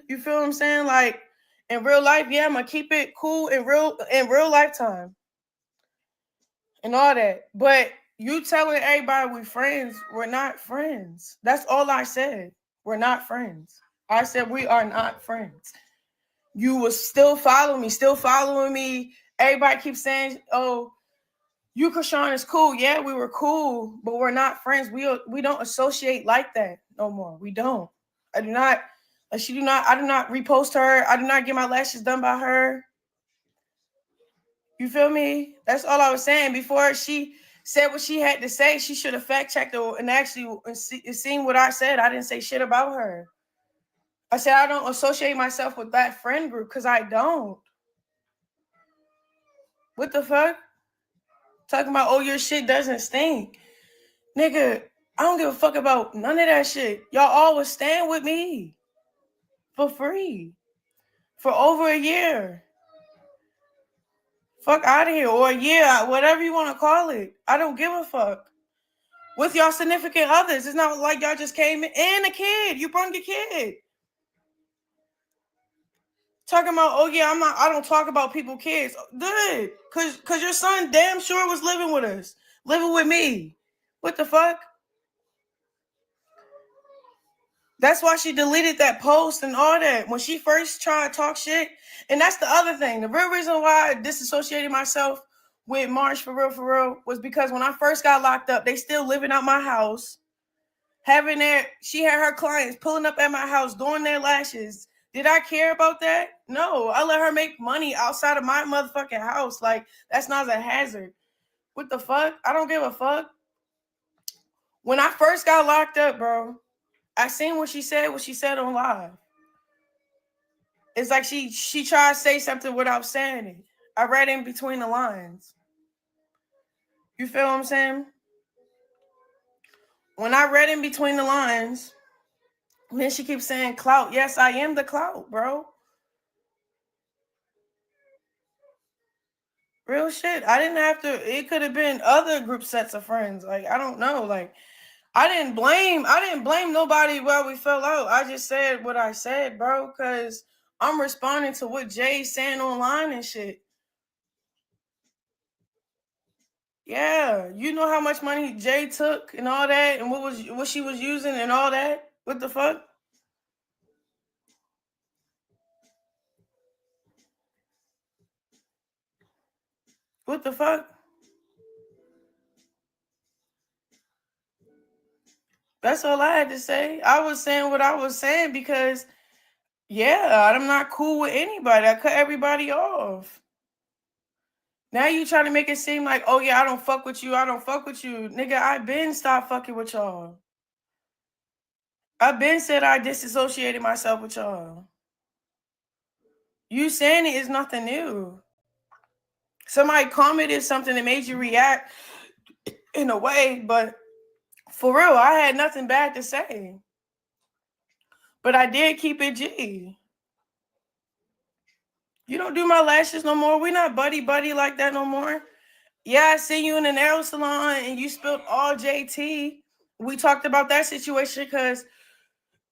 You feel what I'm saying? Like in real life, yeah, I'm gonna keep it cool in real lifetime and all that. But you telling everybody we friends, we're not friends. That's all I said. We're not friends. I said we are not friends. You was still following me. Everybody keeps saying, "Oh, you Chrisean is cool." Yeah, we were cool, but we're not friends. We don't associate like that no more. We don't. I do not. She do not. I do not repost her. I do not get my lashes done by her. You feel me? That's all I was saying. Before she said what she had to say, she should have fact checked her and actually seen what I said. I didn't say shit about her. I said I don't associate myself with that friend group because I don't. What the fuck? Talking about, oh, your shit doesn't stink. Nigga, I don't give a fuck about none of that shit. Y'all always stand with me for free for over a year. Fuck out of here. Or a year, whatever you want to call it. I don't give a fuck. With y'all significant others. It's not like y'all just came in. And a kid. You brought your kid. Talking about, oh yeah, I don't talk about people's kids. Good. Cause your son damn sure was living with us. Living with me. What the fuck? That's why she deleted that post and all that. When she first tried to talk shit. And that's the other thing. The real reason why I disassociated myself with March for real, was because when I first got locked up, they still living out my house. She had her clients pulling up at my house, doing their lashes. Did I care about that? No, I let her make money outside of my motherfucking house. Like, that's not a hazard. What the fuck? I don't give a fuck. When I first got locked up, bro, I seen what she said on live. It's like she tried to say something without saying it. I read in between the lines. You feel what I'm saying? When I read in between the lines, then she keeps saying clout. Yes, I am the clout, bro. Real shit. I didn't have to. It could have been other group sets of friends. Like, I don't know. Like, I didn't blame nobody while we fell out. I just said what I said, bro, because I'm responding to what Jay's saying online and shit. Yeah, you know how much money Jay took and all that, and what she was using and all that. What the fuck? What the fuck? That's all I had to say. I was saying what I was saying because, yeah, I'm not cool with anybody. I cut everybody off. Now you trying to make it seem like, oh yeah, I don't fuck with you. Nigga, I been stopped fucking with y'all. I been said I disassociated myself with y'all. You saying it is nothing new. Somebody commented something that made you react in a way, but for real, I had nothing bad to say. But I did keep it G. You don't do my lashes no more. We not buddy like that no more. Yeah, I see you in the nail salon and you spilled all JT. We talked about that situation because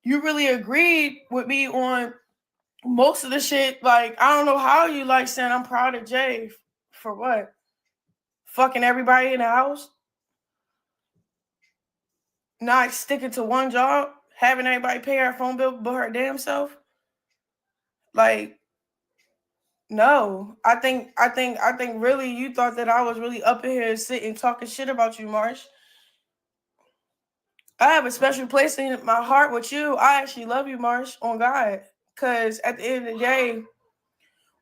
you really agreed with me on most of the shit. Like, I don't know how you like saying I'm proud of Jay. For what? Fucking everybody in the house? Not sticking to one job? Having everybody pay her phone bill but her damn self? Like, no. I think really you thought that I was really up in here sitting talking shit about you, Marsh. I have a special place in my heart with you. I actually love you, Marsh, on God. Because at the end of the day,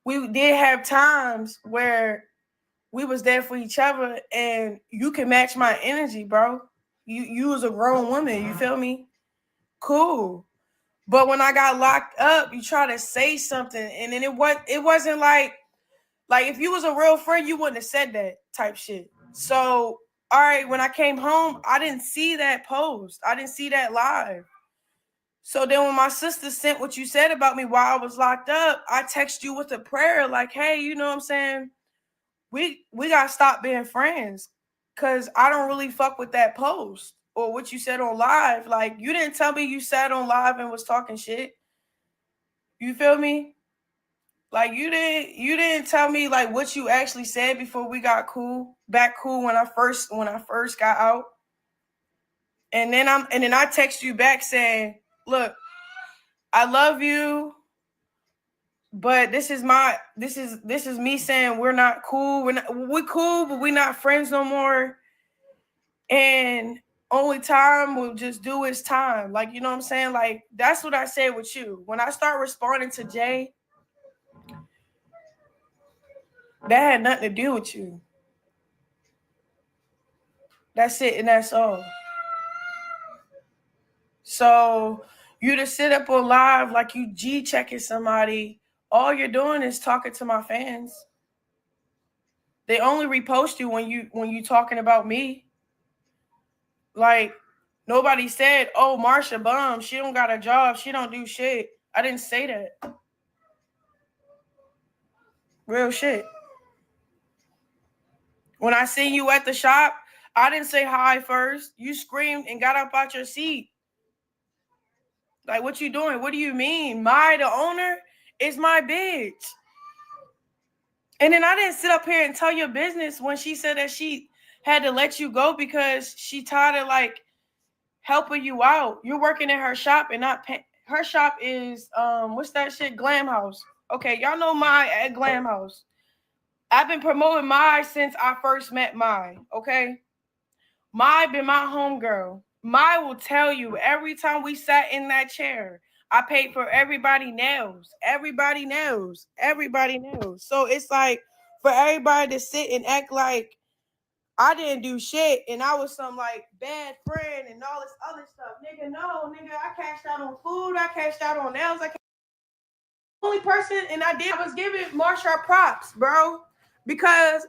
we did have times where we was there for each other and you can match my energy, bro. You was a grown woman, you feel me? Cool. But when I got locked up, you try to say something and then it wasn't like if you was a real friend, you wouldn't have said that type shit. So, all right, when I came home, I didn't see that post. I didn't see that live. So then when my sister sent what you said about me while I was locked up, I text you with a prayer like, hey, you know what I'm saying? We got to stop being friends because I don't really fuck with that post or what you said on live. Like, you didn't tell me you sat on live and was talking shit. You feel me? Like you didn't tell me like what you actually said before we got back cool when I first got out. And then I text you back saying, "Look, I love you, but this is me saying we're not cool. We're cool, but we're not friends no more. And only time will just do its time." Like, you know what I'm saying? Like, that's what I said with you. When I start responding to Jay, that had nothing to do with you. That's it, and that's all. So you to sit up on live like you G-checking somebody, all you're doing is talking to my fans. They only repost you when you talking about me. Like, nobody said, "Oh, Marsha bum, she don't got a job, she don't do shit." I didn't say that. Real shit. When I seen you at the shop, I didn't say hi first. You screamed and got up out your seat. Like, what you doing? What do you mean? The owner, is my bitch. And then I didn't sit up here and tell your business when she said that she had to let you go because she tired of like helping you out. You're working in her shop and not pay. Her shop is what's that shit? Glam House. Okay, y'all know my at Glam House. I've been promoting my since I first met my. Okay, my been my homegirl. My will tell you every time we sat in that chair, I paid for everybody nails. Everybody knows. Everybody knows. So it's like for everybody to sit and act like I didn't do shit and I was some like bad friend and all this other stuff. Nigga, no, nigga, I cashed out on food. I cashed out on nails. Only person and I was giving Marsha props, bro. Because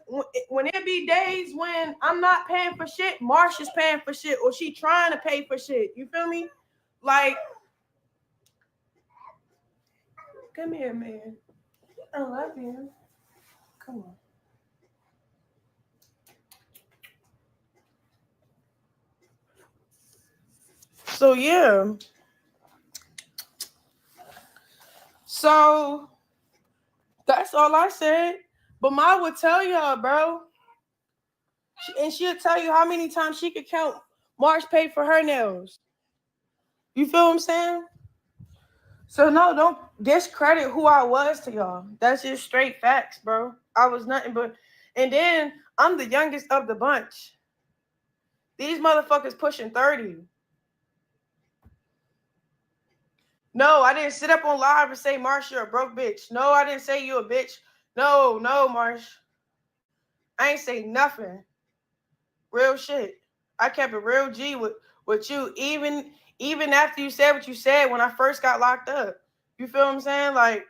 when it be days when I'm not paying for shit, Marsha's paying for shit or she trying to pay for shit. You feel me? Like, come here, man. I love you. Come on. So, yeah. So, that's all I said. But Ma would tell y'all, bro. And she'll tell you how many times she could count March paid for her nails. You feel what I'm saying? So no, don't discredit who I was to y'all. That's just straight facts, bro. I was nothing but, and then I'm the youngest of the bunch. These motherfuckers pushing 30. No, I didn't sit up on live and say, Marsh, you're a broke bitch. No, I didn't say you a bitch. No, Marsh. I ain't say nothing. Real shit. I kept a real G with you, even after you said what you said when I first got locked up. You feel what I'm saying? Like,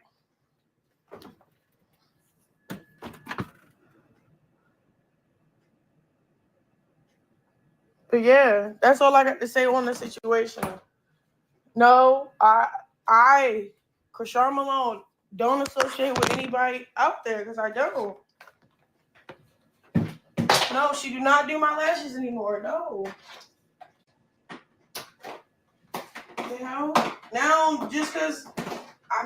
but yeah, that's all I got to say on the situation. No, Chrisean Malone, don't associate with anybody out there because I don't. No, she do not do my lashes anymore. No. You know? Now, just because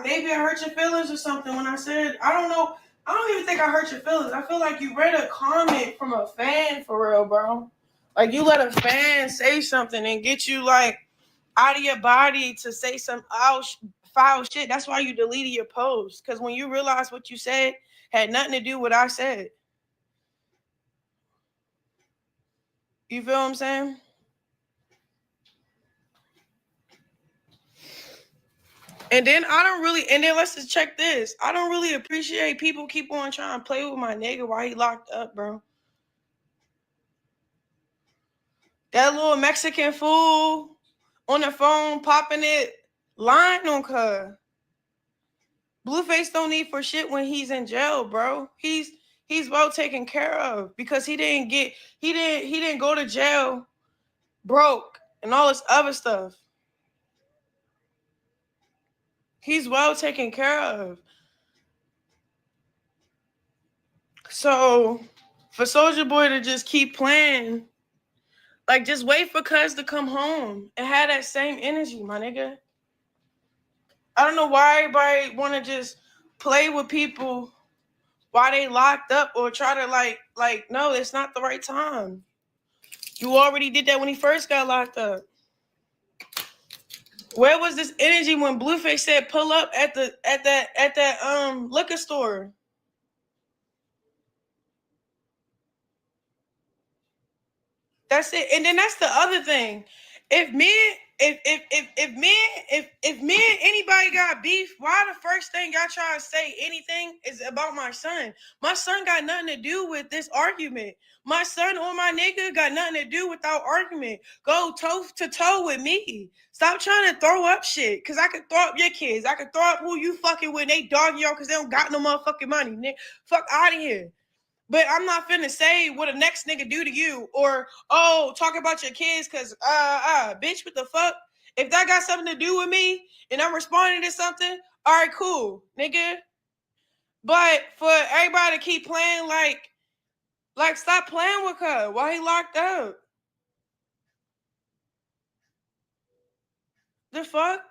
maybe I hurt your feelings or something when I said, I don't know. I don't even think I hurt your feelings. I feel like you read a comment from a fan for real, bro. Like, you let a fan say something and get you, like, out of your body to say some foul shit. That's why you deleted your post. Because when you realized what you said had nothing to do with what I said. You feel what I'm saying? And then let's just check this. I don't really appreciate people keep on trying to play with my nigga while he locked up, bro. That little Mexican fool on the phone popping it, lying on her. Blueface don't need for shit when he's in jail, bro. He's well taken care of because he didn't go to jail broke and all this other stuff. He's well taken care of. So for Soulja Boy to just keep playing, like, just wait for Cuz to come home and have that same energy, my nigga. I don't know why everybody want to just play with people while they locked up or try to like no, it's not the right time. You already did that when he first got locked up. Where was this energy when Blueface said pull up at that liquor store? That's it. And then that's the other thing. If me if me and anybody got beef, why the first thing y'all try to say anything is about my son? My son got nothing to do with this argument. My son or my nigga got nothing to do with our argument. Go toe to toe with me. Stop trying to throw up shit. Cause I could throw up your kids. I could throw up who you fucking with. They dog y'all cause they don't got no motherfucking money. Nigga, fuck out of here. But I'm not finna say what a next nigga do to you or, oh, talk about your kids because, bitch, what the fuck? If that got something to do with me and I'm responding to something, all right, cool, nigga. But for everybody to keep playing like stop playing with her while he locked up. The fuck?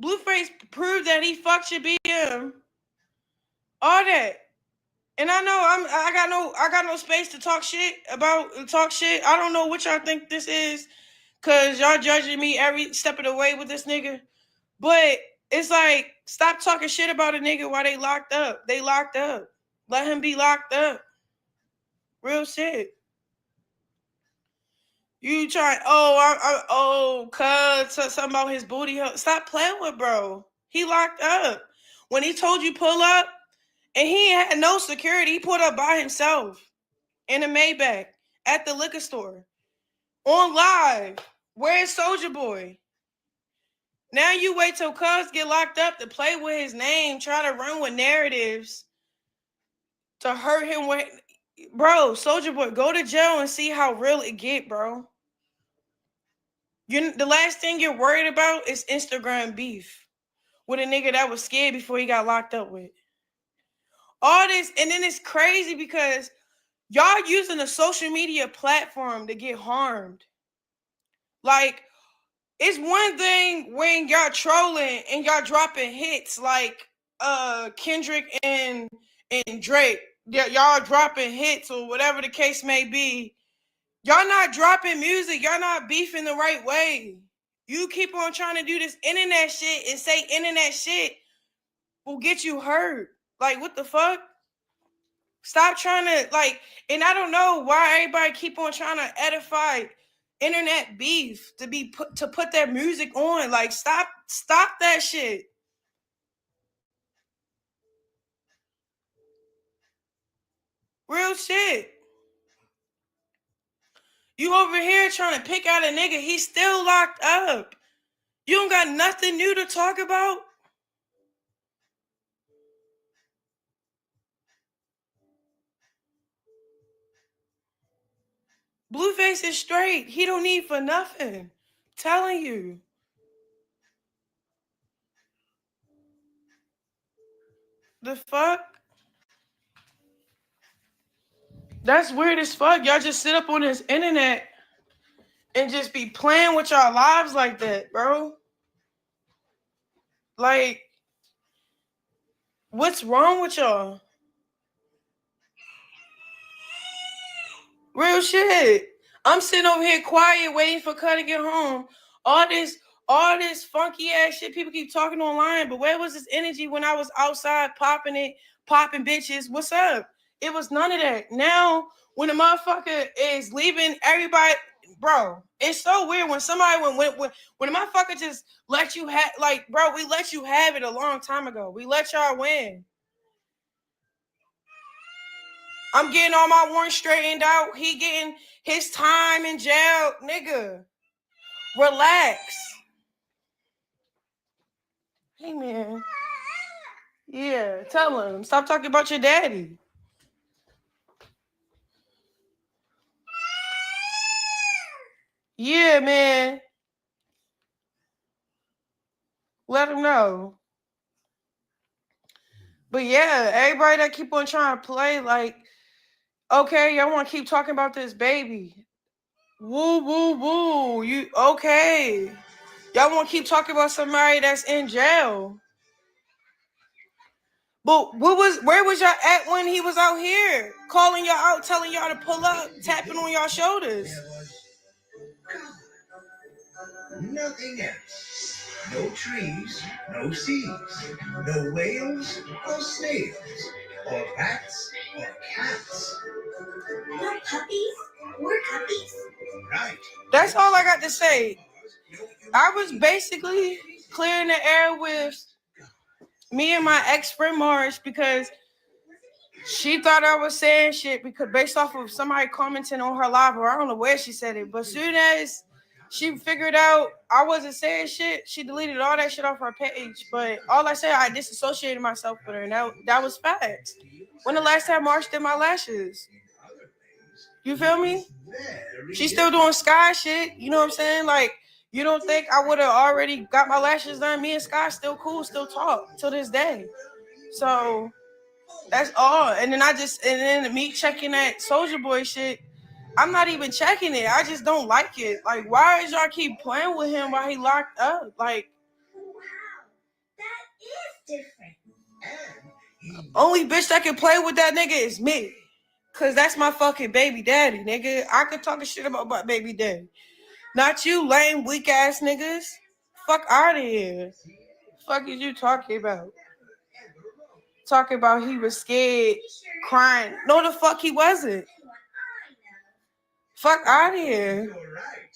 Blueface proved that he fucked your BM. All that. And I know I got no space to talk shit. I don't know what y'all think this is, cause y'all judging me every step of the way with this nigga. But it's like, stop talking shit about a nigga while they locked up. They locked up. Let him be locked up. Real shit. You try, cuz something about his booty. Stop playing with bro. He locked up. When he told you pull up, and he had no security, he pulled up by himself in a Maybach at the liquor store. On live. Where's Soldier Boy? Now you wait till Cuz get locked up to play with his name, try to run with narratives to hurt him with. Bro, Soldier Boy, go to jail and see how real it get, bro. The last thing you're worried about is Instagram beef with a nigga that was scared before he got locked up with. All this, and then it's crazy because y'all using a social media platform to get harmed. Like, it's one thing when y'all trolling and y'all dropping hits like Kendrick and Drake. Y'all dropping hits or whatever the case may be. Y'all not dropping music. Y'all not beefing the right way. You keep on trying to do this internet shit and say internet shit will get you hurt. Like, what the fuck? Stop trying to, like, and I don't know why everybody keep on trying to edify internet beef to put their music on. Like, stop that shit. Real shit. You over here trying to pick out a nigga, he's still locked up. You don't got nothing new to talk about? Blueface is straight. He don't need for nothing. I'm telling you. The fuck? That's weird as fuck. Y'all just sit up on this internet and just be playing with y'all lives like that, bro. Like, what's wrong with y'all? Real shit. I'm sitting over here quiet, waiting for Cut to get home. All this funky ass shit people keep talking online, but where was this energy when I was outside popping bitches? What's up? It was none of that. Now, when a motherfucker is leaving everybody, bro, it's so weird when somebody when a motherfucker just let you have, like, bro, we let you have it a long time ago. We let y'all win. I'm getting all my warrants straightened out. He getting his time in jail. Nigga, relax. Hey, man. Yeah, tell him. Stop talking about your daddy. Yeah, man. Let him know. But yeah, everybody that keep on trying to play, like, okay, y'all want to keep talking about this baby. Woo, woo, woo. You okay? Y'all want to keep talking about somebody that's in jail? But where was y'all at when he was out here calling y'all out, telling y'all to pull up, tapping on y'all shoulders? Nothing else. No trees, no seas, no whales or snails, or bats or cats. No puppies? We're puppies. Right. That's all I got to say. I was basically clearing the air with me and my ex friend March because she thought I was saying shit because based off of somebody commenting on her live, or I don't know where she said it, but soon as she figured out I wasn't saying shit, she deleted all that shit off her page. But all I said, I disassociated myself with her, and that was facts. When the last time March did my lashes? You feel me? She's still doing Sky shit. You know what I'm saying? Like, you don't think I would have already got my lashes done? Me and Sky still cool, still talk till this day. So that's all. And then me checking that Soulja Boy shit, I'm not even checking it. I just don't like it. Like, why is y'all keep playing with him while he locked up? Like, wow, that is different. Only bitch that can play with that nigga is me. Cause that's my fucking baby daddy, nigga. I could talk a shit about my baby daddy. Not you lame, weak ass niggas. Fuck out of here. Fuck is you talking about? Talking about he was scared, crying. No, the fuck he wasn't. Fuck out of here. You're right.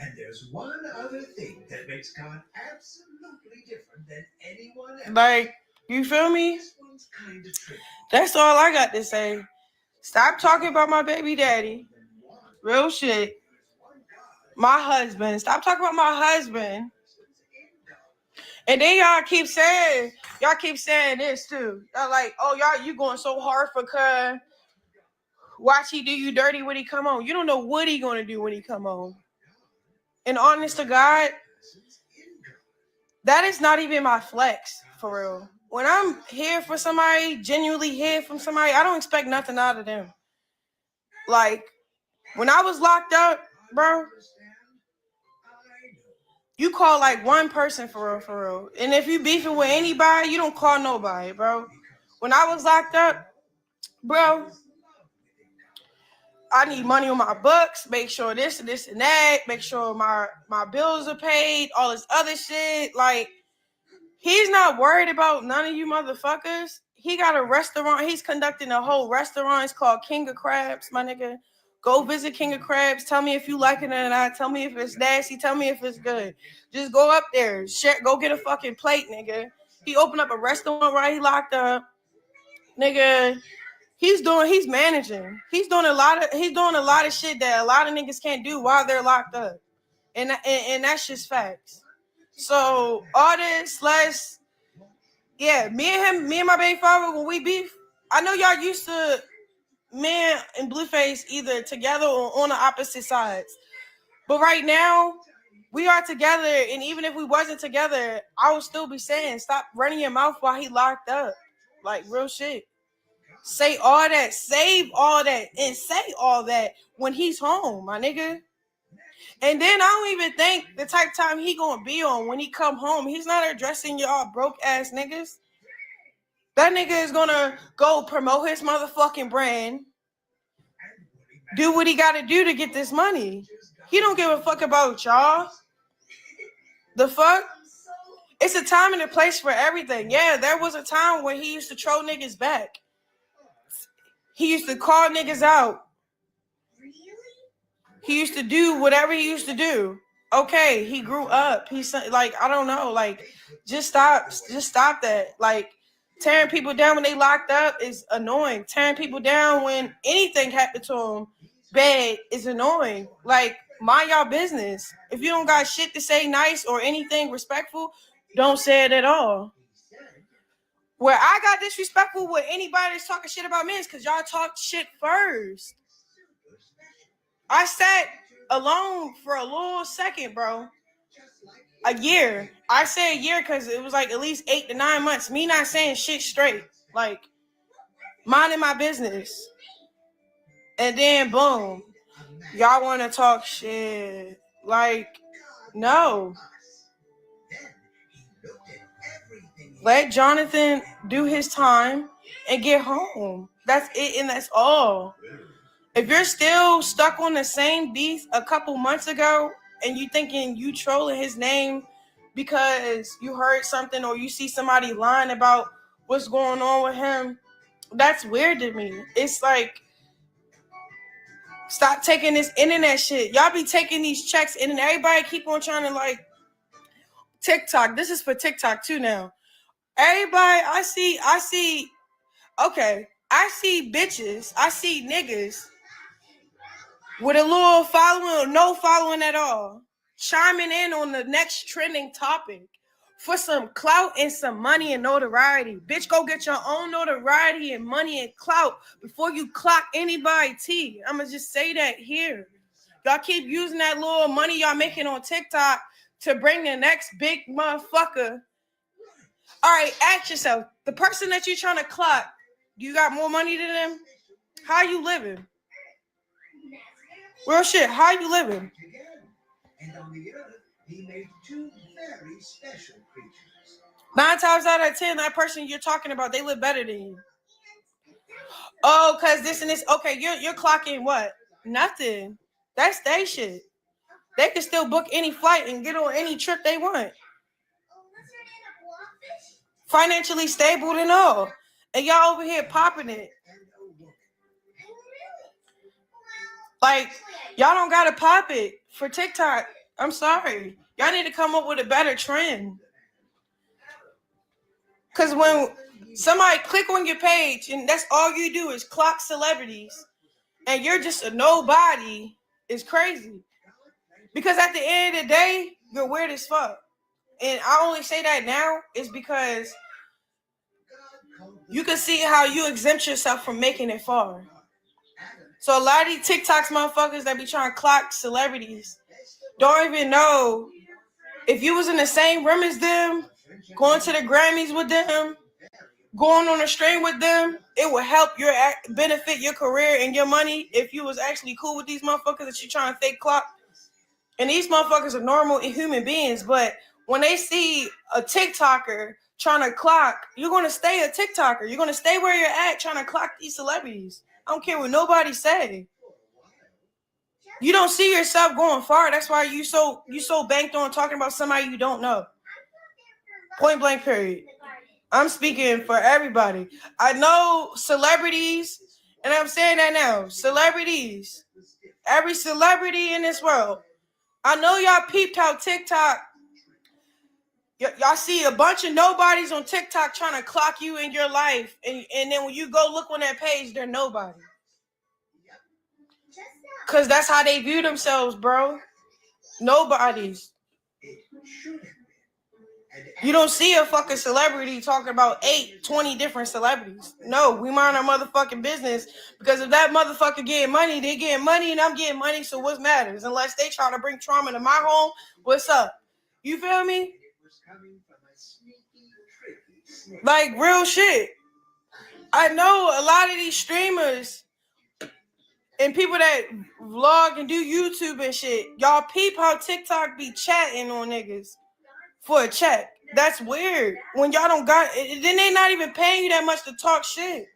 And there's one other thing that makes God absolutely different than anyone else. Like, you feel me? This one's kind of tricky. That's all I got to say. Stop talking about my baby daddy. Real shit. My husband. Stop talking about my husband. And then y'all keep saying this too. Y'all like, oh, y'all, you going so hard for cuz. Watch he do you dirty when he come on. You don't know what he gonna do when he come on. And honest to God, that is not even my flex, for real. When I'm here for somebody, genuinely here from somebody, I don't expect nothing out of them. Like, when I was locked up, bro, you call like one person for real. And if you beefing with anybody, you don't call nobody, bro. When I was locked up, bro, I need money on my books, make sure this and this and that, make sure my bills are paid, all this other shit. Like, he's not worried about none of you motherfuckers. He got a restaurant. He's conducting a whole restaurant. It's called King of Crabs, my nigga. Go visit King of Crabs. Tell me if you like it or not. Tell me if it's nasty. Tell me if it's good. Just go up there. Go get a fucking plate, nigga. He opened up a restaurant right. He locked up. Nigga, he's managing. He's doing a lot of shit that a lot of niggas can't do while they're locked up. And that's just facts. So all this, me and my baby father, when we beef, I know y'all used to man and Blueface either together or on the opposite sides. But right now, we are together, and even if we wasn't together, I would still be saying, stop running your mouth while he locked up. Like, real shit. Say all that, save all that, and say all that when he's home, my nigga. And then I don't even think the type of time he gonna be on when he come home. He's not addressing y'all broke ass niggas. That nigga is gonna go promote his motherfucking brand. Do what he gotta do to get this money. He don't give a fuck about y'all. The fuck? It's a time and a place for everything. Yeah, there was a time when he used to troll niggas back. He used to call niggas out. He used to do whatever he used to do. Okay, he grew up. He's like, I don't know, like, just stop that. Like, tearing people down when they locked up is annoying. Tearing people down when anything happened to them bad is annoying. Like, mind y'all business. If you don't got shit to say nice or anything respectful, don't say it at all. Where I got disrespectful with anybody that's talking shit about me is because y'all talked shit first. I sat alone for a little second, bro. A year. I say a year because it was like at least 8 to 9 months. Me not saying shit straight. Like, minding my business. And then, boom. y'all want to talk shit. Like, no. Let Jonathan do his time and get home. That's it, and that's all. If you're still stuck on the same beef a couple months ago and you thinking you trolling his name because you heard something or you see somebody lying about what's going on with him, that's weird to me. It's like, stop taking this internet shit. Y'all be taking these checks and then everybody keep on trying to like TikTok. This is for TikTok too now. Everybody, I see, okay, I see bitches, I see niggas with a little following or no following at all, chiming in on the next trending topic for some clout and some money and notoriety. Bitch, go get your own notoriety and money and clout before you clock anybody T. I'ma just say that here. Y'all keep using that little money y'all making on TikTok to bring the next big motherfucker. All right, ask yourself, the person that you're trying to clock, you got more money than them? How you living? Real shit, how you living? And on the earth, he made two very special creatures. 9 times out of 10, that person you're talking about, they live better than you. Oh, cause this and this. Okay, you're clocking what? Nothing. That's they shit. They can still book any flight and get on any trip they want. Financially stable and all. And y'all over here popping it. Like, y'all don't gotta pop it for TikTok. I'm sorry. Y'all need to come up with a better trend. Cause when somebody click on your page and that's all you do is clock celebrities and you're just a nobody, is crazy. Because at the end of the day, you're weird as fuck. And I only say that now is because you can see how you exempt yourself from making it far. So a lot of these TikToks motherfuckers that be trying to clock celebrities don't even know if you was in the same room as them, going to the Grammys with them, going on a stream with them, it will help your benefit your career and your money if you was actually cool with these motherfuckers that you trying to fake clock. And these motherfuckers are normal human beings, but when they see a TikToker trying to clock, you're going to stay a TikToker. You're going to stay where you're at trying to clock these celebrities. I don't care what nobody say. You don't see yourself going far. That's why you so banked on talking about somebody you don't know. Point blank period. I'm speaking for everybody. I know celebrities, and I'm saying that now. Celebrities. Every celebrity in this world. I know y'all peeped how TikTok, y'all see a bunch of nobodies on TikTok trying to clock you in your life. And then when you go look on that page, they're nobody. Because that's how they view themselves, bro. Nobodies. You don't see a fucking celebrity talking about 20 different celebrities. No, we mind our motherfucking business. Because if that motherfucker getting money, they getting money and I'm getting money, so what matters? Unless they try to bring trauma to my home, what's up? You feel me? Like, real shit. I know a lot of these streamers and people that vlog and do YouTube and shit, y'all peep how TikTok be chatting on niggas for a check. That's weird. When y'all don't got it, then they not even paying you that much to talk shit.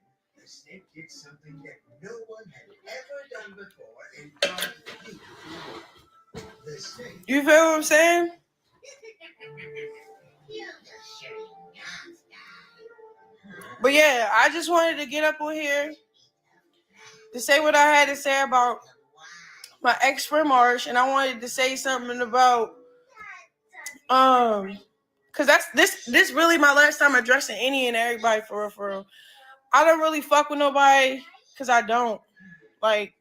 The snake did something that no one had ever done before and caused you to do. The snake. You feel what I'm saying? But yeah, I just wanted to get up on here to say what I had to say about my ex friend March, and I wanted to say something about cause that's this really my last time addressing any and everybody for real. I don't really fuck with nobody cause I don't. Like,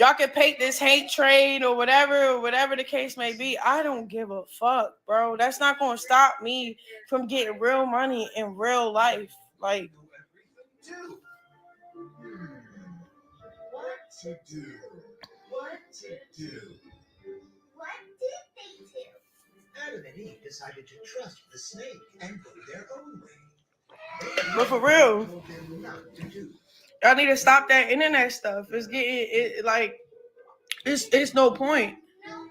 y'all can paint this hate trade or whatever the case may be. I don't give a fuck, bro. That's not gonna stop me from getting real money in real life. Like, What to do? What to do? What did they do? Adam and Eve decided to trust the snake and go their own way. but for real, Told them not to do. Y'all need to stop that internet stuff. It's getting it like it's no point. No, no, no, no,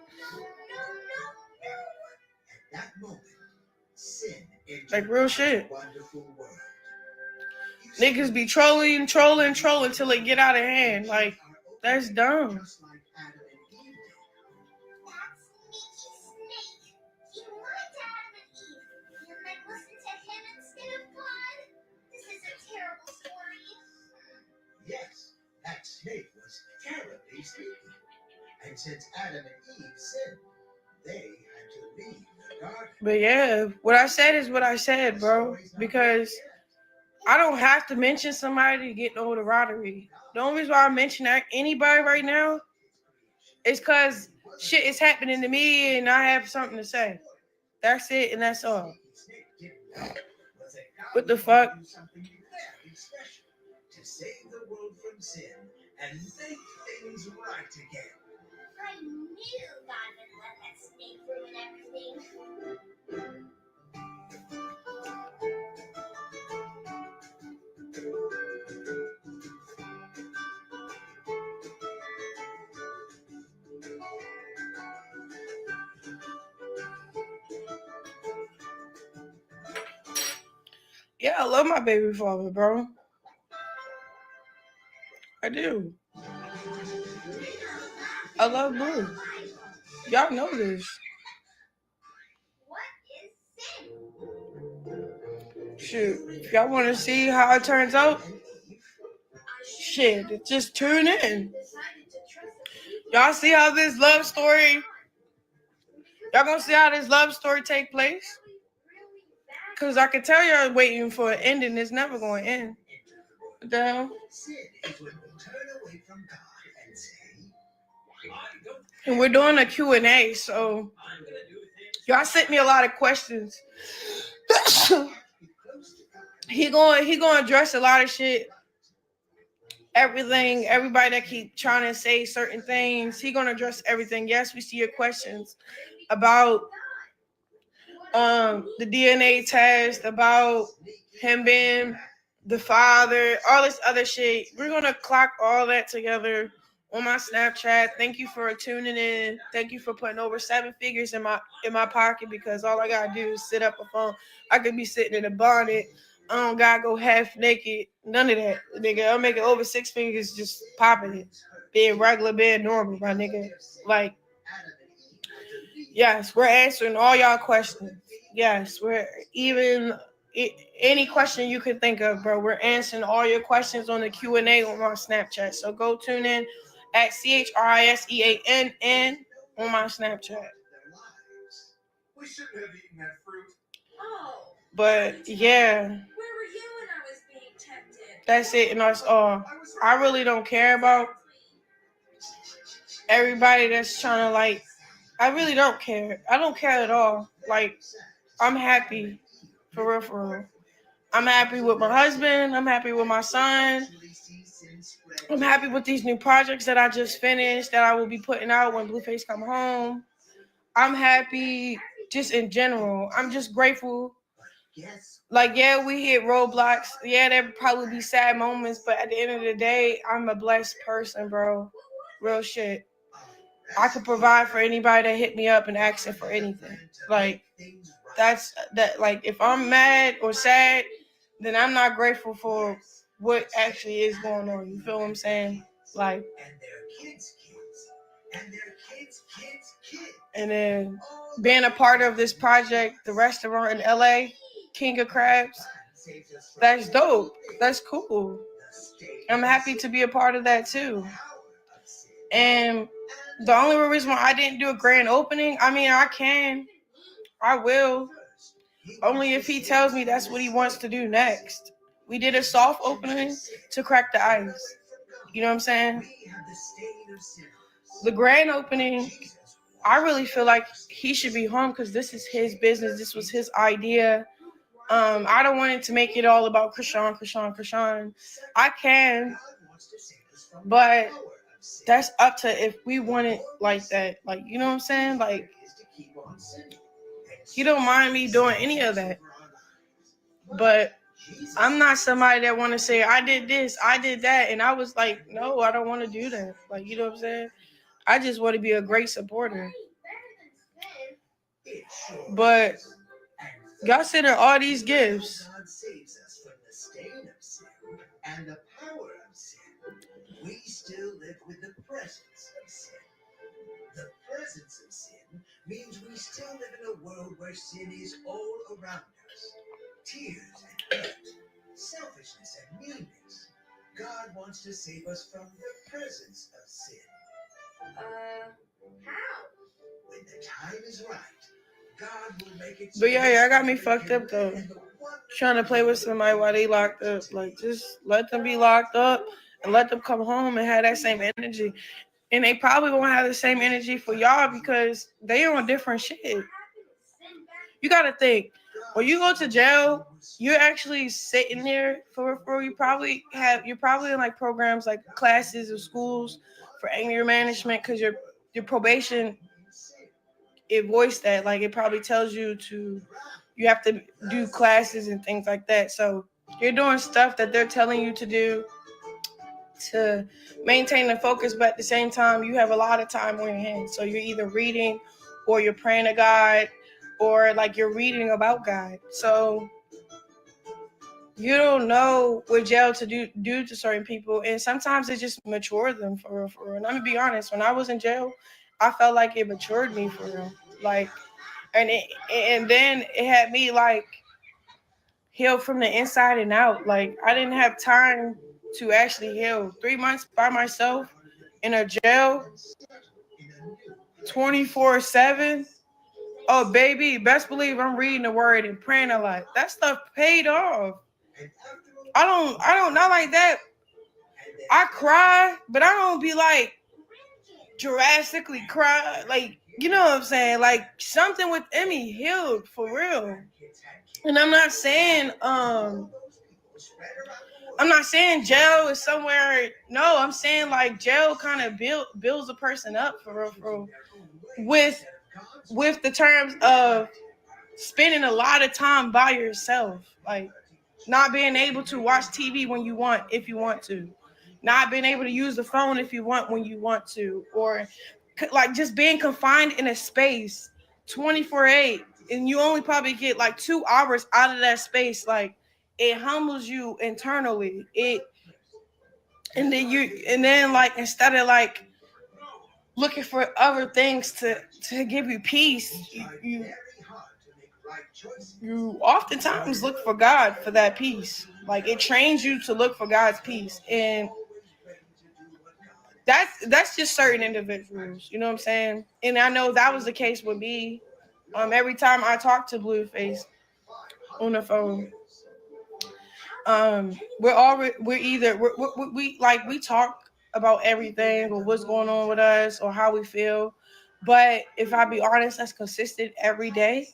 no. At that moment, sin entered Like real shit. God's wonderful world. You Niggas see, be trolling till it get out of hand. Like that's dumb. just like Adam and Eve did. That's Mickey Snake. He lied to Adam and Eve. And then listen to him instead of God. This is a terrible story. Yes, that snake was terribly sneaky. And since Adam and Eve sinned, they had to leave the garden. But yeah, what I said is what I said, bro. Because I don't have to mention somebody to get notoriety. The only reason why I mention anybody right now is because shit is happening to me and I have something to say. That's it and that's all. What the fuck? To save the world from sin and make things right again. I knew God would let that snake ruin everything. Yeah, I love my baby father, bro. I do. I love Blue. Y'all know this. What is sin? Shoot. If y'all want to see how it turns out, shit, just tune in. Y'all see how this love story, y'all gonna see how this love story take place? Because I can tell y'all waiting for an ending. It's never going to end. What the hell? Sin is when we turn away from God and say, And we're doing a Q&A, so y'all sent me a lot of questions. he gonna address a lot of shit. Everything, everybody that keep trying to say certain things, he gonna address everything. Yes, we see your questions about the DNA test, about him being the father, all this other shit. We're gonna clock all that together on my Snapchat. Thank you for tuning in. Thank you for putting over 7 figures in my pocket, because all I gotta do is sit up a phone. I could be sitting in a bonnet. I don't gotta go half naked. None of that, nigga. I'm making over 6 figures just popping it, being regular, being normal, my nigga. Like, yes, we're answering all y'all questions. Yes, we're even any question you could think of, bro. We're answering all your questions on the Q&A on my Snapchat. So go tune in at CHRISEANN on my Snapchat. we shouldn't have eaten that fruit. Oh. But yeah, Where were you when I was being tempted? that's it, and that's all. I really don't care about everybody that's trying to, like, I really don't care. I don't care at all. Like, I'm happy. For real, for real. I'm happy with my husband. I'm happy with my son. I'm happy with these new projects that I just finished, that I will be putting out when Blueface come home. I'm happy just in general. I'm just grateful. Like, yeah, we hit roadblocks. Yeah, there probably be sad moments, but at the end of the day, I'm a blessed person, bro. Real shit. I could provide for anybody that hit me up and asking for anything. Like, that's that. Like, if I'm mad or sad, then I'm not grateful for what actually is going on. You feel what I'm saying? Like, and then being a part of this project, the restaurant in LA, King of Crabs, that's dope. That's cool. I'm happy to be a part of that too. And the only reason why I didn't do a grand opening, I mean, I will, only if he tells me that's what he wants to do next. We did a soft opening to crack the ice. You know what I'm saying? The grand opening, I really feel like he should be home because this is his business. This was his idea. I don't want it to make it all about Chrisean. I can, but that's up to if we want it like that. Like, you know what I'm saying? Like, he don't mind me doing any of that. But I'm not somebody that want to say, I did this, I did that. And I was like, no, I don't want to do that. Like, you know what I'm saying? I just want to be a great supporter. But God sent her all these gifts. God saves us from the stain of sin and the power of sin. We still live with the presence of sin. The presence of sin means we still live in a world where sin is all around us. Tears and hurt, selfishness and meanness. God wants to save us from the presence of sin. How? When the time is right, God will make it so. But yeah, I got me fucked up though. Trying to play with somebody while they locked up. Like, just let them be locked up and let them come home and have that same energy. And they probably won't have the same energy for y'all because they on different shit. You gotta think, when you go to jail, you're actually sitting there for you're probably in like programs like classes or schools for anger management because your probation, it voiced that, like it probably tells you you have to do classes and things like that. So you're doing stuff that they're telling you to do to maintain the focus, but at the same time you have a lot of time on your hands. So you're either reading or you're praying to God or like you're reading about God. So you don't know what jail to do to certain people, and sometimes it just matures them for real. And let me be honest, when I was in jail, I felt like it matured me for real. Like, and then it had me like heal from the inside and out. Like, I didn't have time to actually heal. 3 months by myself in a jail, 24/7. Oh baby, best believe I'm reading the word and praying a lot. That stuff paid off. I don't not like that. I cry, but I don't be like drastically cry. Like, you know what I'm saying? Like, something within me healed for real. And I'm not saying jail is somewhere. No, I'm saying like jail kind of builds a person up for real. With the terms of spending a lot of time by yourself, like not being able to watch TV when you want, if you want to, not being able to use the phone if you want when you want to, or like just being confined in a space 24/8, and you only probably get like 2 hours out of that space. Like, it humbles you internally. And then like instead of like looking for other things to give you peace, you oftentimes look for God for that peace. Like, it trains you to look for God's peace. And that's just certain individuals, you know what I'm saying? And I know that was the case with me. Every time I talk to Blueface on the phone, we talk about everything or what's going on with us or how we feel. But if I be honest, that's consistent every day.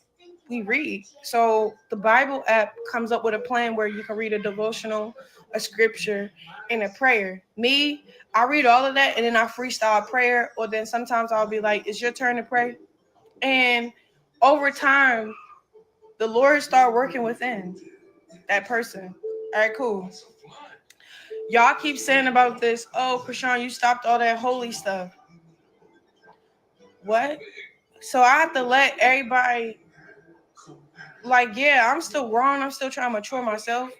We read. So the Bible app comes up with a plan where you can read a devotional, a scripture, and a prayer. Me, I read all of that and then I freestyle a prayer, or then sometimes I'll be like, it's your turn to pray. And over time, the Lord start working within that person. All right, cool. Y'all keep saying about this, oh, Chrisean, you stopped all that holy stuff. What? So I have to let everybody, like, yeah, I'm still growing. I'm still trying to mature myself.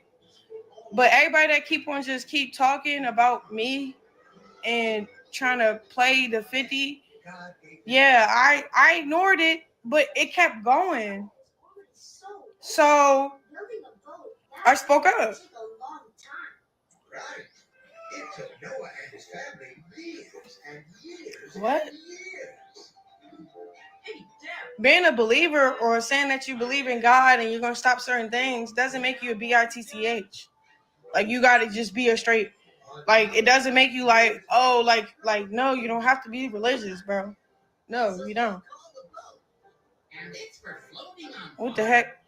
But everybody that keep talking about me and trying to play the 50, yeah, I ignored it, but it kept going. So I spoke up. Right. It took Noah and his family years and years What? and years. Being a believer or saying that you believe in God and you're going to stop certain things doesn't make you a bitch. Like, you got to just be a straight, like, it doesn't make you like, oh, like, no, you don't have to be religious, bro. No, you don't. What the heck?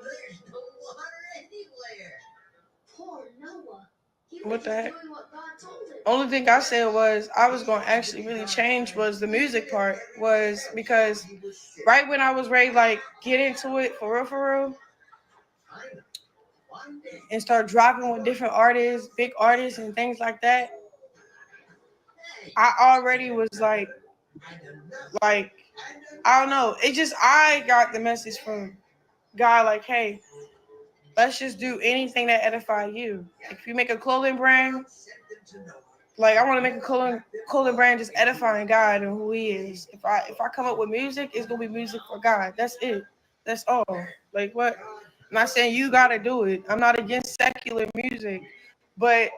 There's no water anywhere. Poor Noah. What the heck? Only thing I said was I was going to actually really change was the music part, was because right when I was ready like get into it for real, and start dropping with different artists, big artists and things like that, I already was like I don't know. It just I got the message from God like, hey, let's just do anything that edify you. Like if you make a clothing brand, like I want to make a clothing brand just edifying God and who He is. If I come up with music, it's gonna be music for God. That's it. That's all. Like what? I'm not saying you gotta do it. I'm not against secular music, but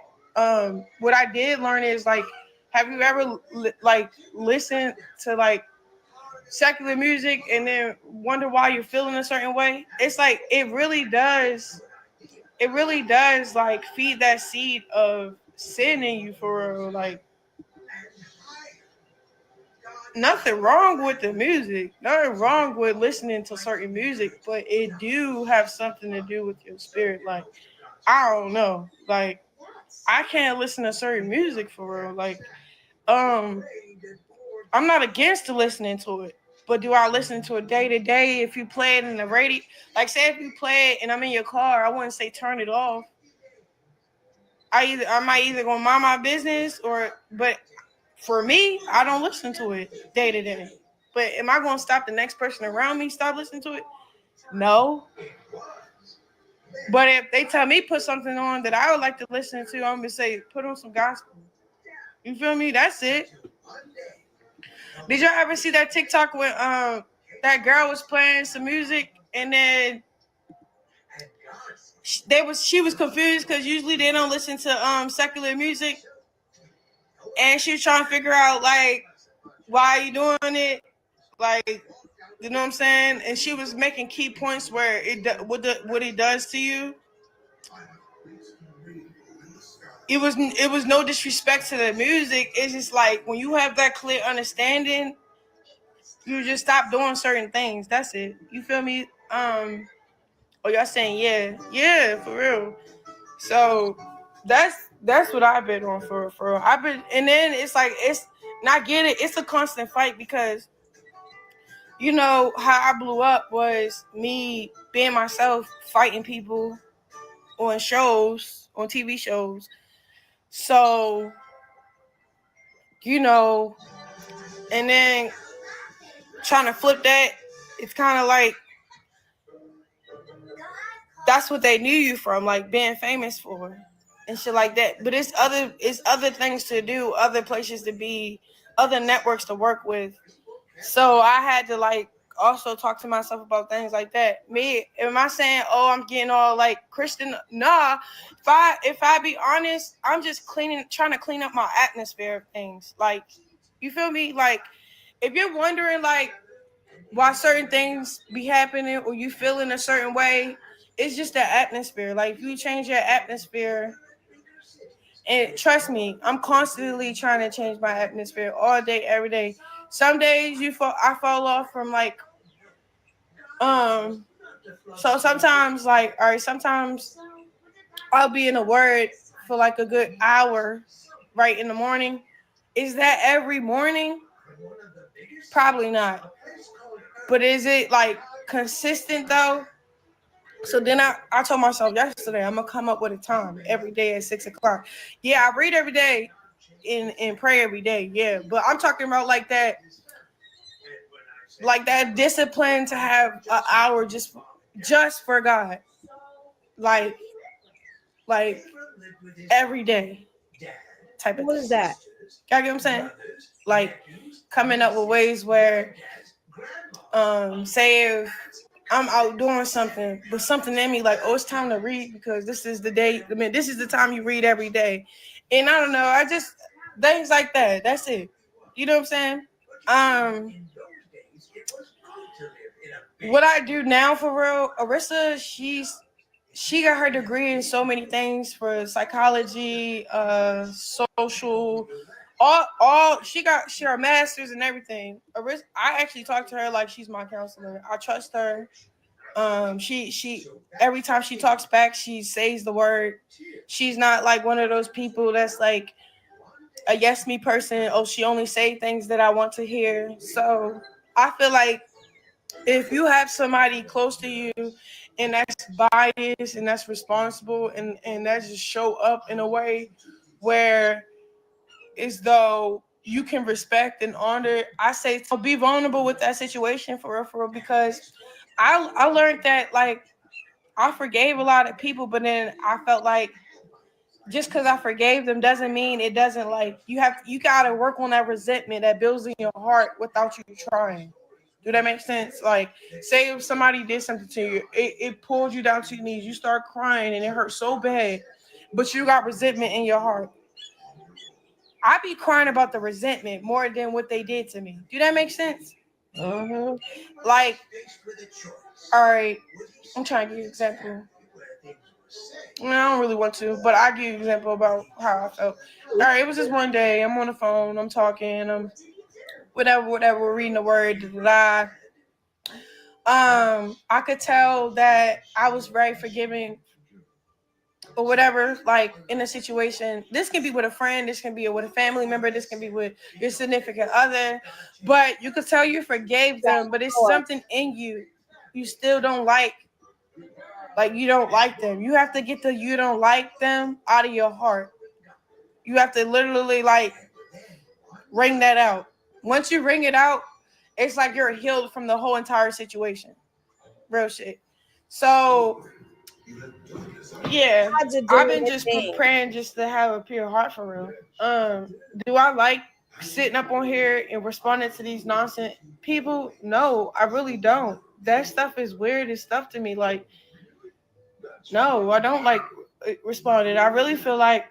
what I did learn is like, have you ever listened to like secular music and then wonder why you're feeling a certain way? It's like it really does like feed that seed of sin in you for real. Like nothing wrong with the music, nothing wrong with listening to certain music, but it do have something to do with your spirit. Like I don't know, like I can't listen to certain music for real. Like I'm not against listening to it, but do I listen to it day to day? If you play it in the radio, like say if you play it and I'm in your car, I wouldn't say turn it off. I might either go mind my business but for me, I don't listen to it day to day. But am I going to stop the next person around me stop listening to it? No. But if they tell me put something on that I would like to listen to, I'm gonna say put on some gospel. You feel me? That's it. Did y'all ever see that TikTok when that girl was playing some music and then she was confused because usually they don't listen to secular music, and she was trying to figure out like why are you doing it, like you know what I'm saying, and she was making key points where what it does to you. It was no disrespect to the music. It's just like when you have that clear understanding, you just stop doing certain things. That's it. You feel me? Oh, y'all saying yeah, for real. So that's what I've been on for real. I've been, and then it's like it's not get it. It's a constant fight because you know how I blew up was me being myself, fighting people on shows, on TV shows. So you know, and then trying to flip that, it's kind of like that's what they knew you from, like being famous for and shit like that. But it's other things to do, other places to be, other networks to work with. So I had to like also talk to myself about things like that. Me, am I saying, oh, I'm getting all like Christian? Nah. If I be honest, I'm just trying to clean up my atmosphere of things. Like, you feel me? Like, if you're wondering like why certain things be happening or you feel in a certain way, it's just the atmosphere. Like if you change your atmosphere, and trust me, I'm constantly trying to change my atmosphere all day, every day. Some days I fall off from like so sometimes like all right, sometimes I'll be in a word for like a good hour right in the morning. Is that every morning? Probably not. But is it like consistent though? So then I told myself yesterday I'm gonna come up with a time every day at 6:00. Yeah, I read every day and pray every day. Yeah, but I'm talking about like that discipline to have an hour just for God, like every day type of What thing. is that? You get what I'm saying? Like coming up with ways where say if I'm out doing something, but something in me like, oh, it's time to read because this is the day. I mean, this is the time you read every day, and I don't know. I just things like that. That's it. You know what I'm saying? What I do now for real, Arissa, she got her degree in so many things for psychology, social, all she her masters and everything. Arissa, I actually talk to her like she's my counselor. I trust her. She every time she talks back, she says the word. She's not like one of those people that's like a yes me person. Oh, she only say things that I want to hear. So I feel like if you have somebody close to you and that's biased and that's responsible and that just show up in a way where as though you can respect and honor, I say to be vulnerable with that situation for real, because I learned that like I forgave a lot of people, but then I felt like just because I forgave them doesn't mean it doesn't like you gotta work on that resentment that builds in your heart without you trying. Do that make sense? Like, say if somebody did something to you, it pulled you down to your knees, you start crying and it hurt so bad, but you got resentment in your heart. I be crying about the resentment more than what they did to me. Do that make sense? Mm-hmm. Like, all right, I'm trying to give you an example. I don't really want to, but I give you an example about how I felt. All right, it was just one day. I'm on the phone. I'm talking. I'm whatever. We're reading the word. Da, da, da. I could tell that I was very forgiving or whatever. Like in a situation, this can be with a friend. This can be with a family member. This can be with your significant other. But you could tell you forgave them, but it's something in you you still don't like. Like you don't like them. You have to get the you don't like them out of your heart. You have to literally like wring that out. Once you wring it out, it's like you're healed from the whole entire situation. Real shit. So yeah, God's a I've doing been a just thing. praying just to have a pure heart for real. Do I like sitting up on here and responding to these nonsense people? No, I really don't. That stuff is weird as stuff to me. Like, no, I don't like responding. I really feel like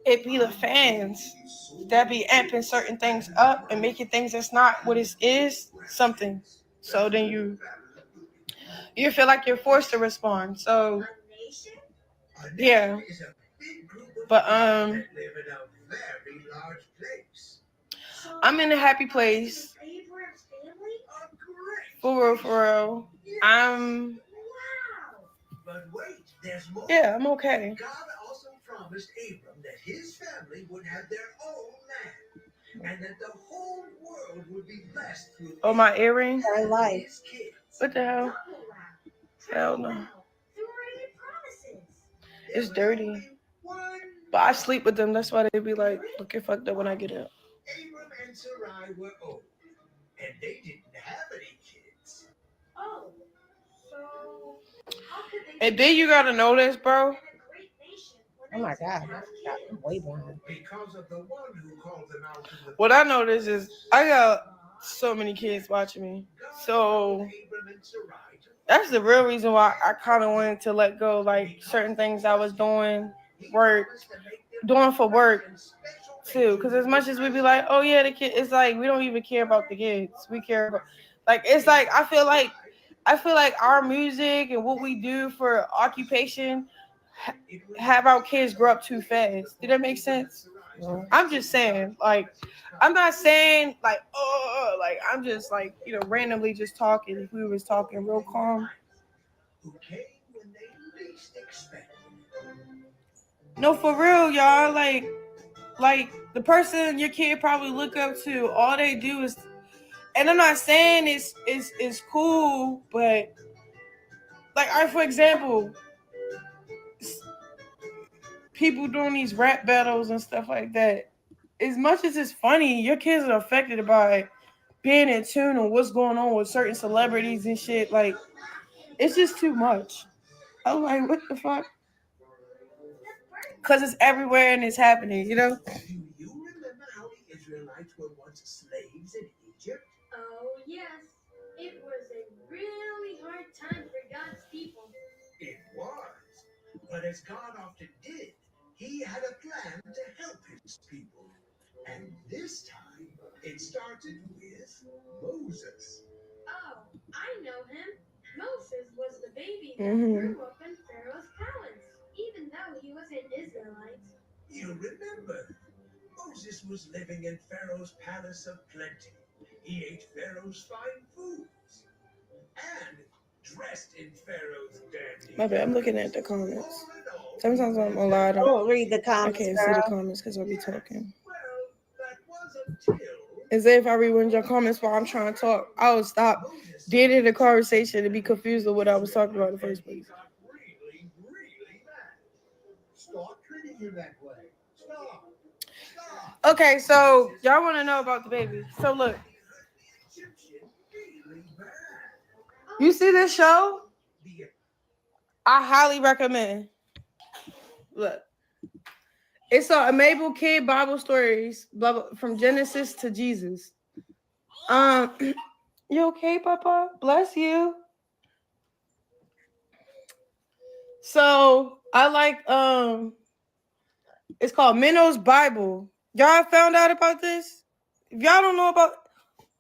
it be the fans that be amping certain things up and making things that's not what it is something. So then you feel like you're forced to respond. So yeah, but I'm in a happy place for real, for real. I'm But wait, there's more. yeah, I'm okay. God also promised Abram that his family would have their own land and that the whole world would be blessed through Oh, my earring. Her life. His kids. What the hell? Hell no. It's dirty. But I sleep with them. That's why they be like looking fucked up when I get up. Abram and Sarai were old, and they didn't have any kids. Oh, so how could they? And then you gotta know this, bro. Oh my God, I'm way behind. Because of the one who called them out in the What I noticed is I got so many kids watching me. So that's the real reason why I kind of wanted to let go, like certain things I was doing, work, doing for work too. Because as much as we be like, oh yeah, the kid, it's like we don't even care about the kids. We care about, like it's like I feel like our music and what we do for occupation have our kids grow up too fast. Did that make sense? I'm just saying, like, I'm not saying like, oh, like I'm just like, randomly just talking. If we was talking real calm, who came when they least expected. no, for real, y'all. Like the person your kid probably look up to, all they do is, and I'm not saying it's cool, but like, for example, people doing these rap battles and stuff like that. As much as it's funny, your kids are affected by being in tune on what's going on with certain celebrities and shit. Like, it's just too much. I'm like, what the fuck? Because it's everywhere and it's happening, you know? Do you remember how the Israelites were once slaves in Egypt? Oh, yes. It was a really hard time for God's people. It was. But as God often did, he had a plan to help his people. And this time, it started with Moses. Oh, I know him. Moses was the baby that Mm-hmm. grew up in Pharaoh's palace, even though he was an Israelite. You remember, Moses was living in Pharaoh's palace of plenty. He ate Pharaoh's fine foods. and dressed in Pharaoh's dandy. My bad, I'm looking at the comments. Sometimes I'm a lot. Don't read the I comments, can't see girl. the comments because I'll be talking. Well, that was until As if I read one of your comments while I'm trying to talk, I would stop dead in the conversation and be confused with what I was talking about in the first place. got really, really mad. Stop treating him that way. Stop. Stop. Okay, so y'all want to know about the baby. So look, Egyptian really bad. you see this show? The I highly recommend. Look, it's a Mabel Kid Bible stories, blah, blah, from Genesis to Jesus. You okay, Papa? Bless you. So I like it's called Minnow's Bible. Y'all found out about this? If y'all don't know about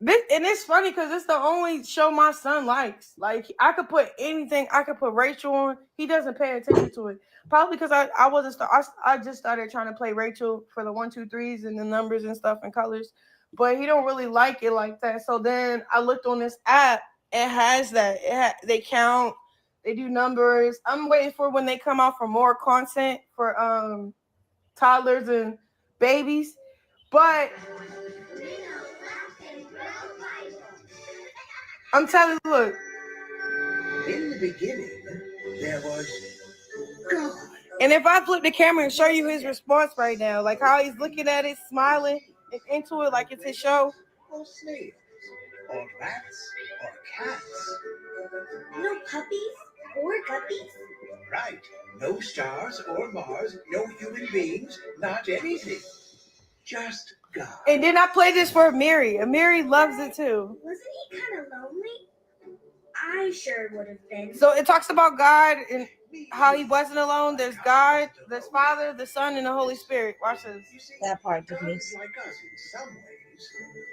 this, and it's funny because it's the only show my son likes. Like I could put anything, I could put Rachel on. He doesn't pay attention to it. Probably because I wasn't. I just started trying to play Rachel for the 1, 2, 3s and the numbers and stuff and colors, but he don't really like it like that. So then I looked on this app. It has that. They count. They do numbers. I'm waiting for when they come out for more content for toddlers and babies, but. I'm telling you, look. In the beginning, there was God. And if I flip the camera and show you his response right now, like how he's looking at it, smiling, and into it like it's his show. Or snails. Or rats. Or cats. No puppies or guppies? Right. No stars or Mars. No human beings. Not anything. Just God. And then I play this for Mary. Mary loves it too. Wasn't he kind of lonely? I sure would have been. So it talks about God and how he wasn't alone. There's God, there's Father, the Son, and the Holy Spirit. Watch this. You see, That part God to me. is like us in some ways.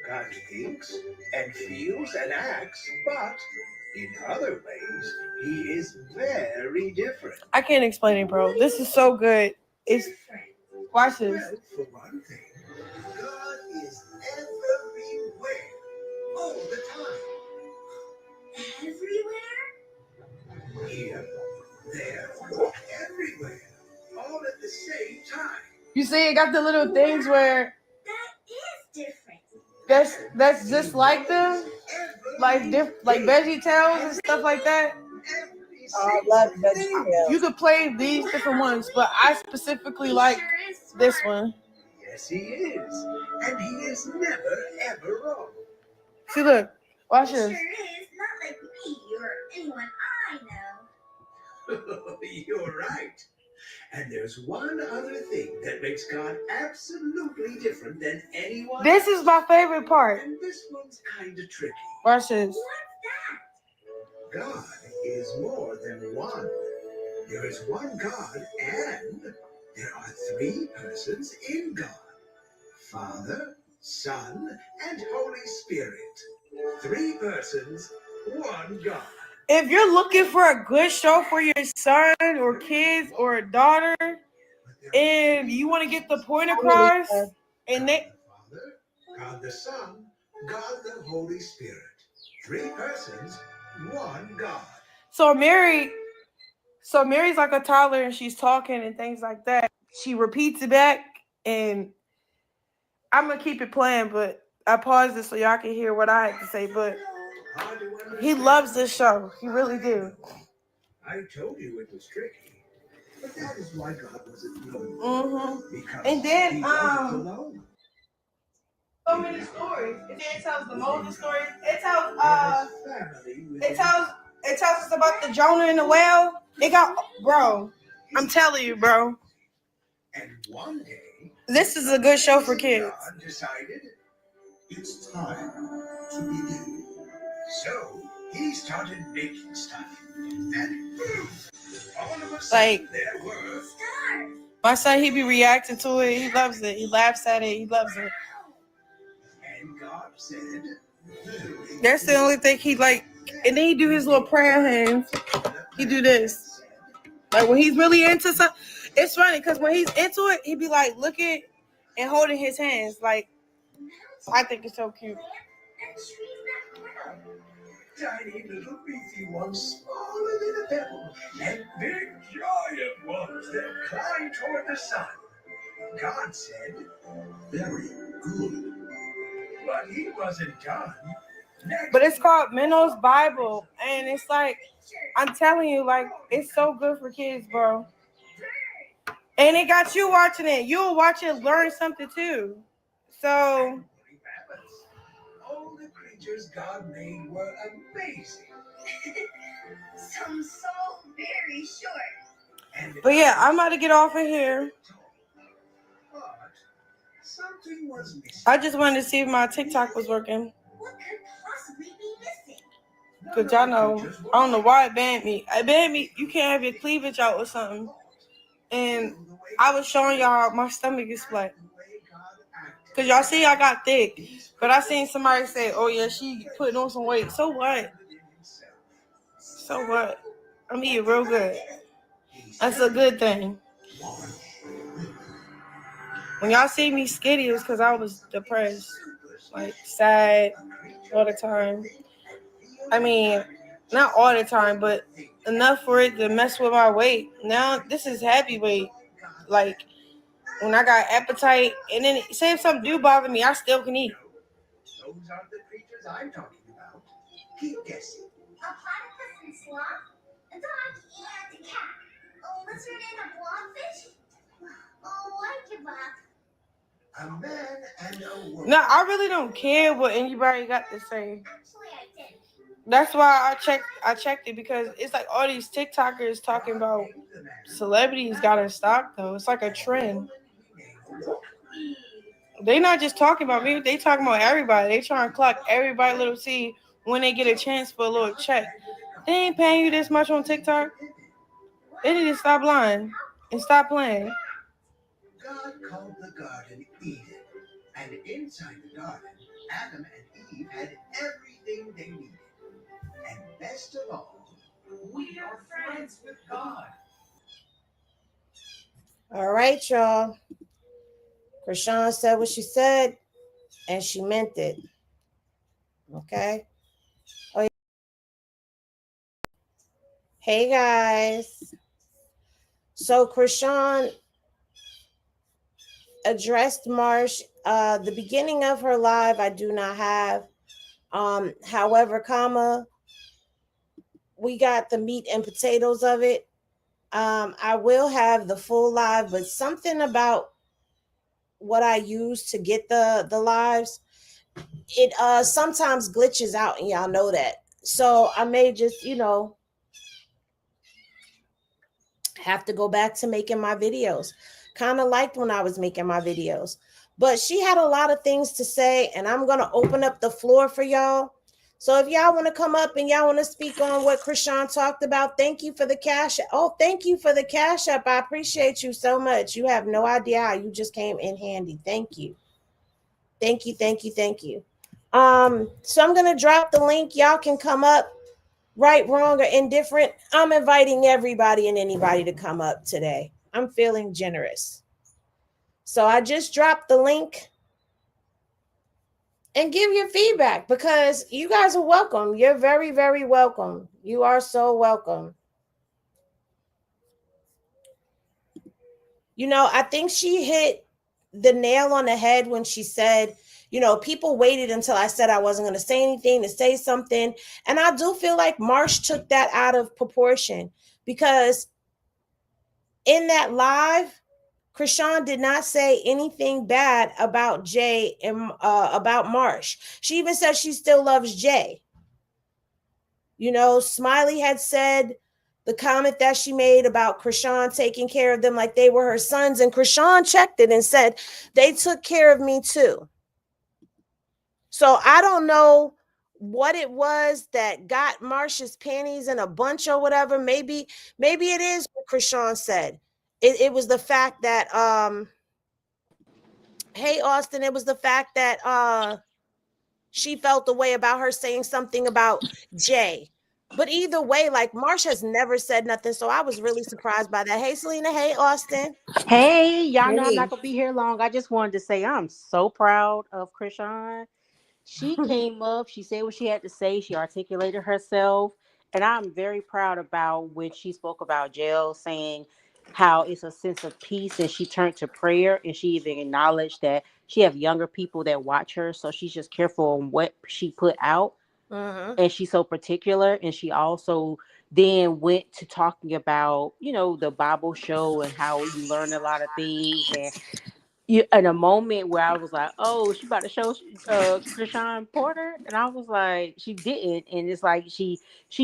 God thinks and feels and acts, but in other ways, he is very different. I can't explain it, bro. This is so good. It's Different. watch this. Well, for one thing, God is everywhere, all the time. Everywhere? Here, there, everywhere, all at the same time. You see, it got the little things where That is different. that's just like them, like Veggie Tales and stuff like that. Oh, I love veggie You could play these different ones, but I specifically like Sure is smart. this one. Yes, he is. And he is never, ever wrong. See, look, watch He sure this. is. Not like me or anyone I know. You're right. And there's one other thing that makes God absolutely different than anyone This else. is my favorite part. And this one's kind of tricky. Watch this. What's that? God is more than one. There is one God, and there are 3 persons in God: Father, Son, and Holy Spirit. 3 persons, one God. If you're looking for a good show for your son or kids or a daughter, and you want to get the point across, and God they the Father, God the Son, God the Holy Spirit. 3 persons, one God. so Mary's like a toddler and she's talking and things like that. She repeats it back, and I'm gonna keep it playing, but I paused it so y'all can hear what I had to say. But Hard to understand. he loves this show. He really do. I told you it was tricky, but that is why God wasn't lonely. Mm-hmm. Because And then, he wasn't alone. So many stories. It tells the Moses story. It tells Family with it tells us about the Jonah and the whale. It got, bro. I'm telling you, bro. And one day, This is a good show for kids. God decided it's time to begin. So he started making stuff, and boom, all of a sudden Like, there were Stars. my son, he be reacting to it. He loves it. He laughs at it. He loves it. And God said, That's the only thing he like. And then he do his little prayer hands. He do this. Like when he's really into something. It's funny because when he's into it, he be like looking and holding his hands. Like, I think it's so cute. And trees that grow. tiny little beefy ones, smaller than a pebble, and big giant ones that climb toward the sun. God said, very good. But he wasn't done. But it's called Minnow's Bible, and it's like, I'm telling you, like, it's so good for kids, bro. And it got you watching it. You'll watch it, learn something too. So all the creatures God made were amazing. Some so very short. But yeah, I'm about to get off of here. But something was missing. I just wanted to see if my TikTok was working. What could possibly be missing? Because y'all know, I don't know why it banned me. It banned me, you can't have your cleavage out or something. And I was showing y'all my stomach is flat. Because y'all see I got thick. But I seen somebody say, oh yeah, she putting on some weight. So what? So what? I'm eating real good. That's a good thing. When y'all see me skinny, it was because I was depressed. Like, sad all the time. I mean, not all the time, but enough for it to mess with my weight. Now, this is happy weight. Like, when I got appetite, and then say if something do bother me, I still can eat. Those are the creatures I'm talking about. Keep guessing. A platypus and sloth? A dog and a cat? A lizard and a blobfish? Oh, I give up. A man and a woman. No, I really don't care what anybody got to say. Actually, I did. That's why I checked it, because it's like all these TikTokers talking about celebrities got in stock though. It's like a trend. They not just talking about me, they talking about everybody. They trying to clock everybody little T when they get a chance for a little check. They ain't paying you this much on TikTok. They need to stop lying and stop playing. God called the garden Eden, and inside the garden, Adam and Eve had everything they needed. And best of all, we are friends with God. All right, y'all. Chrisean said what she said, and she meant it. Okay. Oh, yeah. Hey guys. So Chrisean addressed Marsh. The beginning of her live, I do not have. However, we got the meat and potatoes of it. I will have the full live, but something about what I use to get the lives, it sometimes glitches out, and y'all know that. So I may just, have to go back to making my videos. Kind of liked when I was making my videos. But she had a lot of things to say, and I'm going to open up the floor for y'all. So if y'all want to come up and y'all want to speak on what Chrisean talked about, thank you for the cash. Oh, thank you for the cash app. I appreciate you so much. You have no idea how you just came in handy. Thank you. Thank you, thank you, thank you. So I'm going to drop the link. Y'all can come up, right, wrong, or indifferent. I'm inviting everybody and anybody to come up today. I'm feeling generous. So I just dropped the link. And give your feedback, because you guys are welcome. You're very, very welcome. You are so welcome. I think she hit the nail on the head when she said, people waited until I said I wasn't going to say anything to say something. And I do feel like Marsh took that out of proportion, because in that live, Chrisean did not say anything bad about Jay and about Marsh. She even said she still loves Jay. Smiley had said the comment that she made about Chrisean taking care of them like they were her sons, and Chrisean checked it and said they took care of me too. So I don't know what it was that got Marsh's panties in a bunch or whatever. Maybe it is what Chrisean said. It was the fact that hey Austin, it was the fact that she felt the way about her saying something about Jay. But either way, like, Marsh has never said nothing, so I was really surprised by that. Hey Selena, hey Austin. Hey, y'all know I'm Hey. not gonna be here long. I just wanted to say I'm so proud of Chrisean. She came up, she said what she had to say, she articulated herself. And I'm very proud about when she spoke about jail, saying how it's a sense of peace, and she turned to prayer, and she even acknowledged that she have younger people that watch her, so she's just careful on what she put out, Mm-hmm. and she's so particular. And she also then went to talking about, the Bible show and how you learn a lot of things. And in a moment where I was like, oh, she about to show Chrisean Porter, and I was like, she didn't. And it's like she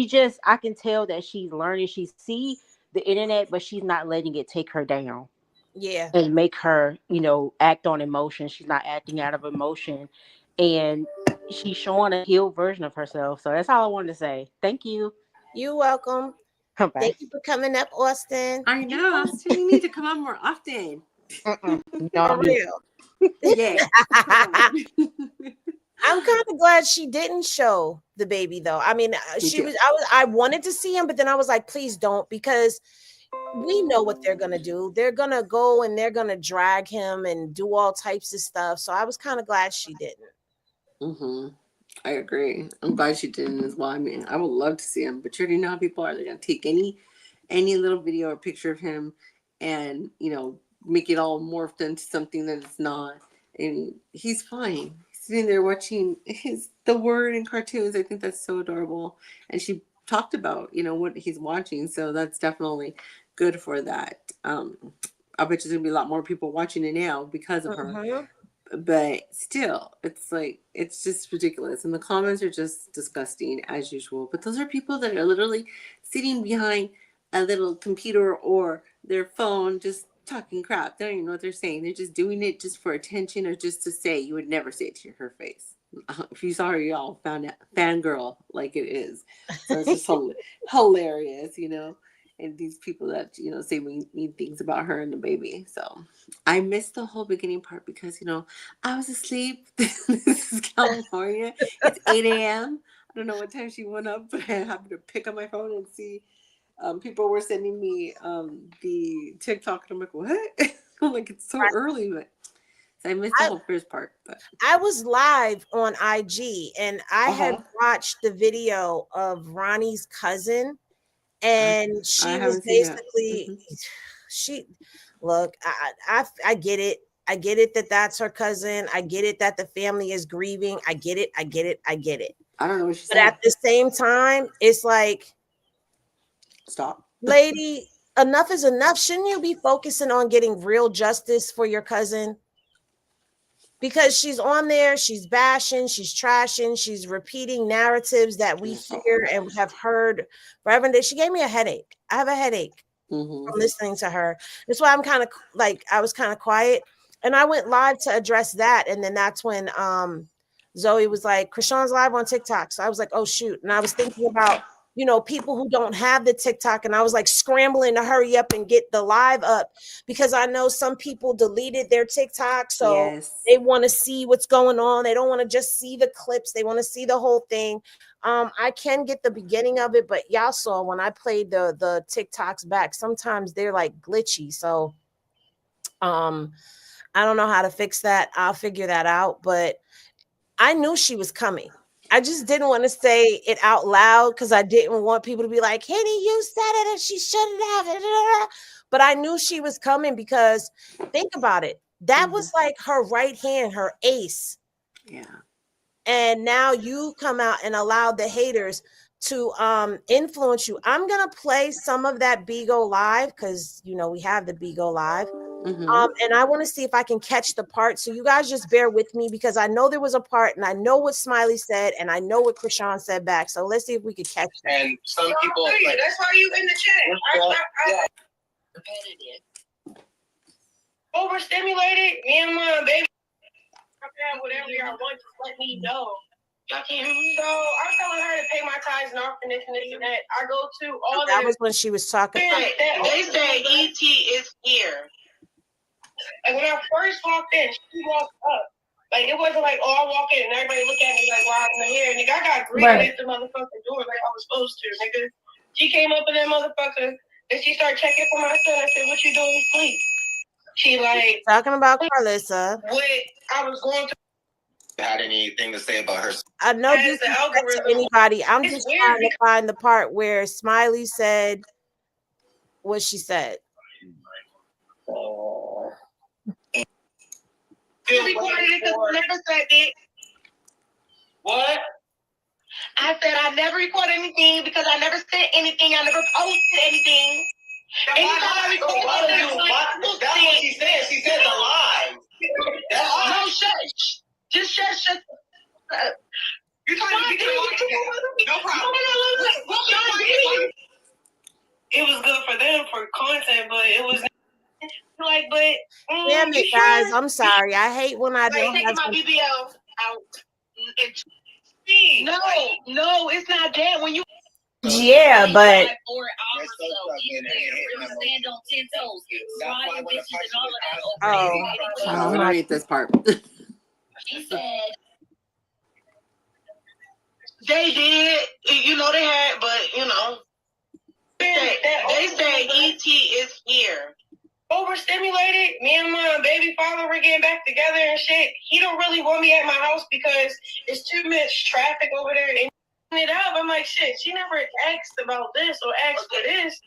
just, I can tell that she's learning. She see the internet, but she's not letting it take her down Yeah. and make her, act on emotion. She's not acting out of emotion, and she's showing a healed version of herself. So that's all I wanted to say. Thank you. You're welcome. Bye. Thank you for coming up, Austin. I know, Austin, you need to come on more often. Mm-mm. No, For I'm good. real. Yeah. I'm kind of glad she didn't show the baby though. I mean, too. I wanted to see him, but then I was like, please don't, because we know what they're gonna do. They're gonna go and they're gonna drag him and do all types of stuff. So I was kind of glad she didn't. Mm-hmm. I agree. I'm glad she didn't as well. I mean, I would love to see him, but you already know how people are. They're gonna take any little video or picture of him and make it all morphed into something that it's not. And he's fine. He's sitting there watching the word in cartoons. I think that's so adorable. And she talked about what he's watching, so that's definitely good for that. I bet there's gonna be a lot more people watching it now because of her. Mhm. But still, it's like, it's just ridiculous, and the comments are just disgusting as usual. But those are people that are literally sitting behind a little computer or their phone just talking crap. They don't even know what they're saying. They're just doing it just for attention, or just to say. You would never say it to her face. If you saw her, y'all found out fangirl like it is. So it's just hilarious, and these people that say we need things about her and the baby. So I missed the whole beginning part because I was asleep. This is California. It's 8 a.m. I don't know what time she went up, but I happened to pick up my phone and see people were sending me the TikTok, and I'm like, what? I'm like, it's so early, but so I missed the whole first part. But I was live on IG and I had Uh-huh. watched the video of Ronnie's cousin, and I she was haven't seen that. basically she look, I get it. I get it that that's her cousin. I get it that the family is grieving. I get it. I get it. I get it. I don't know what she But said. at the same time, it's like, Stop. lady, enough is enough. Shouldn't you be focusing on getting real justice for your cousin? Because she's on there, she's bashing, she's trashing, she's repeating narratives that we hear and have heard forever and day. She gave me a headache. I have a headache from listening to her. That's why I'm kind of like, I was kind of quiet, and I went live to address that. And then that's when Zoe was like, Chrisean's live on TikTok. So I was like, oh shoot. And I was thinking about people who don't have the TikTok, and I was like scrambling to hurry up and get the live up, because I know some people deleted their TikTok, so Yes. they want to see what's going on. They don't want to just see the clips, they want to see the whole thing. I can get the beginning of it, but y'all saw when I played the TikToks back, sometimes they're like glitchy. So I don't know how to fix that. I'll figure that out. But I knew she was coming. I just didn't want to say it out loud because I didn't want people to be like, Henny, you said it and she shouldn't have. But I knew she was coming because think about it. That was like her right hand, her ace. Yeah. And now you come out and allow the haters to influence you. I'm gonna play some of that Bigo live because we have the Bigo live. And I want to see if I can catch the part. So you guys just bear with me, because I know there was a part, and I know what Smiley said, and I know what Chrisean said back. So let's see if we could catch that. And some people like, That's why you in the chat. repetitive. Overstimulated. Me and my baby. Whatever y'all want, just let me know. Y'all can't hear me. So I'm telling her to pay my tithes and off and this and that. I go to all That was when she was talking. They say ET is here. Like when I first walked in, she walked up. Like it wasn't like, oh, I walk in and everybody look at me like, why I'm here? Nigga, I got greeted at the motherfucking door like I was supposed to, nigga. She came up in that motherfucker and she started checking for my son. I said, what you doing sleep? She like talking about Carlissa. what I was going through. Had anything to say about her? No As the disrespect to algorithm. anybody. I'm It's just weird trying to find the part where Smiley said what she said. You recorded it because I never said it. What? I said I never recorded anything because I never said anything. I never posted anything. Anytime I record That's what she said. She said a lie. That's no, shut. Just shut. You're trying to get No problem. it was good for them for content, but it was like, but Damn you it, guys. sure? I'm sorry. I hate when I don't taking have my some- BBL out. No, it's not that. When you Yeah, but 4 hours so he's there. Stand on 10 toes. Riding bitches and all of that. oh, I don't read this part. He said they did. You know they had, but you know they said ET is here. Overstimulated. Me and my baby father were getting back together and shit. He don't really want me at my house because it's too much traffic over there. And it up. I'm like, shit. She never asked about this or asked for this.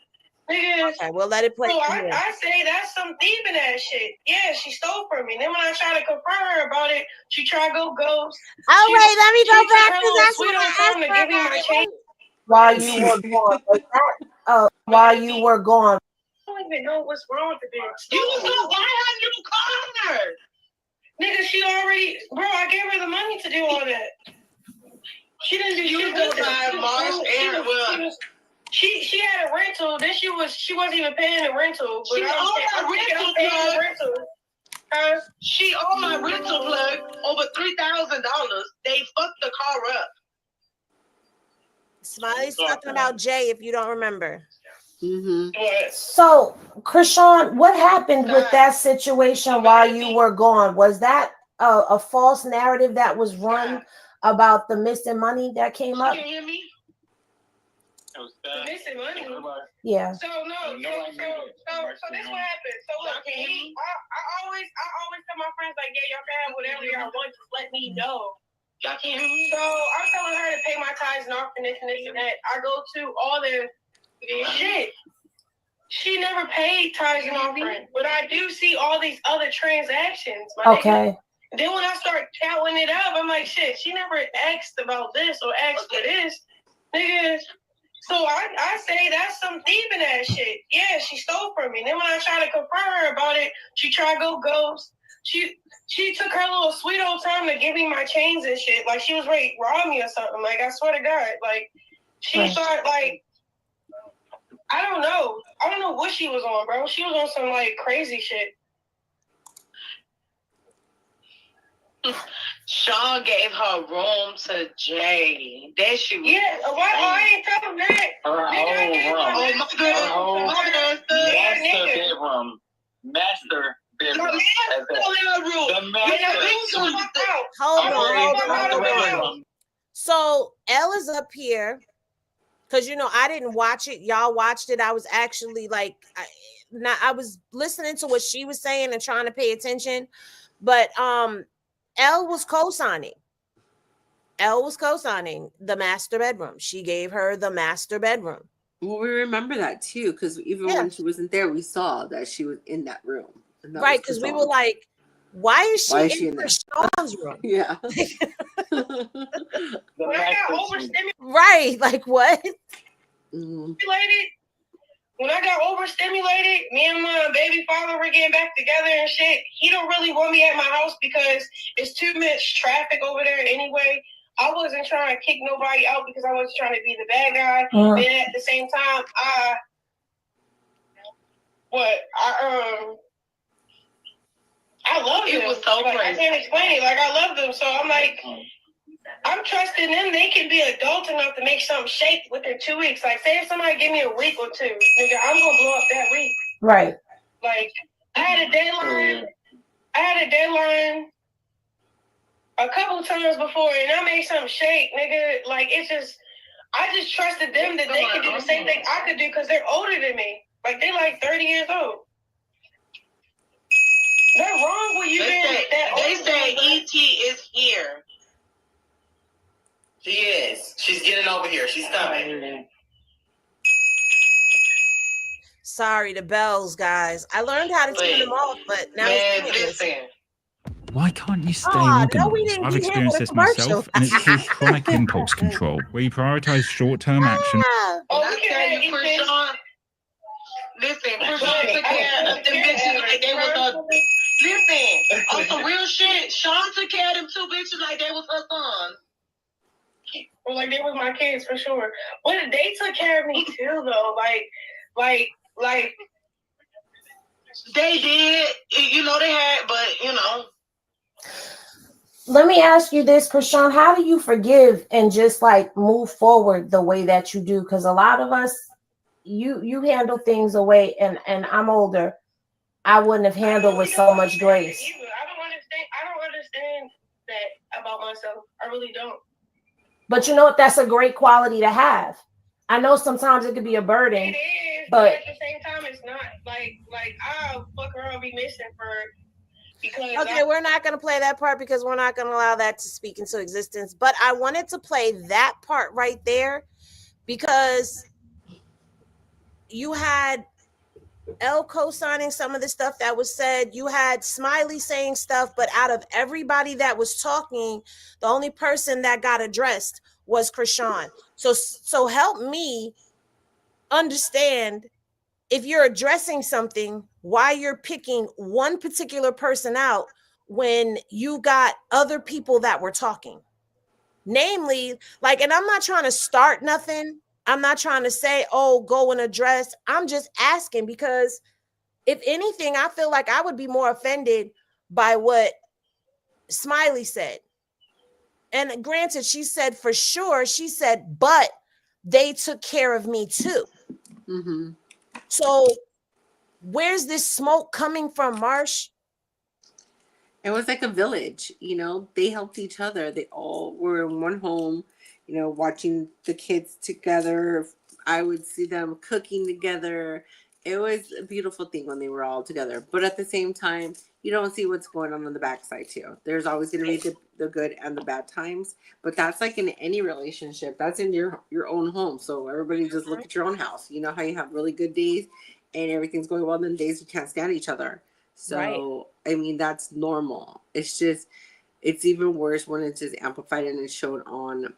Nigga. okay, we'll let it play. So from here. I say that's some thieving ass shit. Yeah, she stole from me. Then when I try to confront her about it, she try to go ghost. Oh She- wait, let me she go took back her to little that's sweet what old I time to asked her give me my about change. while you were gone. While you were gone. I don't even know what's wrong with the bitch. You know why have you called her? Nigga, she already, bro, I gave her the money to do all that. She didn't do shit. She had a rental. Then she wasn't even paying the rental. But She I'm paying the rental. She on my rental plug over $3,000. They fucked the car up. Smiley's talking about Jay, if you don't remember. Mm-hmm. So, Chrisean, what happened with that situation while you were gone? Was that a false narrative that was run about the missing money that came up? Can you hear me? The missing money. Yeah. So no, so this what happened. So look, I always tell my friends like, yeah, y'all can have whatever y'all want, just let me know. Y'all can hear me? So I'm telling her to pay my tithes and off and this and that. I go to all the shit. She never paid tithes and offering, but I do see all these other transactions. Okay. Then when I start counting it up, I'm like, shit, she never asked about this or asked for this. Nigga. So I say that's some thieving ass shit. Yeah, she stole from me. Then when I try to confront her about it, she tried to go ghost. She took her little sweet old time to give me my chains and shit. Like she was ready to rob me or something. Like I swear to God. Like she started like I don't know. I don't know what she was on, bro. She was on some like crazy shit. Sean gave her room to Jay. That shit was Why I ain't tell him that? Master bedroom. Hold on. So Elle is up here because I didn't watch it. Y'all watched it. I was actually like, I was listening to what she was saying and trying to pay attention, but Elle was co-signing. Elle was co-signing the master bedroom. She gave her the master bedroom. Well, we remember that too, because even when she wasn't there, we saw that she was in that room. Right, because we were like, why is she in Chrisean's room? Yeah. When I got overstimulated, right, like what? When I got overstimulated, me and my baby father were getting back together and shit. He don't really want me at my house because it's too much traffic over there anyway. I wasn't trying to kick nobody out because I wasn't trying to be the bad guy. Then at the same time, I love them. It was so crazy. I can't explain it. Like I love them, so I'm like, I'm trusting them. They can be adult enough to make something shake within 2 weeks. Like, say if somebody give me a week or two, nigga, I'm gonna blow up that week. Right. Like, I had a deadline a couple times before, and I made something shake, nigga. Like, I just trusted them that they could do the same thing I could do because they're older than me. Like, they're like 30 years old. Is that wrong with you? They say ET is here. she's coming. Sorry, the bells, guys. I learned how to turn them off, but now it's pointless. Why can't you stay No, we organized? didn't I've get hit with experienced a this commercial. myself, and it's called chronic impulse control, where you prioritize short-term action. Ah, Oh, we can have Chrisean. Listen, Chrisean took care of them bitches like they was a. Listen, on some real shit, Sean took care of them two bitches like they was her sons. Well, like they was my kids for sure. But they took care of me too, though. Like they did. You know they had, but you know. let me ask you this, Chrisean. How do you forgive and just like move forward the way that you do? Because a lot of us, you handle things away, and I'm older. I wouldn't have handled with so much grace. I don't understand that about myself. I really don't. But you know what? That's a great quality to have. I know sometimes it could be a burden. It is, but at the same time, it's not like I'll fuck around be missing for because. Okay, we're not going to play that part because we're not going to allow that to speak into existence. But I wanted to play that part right there because you had L co-signing some of the stuff that was said. You had Smiley saying stuff, but out of everybody that was talking, the only person that got addressed was Chrisean. So help me understand, if you're addressing something, why you're picking one particular person out when you got other people that were talking. Namely, like, and I'm not trying to start nothing. I'm not trying to say, oh, go and address. I'm just asking because if anything, I feel like I would be more offended by what Smiley said. And granted, she said for sure, she said, but they took care of me too. Mm-hmm. So where's this smoke coming from, Marsh? It was like a village, you know, they helped each other. They all were in one home, you know, watching the kids together. I would see them cooking together. It was a beautiful thing when they were all together. But at the same time, you don't see what's going on the backside too. There's always going to be the good and the bad times. But that's like in any relationship. That's in your own home. So everybody just look at your own house. You know how you have really good days and everything's going well, then days you can't stand each other. So, right. I mean, that's normal. It's just, it's even worse when it's just amplified and it's shown on,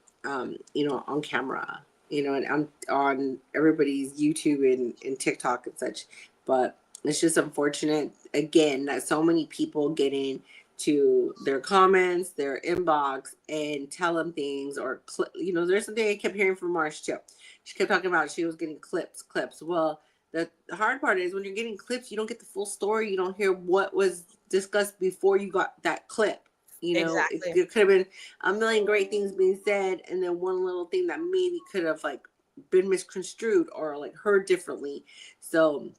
you know, on camera, you know, and on everybody's YouTube and TikTok and such. But it's just unfortunate, again, that so many people get into their comments, their inbox, and tell them things or, you know, there's something I kept hearing from Marsh too. She kept talking about she was getting clips. Well, the hard part is when you're getting clips, you don't get the full story. You don't hear what was discussed before you got that clip. You know, exactly. It could have been a million great things being said, and then one little thing that maybe could have like been misconstrued or like heard differently. So,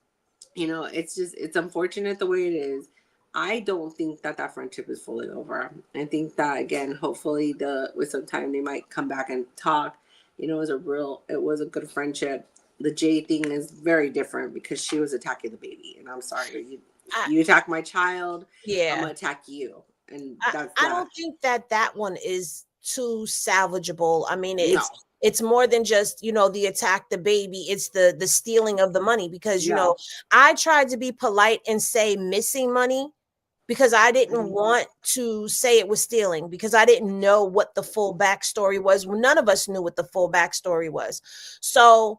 you know, it's unfortunate the way it is. I don't think that friendship is fully over. I think that, again, hopefully with some time they might come back and talk. You know, it was a good friendship. The Jay thing is very different because she was attacking the baby, and I'm sorry, you attack my child, I'm gonna attack you, and that's. I don't think that one is too salvageable. I mean, it's more than just, you know, the attack the baby. It's the stealing of the money because you know I tried to be polite and say missing money because I didn't want to say it was stealing because I didn't know what the full backstory was. None of us knew what the full backstory was, so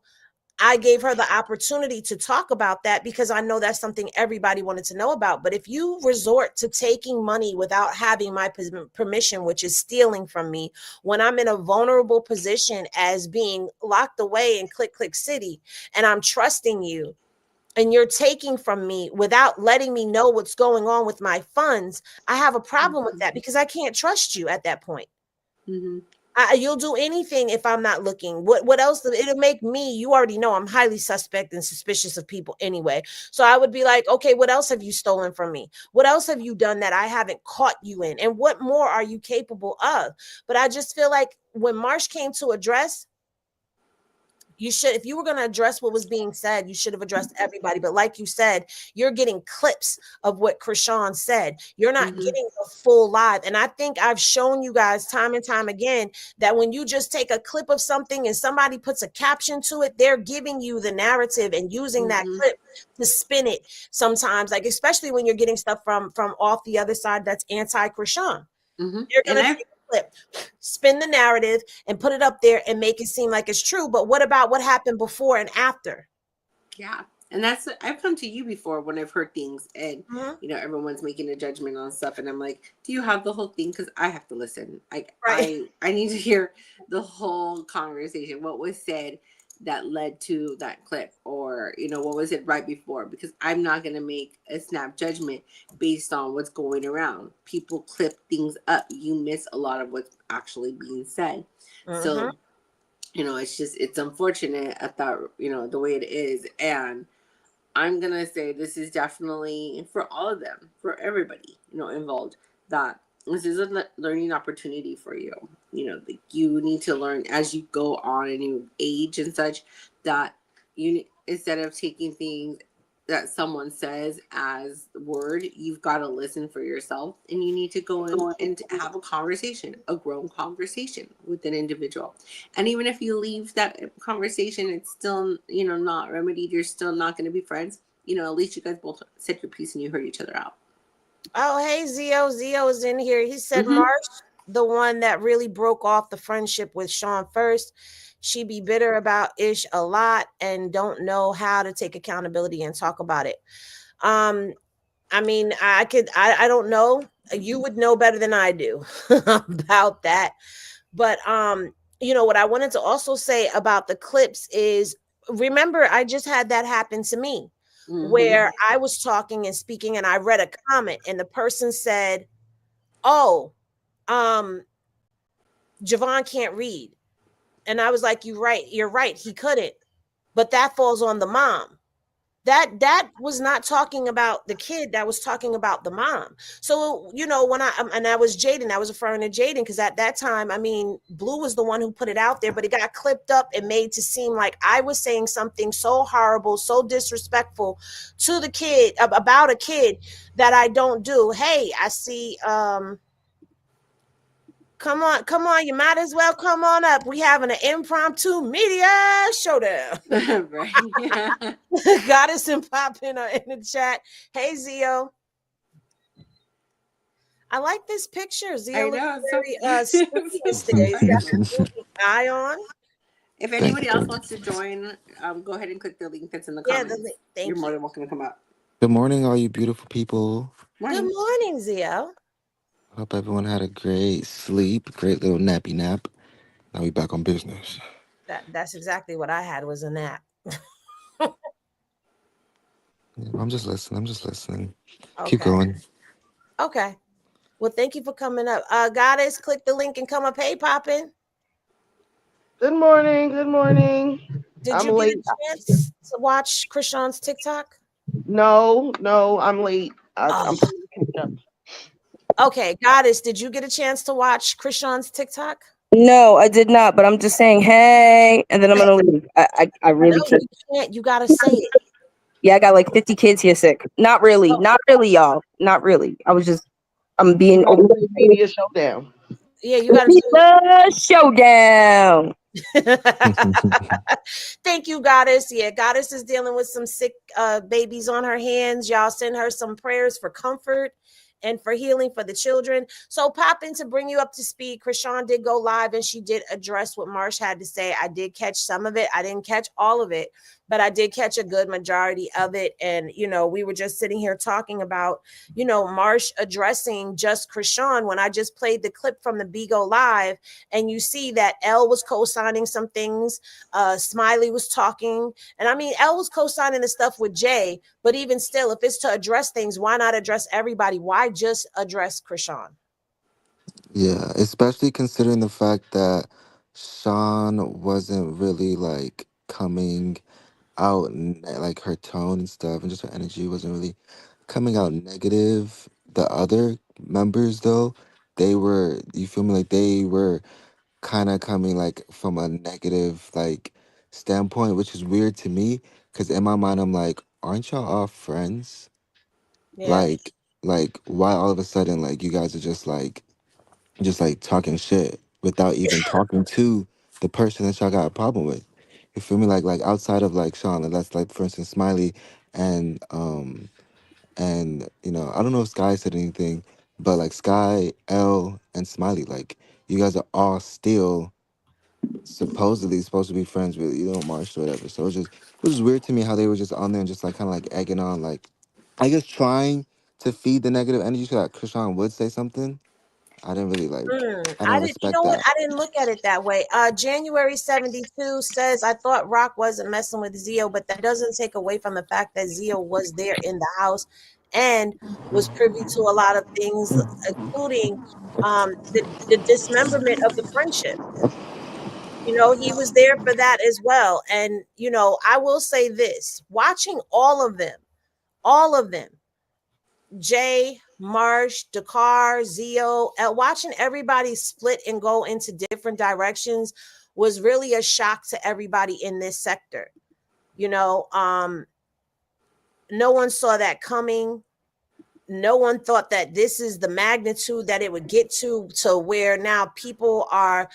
I gave her the opportunity to talk about that because I know that's something everybody wanted to know about. But if you resort to taking money without having my permission, which is stealing from me, when I'm in a vulnerable position as being locked away in Click Click City, and I'm trusting you, and you're taking from me without letting me know what's going on with my funds, I have a problem with that because I can't trust you at that point. Mm-hmm. You'll do anything if I'm not looking. What else? It'll make me, you already know I'm highly suspect and suspicious of people anyway. So I would be like, okay, what else have you stolen from me? What else have you done that I haven't caught you in? And what more are you capable of? But I just feel like when Marsh came to address, You should, if you were going to address what was being said, you should have addressed everybody. But like you said, you're getting clips of what Chrisean said. You're not Mm-hmm. getting a full live. And I think I've shown you guys time and time again that when you just take a clip of something and somebody puts a caption to it, they're giving you the narrative and using that Mm-hmm. clip to spin it sometimes, like especially when you're getting stuff from off the other side that's anti-Chrisean. Mm-hmm. You're And gonna I've take a clip, spin the narrative, and put it up there and make it seem like it's true. But what about what happened before and after? Yeah. And that's, I've come to you before when I've heard things and, Mhm. everyone's making a judgment on stuff. And I'm like, do you have the whole thing? Because I have to listen. Right. I need to hear the whole conversation. What was said that led to that clip? Or, what was it right before? Because I'm not going to make a snap judgment based on what's going around. People clip things up. You miss a lot of what's actually being said. Mhm. So, it's unfortunate at that, the way it is. And I'm gonna say this is definitely for all of them, for everybody, involved. That this is a learning opportunity for you. Like you need to learn as you go on and you age and such. That instead of taking things that someone says as word, you've got to listen for yourself, and you need to go in and have a conversation, a grown conversation with an individual. And even if you leave that conversation, it's still, not remedied, you're still not going to be friends. At least you guys both said your piece and you heard each other out. Oh, hey, Zio. Zio is in here. He said, Mm-hmm. Marsh, the one that really broke off the friendship with Sean first. She be bitter about Ish a lot and don't know how to take accountability and talk about it. Um, I mean, I don't know. You would know better than I do about that. But what I wanted to also say about the clips is, remember, I just had that happen to me Mm-hmm. where I was talking and speaking and I read a comment and the person said, "Oh, um, Javon can't read." And I was like, you're right, he couldn't. But that falls on the mom. That was not talking about the kid, that was talking about the mom. So when I was Jaden, I was referring to Jaden because at that time, I mean, Blue was the one who put it out there, but it got clipped up and made to seem like I was saying something so horrible, so disrespectful to the kid, about a kid, that I don't do. Hey, I see come on, you might as well come on up. We having an impromptu media showdown. Right. Yeah. Goddess and Pop in the chat. Hey, Zio. I like this picture. Zio I looks know. very So studious today. He's got professional. the movie eye on. If Thank anybody you, else thank you. wants to join, go ahead and click the link that's in the Yeah, comments. You're thank more you. than welcome to come up. Good morning, all you beautiful people. Good Morning. morning, Zio. Hope everyone had a great sleep, great little nappy nap. Now we back on business. That's exactly what I had, was a nap. Yeah, I'm just listening. I'm just listening. Keep Okay. going. Okay. Well, thank you for coming up. Goddess, click the link and come up. Hey, Poppin'. Good morning. Good morning. Did I'm you get a late. chance to watch Krishan's TikTok? No, I'm late. I'm Oh, trying to catch up. okay. Goddess, did you get a chance to watch Krishan's TikTok? No, I did not, but I'm just saying hey, and then I'm gonna leave. I No, really can't. you can't. You gotta say it. Yeah, I got like 50 kids here sick. Oh, Not really, y'all. Not really. I'm You being gotta over say media showdown. yeah, you gotta the showdown. Thank you, Goddess. Yeah, Goddess is dealing with some sick babies on her hands. Y'all send her some prayers for comfort and for healing for the children. So pop in to bring you up to speed. Chrisean did go live and she did address what Marsh had to say. I did catch some of it. I didn't catch all of it, but I did catch a good majority of it. And, we were just sitting here talking about, Marsh addressing just Chrisean when I just played the clip from the Bigo Live. And you see that Elle was co-signing some things. Smiley was talking. And I mean, Elle was co-signing the stuff with Jay, but even still, if it's to address things, why not address everybody? Why just address Chrisean? Yeah, especially considering the fact that Sean wasn't really like coming out, and like her tone and stuff, and just her energy wasn't really coming out negative. The other members, though, they were, you feel me, like they were kind of coming like from a negative like standpoint, which is weird to me because in my mind I'm like, aren't y'all all friends? Yeah. Like, why all of a sudden like you guys are just like talking shit without even talking to the person that y'all got a problem with? You feel me? Like outside of like Sean, and that's like for instance Smiley and I don't know if Sky said anything, but like Sky, L, and Smiley, like you guys are all still supposedly supposed to be friends with Marsh or whatever. So it was just weird to me how they were just on there and just like kind of like egging on, like I guess trying to feed the negative energy so that Krishan would say something. I didn't really like. I I didn't didn't, respect that. I didn't look at it that way. January 72 says, I thought Rock wasn't messing with Zio, but that doesn't take away from the fact that Zio was there in the house and was privy to a lot of things, including the dismemberment of the friendship. He was there for that as well. And, I will say this, watching all of them, Jay, Marsh, Dakar, Zio, watching everybody split and go into different directions was really a shock to everybody in this sector. No one saw that coming. No one thought that this is the magnitude that it would get to where now people are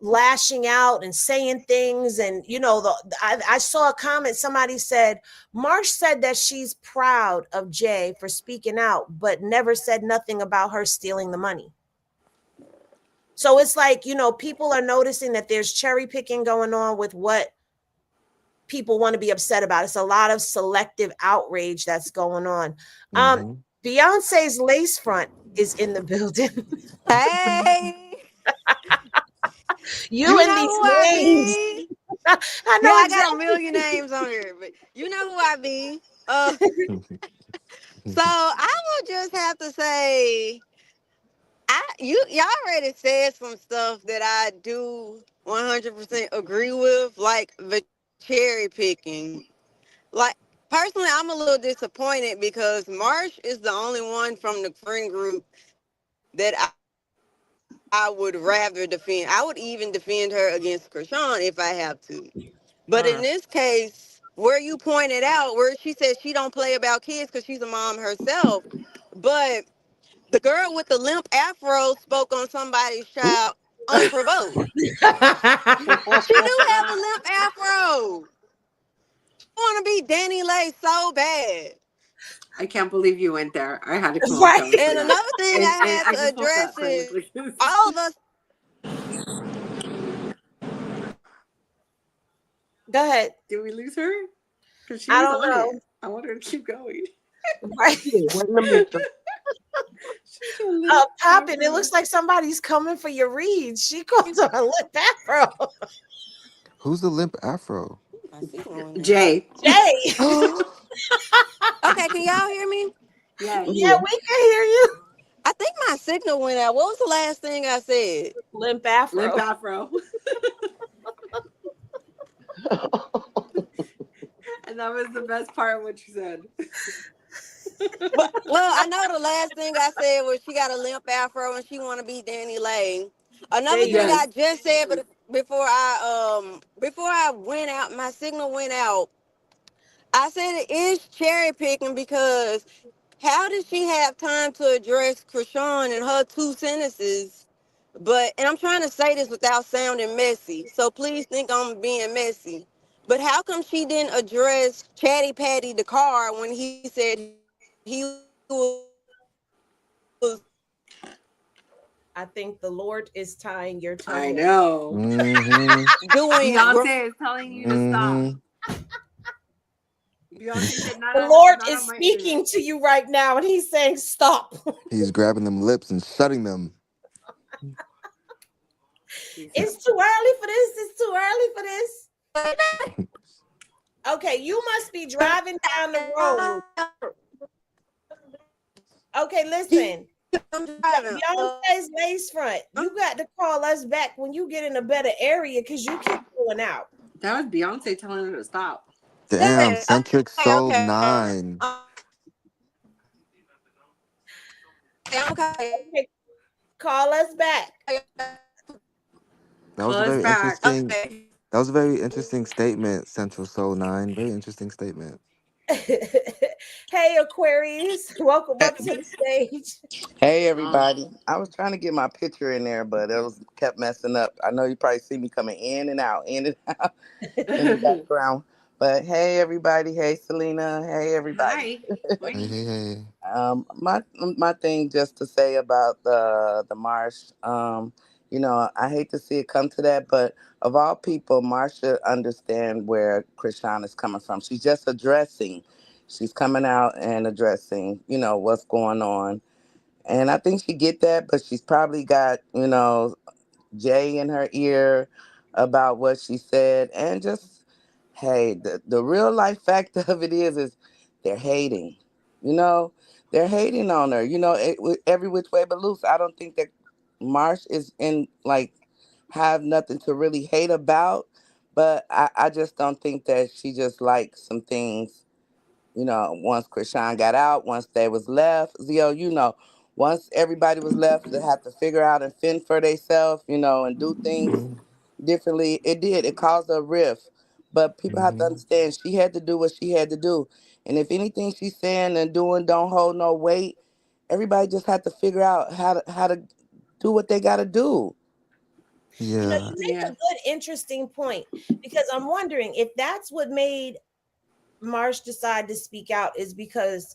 lashing out and saying things. And I saw a comment, somebody said Marsh said that she's proud of Jay for speaking out but never said nothing about her stealing the money. So it's like, people are noticing that there's cherry picking going on with what people want to be upset about. It's a lot of selective outrage that's going on. Hmm. Beyonce's lace front is in the building. Hey, You you and know these who I names. be? I Yeah, know I got a exactly. million names on here, but you know who I be. So I will just have to say, y'all already said some stuff that I do 100% agree with, like the cherry picking. Like personally, I'm a little disappointed because Marsh is the only one from the friend group that I would rather defend. I would even defend her against Krishan if I have to. But in this case, where you pointed out, where she says she don't play about kids because she's a mom herself, but the girl with the limp afro spoke on somebody's child unprovoked. She do have a limp afro. She want to be Danny Lay so bad. I can't believe you went there. I had to come off Right. silent for And that. another thing And I had I to just felt address that is perfectly. all of us. Go ahead. Did we lose her? Because she I was don't on know. it. I want her to keep going. Right. Yeah, we're in the matrix. She's a little Popping. It afro. looks like somebody's coming for your reads. She calls her a lip afro. Who's the limp afro? My signal went out. Jay. Jay. Okay, can y'all hear me? Yes. Yeah, Yeah. we can hear you. I think my signal went out. What was the last thing I said? Limp Limp afro. afro. And that was the best part of what you said. Well, I know the last thing I said was she got a limp afro and she want to be Danny Lane. There Another you thing go. Yes. I just said, but before I went out, my signal went out. I said it is cherry picking because how did she have time to address Krishan in her 2 sentences? And I'm trying to say this without sounding messy, so please think I'm being messy. But how come she didn't address Chatty Patty the car when he said he was I think the Lord is tying your I tongue. know. Hmm. doing Beyonce is telling you to stop. Hmm. Beyonce said, The Lord not is on my internet. speaking to you right now, and He's saying, "Stop." He's grabbing them lips and shutting them. He said, It's too early for this. It's too early for this. Okay, you must be driving down the road. Okay, listen. I'm driving. Beyonce's lace front. You got to call us back when you get in a better area because you keep going out. that was Beyonce telling her to stop. Damn, Okay, Centric Soul okay. 9. Okay. Okay, call us back. That was Call a us very back. interesting. Okay. That was a very interesting statement, Central Soul 9. Very interesting statement. Hey, Aquarius, welcome Hey, up to the stage. hey, Um, everybody. I was trying to get my picture in there, but it was kept messing up. I know you probably see me coming in and out in the background. But hey, everybody. Hey, Selena. Hey, everybody. Hi. Hey, Morning. hey, hey. My thing just to say about the march. I hate to see it come to that, but of all people, Marsh should understand where Krishan is coming from. She's just addressing. She's coming out and addressing, what's going on. And I think she get that, but she's probably got, Jay in her ear about what she said. And just, hey, the real life fact of it is they're hating. You know, they're hating on her. Every which way but loose. I don't think that Marsh is in, like, have nothing to really hate about. But I just don't think that she just likes some things, once Krishan got out, once they was left, Zio, once everybody was left to have to figure out and fend for themselves, and do things Mm-hmm. differently, it did. It caused a rift. But people have to Mm-hmm. understand she had to do what she had to do. And if anything she's saying and doing don't hold no weight, everybody just have to figure out how to do what they gotta do. Yeah. You make a Yeah. good, interesting point because I'm wondering if that's what made Marsh decide to speak out is because,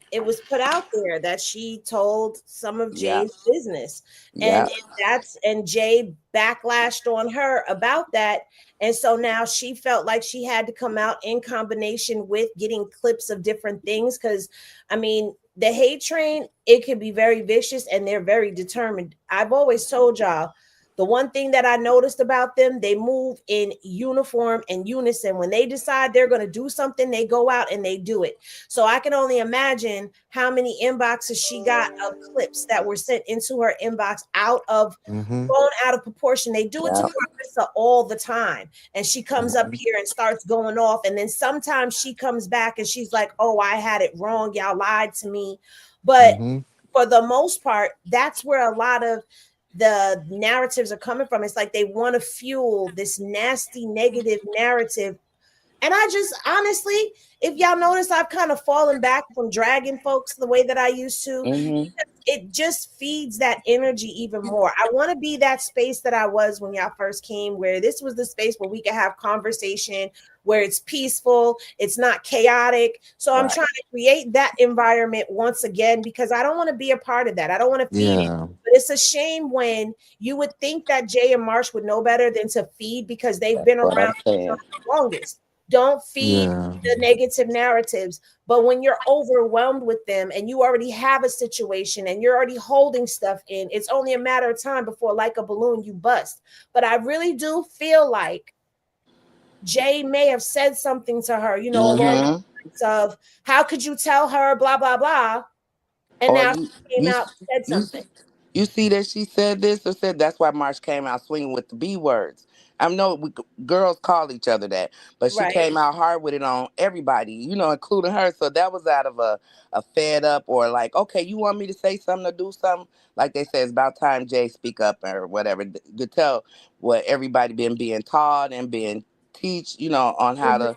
it was put out there that she told some of Yeah. Jay's business. And Yeah. Jay backlashed on her about that. And so now she felt like she had to come out in combination with getting clips of different things. Cause I mean, the hate train, it can be very vicious and they're very determined. I've always told y'all the one thing that I noticed about them, they move in uniform and unison. When they decide they're going to do something, they go out and they do it. So I can only imagine how many inboxes she got of clips that were sent into her inbox Mm-hmm. blown out of proportion. They do it to Yeah. Carissa all the time. And she comes up Mm-hmm. here and starts going off. And then sometimes she comes back and she's like, oh, I had it wrong. Y'all lied to me. But Mm-hmm. for the most part, that's where a lot of the narratives are coming from. It's like they want to fuel this nasty negative narrative. And I just honestly, if y'all notice, I've kind of fallen back from dragging folks the way that I used to. Mm-hmm. It just feeds that energy even more. I want to be that space that I was when y'all first came, where this was the space where we could have conversation, where it's peaceful, it's not chaotic. So I'm Right. trying to create that environment once again because I don't want to be a part of that. I don't want to feed it. Yeah. But it's a shame when you would think that Jay and Marsh would know better than to feed because they've That's been what I'm around saying. the longest. Don't feed Yeah. the negative narratives. But when you're overwhelmed with them and you already have a situation and you're already holding stuff in, it's only a matter of time before, like a balloon, you bust. But I really do feel like Jay may have said something to her, along Mm-hmm. the lines of, how could you tell her, blah, blah, blah. And Or now she came you out and said you something. you see that she said this or said that's why Marsh came out swinging with the B words. I know girls call each other that, but she Right. came out hard with it on everybody, including her. So that was out of a fed up or like, okay, you want me to say something or do something? Like they say, it's about time Jay speak up or whatever to tell what everybody been being taught and being teach, on how Mhm. to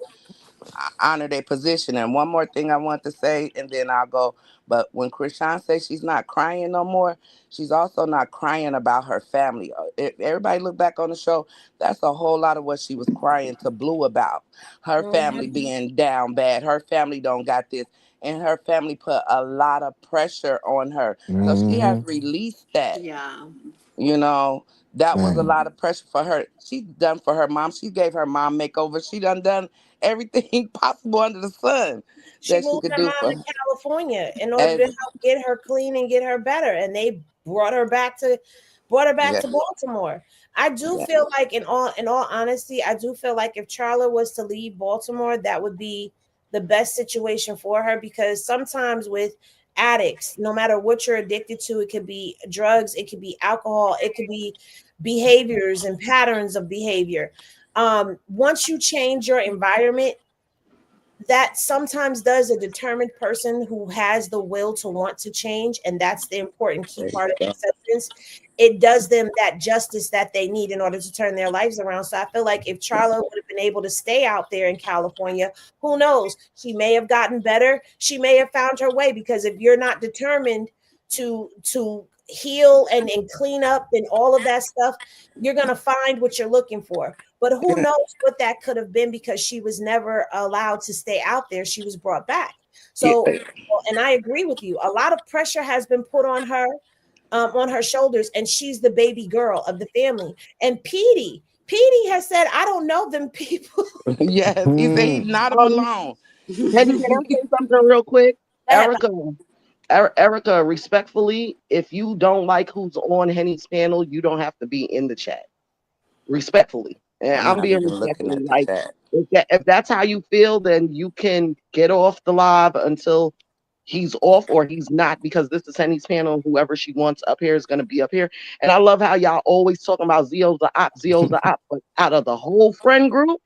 honor their position. And one more thing I want to say, and then I'll go. But when Krishan says she's not crying no more, she's also not crying about her family. If everybody look back on the show, that's a whole lot of what she was crying to Blue about. Her family Mhm. being down bad. Her family don't got this. And her family put a lot of pressure on her. So she has Mm-hmm. released that. Yeah. You know, that was a Man. lot of pressure for her. She done for her mom. She gave her mom makeover. She done everything possible under the sun She that she moved could her do mom for to her. California in order to And help get her clean and get her better. And they brought her back yeah, to Baltimore. I do yeah. feel like in all honesty, I do feel like if Charla was to leave Baltimore, that would be the best situation for her because sometimes with addicts, no matter what you're addicted to, it could be drugs, it could be alcohol, it could be behaviors and patterns of behavior. Once you change your environment, that sometimes does a determined person who has the will to want to change, and that's the important key There you part of go. acceptance. It does them that justice that they need in order to turn their lives around. So I feel like if Charlo would have been able to stay out there in California, who knows? She may have gotten better. She may have found her way, because if you're not determined to heal and clean up and all of that stuff, you're gonna find what you're looking for. But who And, knows what that could have been, because she was never allowed to stay out there. She was brought back. yeah, So, and I agree with you. A lot of pressure has been put on her shoulders, and she's the baby girl of the family. And Petey has said, "I don't know them people." yes, he said he's Hmm. not him Um, alone. can I say something real quick? That Erica, Erica, respectfully, if you don't like who's on Henny's panel, you don't have to be in the chat. Respectfully, and I'm I'm not being even looking respectfully. at the Like, chat. if that's how you feel, then you can get off the live until he's off or he's not, because this is Henny's panel. Whoever she wants up here is going to be up here. And I love how y'all always talking about Zio's the op, Zio's the op. But out of the whole friend group,